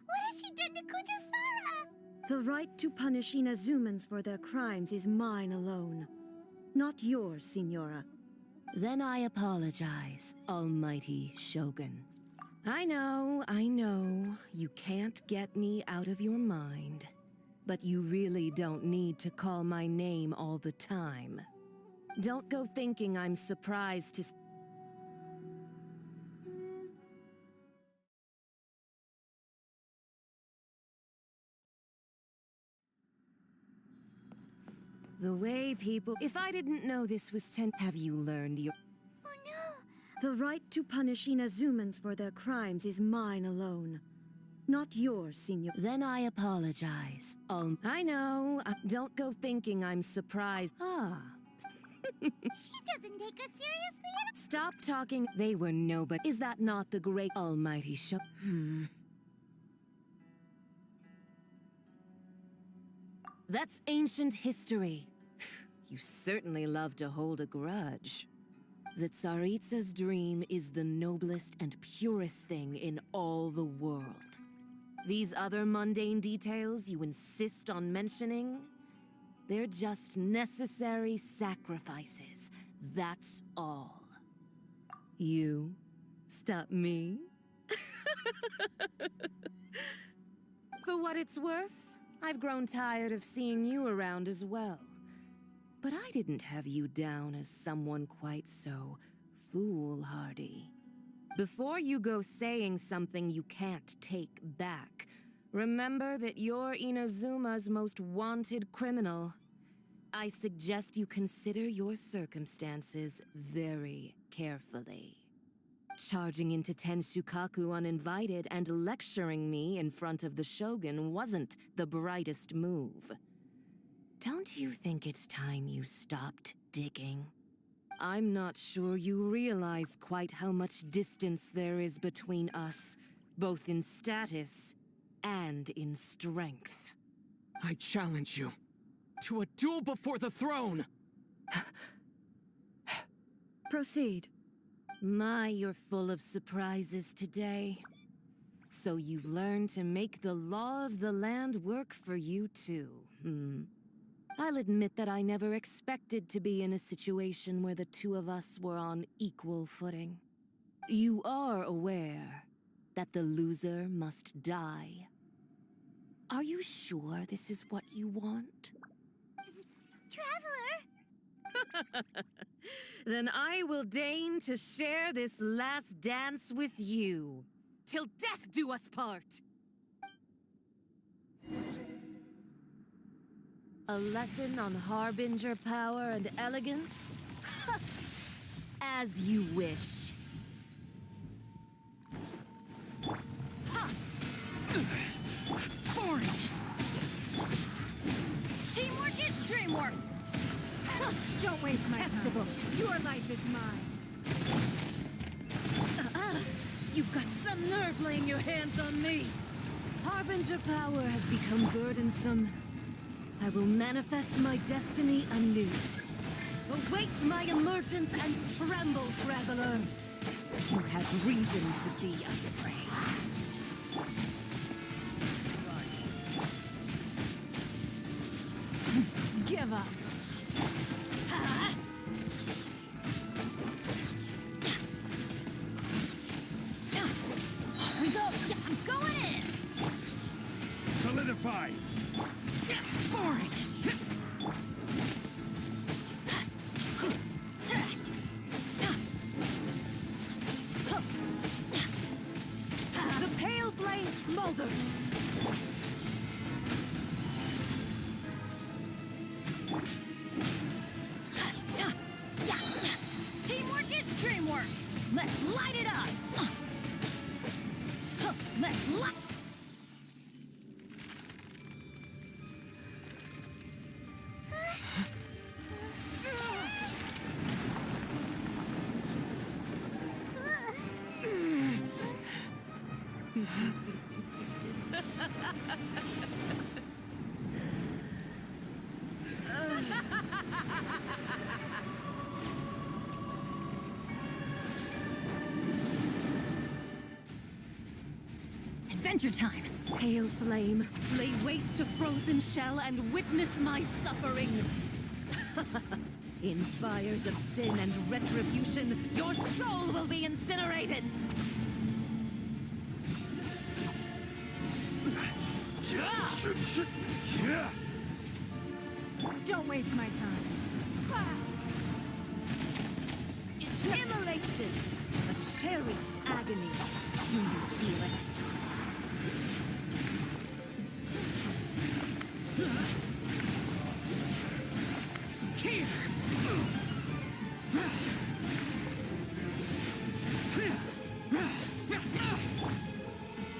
Speaker 1: What has she done to Kujo-Sara?
Speaker 18: The right to punish Inazumans for their crimes is mine alone. Not yours, Signora.
Speaker 17: Then I apologize, Almighty Shogun. I know, you can't get me out of your mind. But you really don't need to call my name all the time. Don't go thinking I'm surprised to... The way people... If I didn't know this was Have you learned your...
Speaker 1: Oh no!
Speaker 18: The right to punish Inazumans for their crimes is mine alone. Not yours, Signor.
Speaker 17: Then I apologize. I know. Don't go thinking I'm surprised.
Speaker 1: She doesn't take us seriously at all.
Speaker 17: Stop talking. They were nobody. Is that not the great Almighty Shogun? That's ancient history. You certainly love to hold a grudge. The Tsaritsa's dream is the noblest and purest thing in all the world. These other mundane details you insist on mentioning, they're just necessary sacrifices. That's all. You stop me? For what it's worth, I've grown tired of seeing you around as well. But I didn't have you down as someone quite so foolhardy. Before you go saying something you can't take back, remember that you're Inazuma's most wanted criminal. I suggest you consider your circumstances very carefully. Charging into Tenshukaku uninvited and lecturing me in front of the Shogun wasn't the brightest move. Don't you think it's time you stopped digging? I'm not sure you realize quite how much distance there is between us, both in status and in strength.
Speaker 7: I challenge you to a duel before the throne!
Speaker 18: Proceed.
Speaker 17: My, you're full of surprises today. So you've learned to make the law of the land work for you too, I'll admit that I never expected to be in a situation where the two of us were on equal footing. You are aware that the loser must die. Are you sure this is what you want?
Speaker 1: Traveler!
Speaker 17: Then I will deign to share this last dance with you. Till death do us part! A lesson on Harbinger power and elegance? As you wish.
Speaker 12: Boring! Teamwork is dreamwork! Don't waste my
Speaker 17: Detestable.
Speaker 12: time. Your life is mine.
Speaker 17: You've got some nerve laying your hands on me. Harbinger power has become burdensome. I will manifest my destiny anew. Await my emergence and tremble, traveler. You have reason to be afraid.
Speaker 12: Give up. We go. I'm going in.
Speaker 15: Solidify!
Speaker 12: Boring.
Speaker 17: The pale flame smolders.
Speaker 12: Teamwork is dreamwork. Let's light it up. Let's light. Adventure time!
Speaker 17: Pale flame, lay waste to frozen shell and witness my suffering. In fires of sin and retribution, your soul will be incinerated.
Speaker 12: Don't waste my time.
Speaker 17: It's immolation, a cherished agony. Do you feel it?
Speaker 12: Here!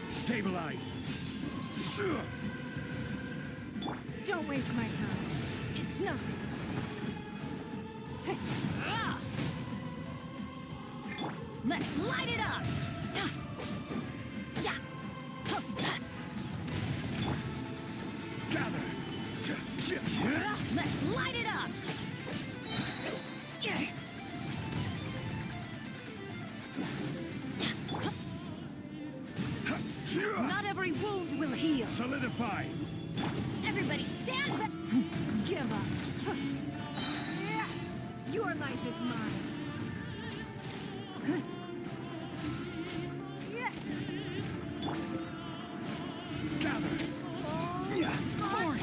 Speaker 15: Stabilize!
Speaker 12: Don't waste my time. It's nothing. Let's light it up!
Speaker 15: Gather!
Speaker 17: Not every wound will heal.
Speaker 15: Solidify!
Speaker 12: Everybody stand back!
Speaker 18: Give up. Your life is mine.
Speaker 15: Gather!
Speaker 18: For it.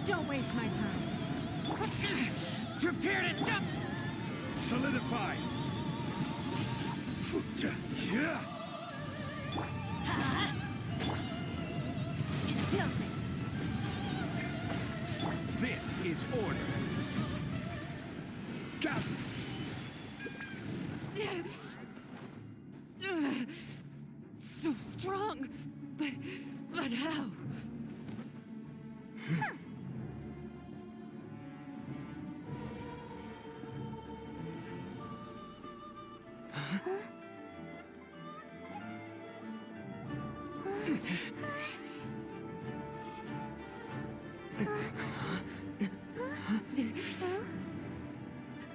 Speaker 18: Don't waste my time.
Speaker 15: Prepare to jump! Solidify! Yeah!
Speaker 12: It's nothing.
Speaker 15: This is order. Gather!
Speaker 17: So strong, but how?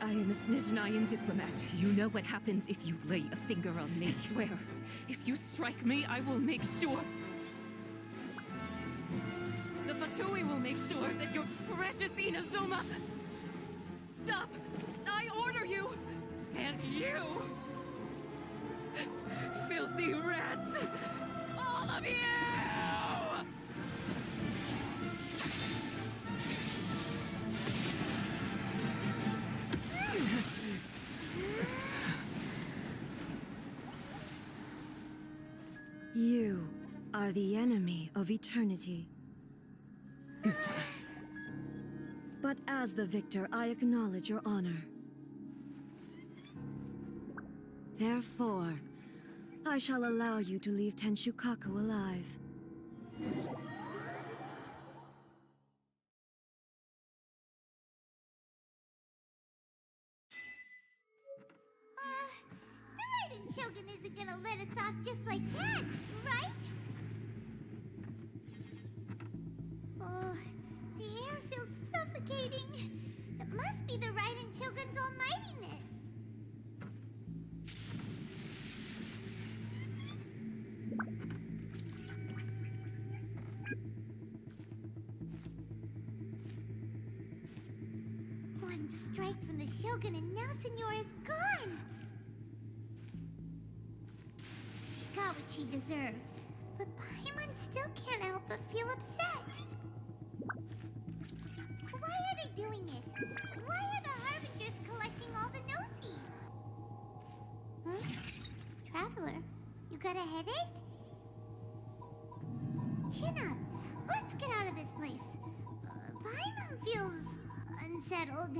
Speaker 17: I am a Snezhnayan diplomat. You know what happens if you lay a finger on me, swear. If you strike me, I will make sure. The Fatui will make sure that your precious Inazuma... Stop! I order you! And you! Filthy rats! All of you!
Speaker 18: You are the enemy of eternity. But as the victor, I acknowledge your honor. Therefore, I shall allow you to leave Tenshukaku alive.
Speaker 1: The Raiden Shogun isn't gonna let us off just like that, right? Oh, the air feels suffocating. It must be the Raiden Shogun's almightiness. One strike from the Shogun and now Senora's gone. She got what she deserved, but Paimon still can't help but feel upset. Why are they doing it? Why are the Harbingers collecting all the no-seeds? Huh? Traveler, you got a headache? Chin up. Let's get out of this place. Paimon feels unsettled.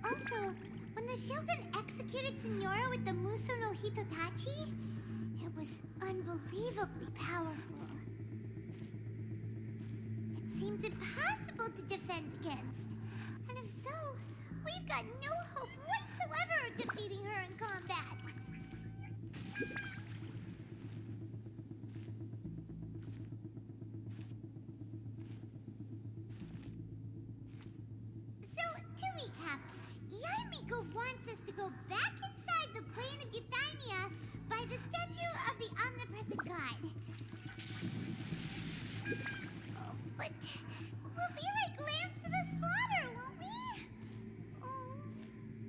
Speaker 1: Also, when the Shogun executed Senora with the Muso no Hitotachi, it was unbelievably powerful. It seems impossible to defend against. And if so, we've got no hope whatsoever of defeating her in combat. So, to recap, Yaimiko wants us to go back inside the plane of Euthymia by the statue of the omnipresent god. Oh, but we'll be like lambs to the slaughter, won't we? Oh,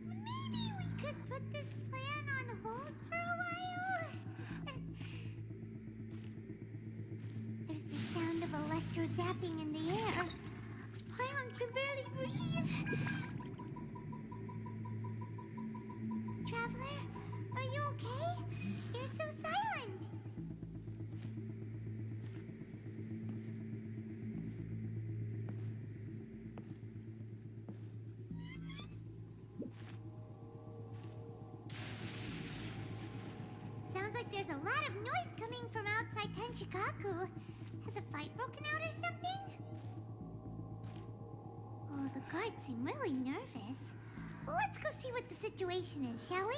Speaker 1: maybe we could put this plan on hold for a while? There's the sound of electro-zapping in the air. Paimon can barely breathe. Traveler, are you okay? You're so silent. there's a lot of noise coming from outside Tenshikaku. Has a fight broken out or something? Oh, the guards seem really nervous. Well, let's go see what the situation is, shall we?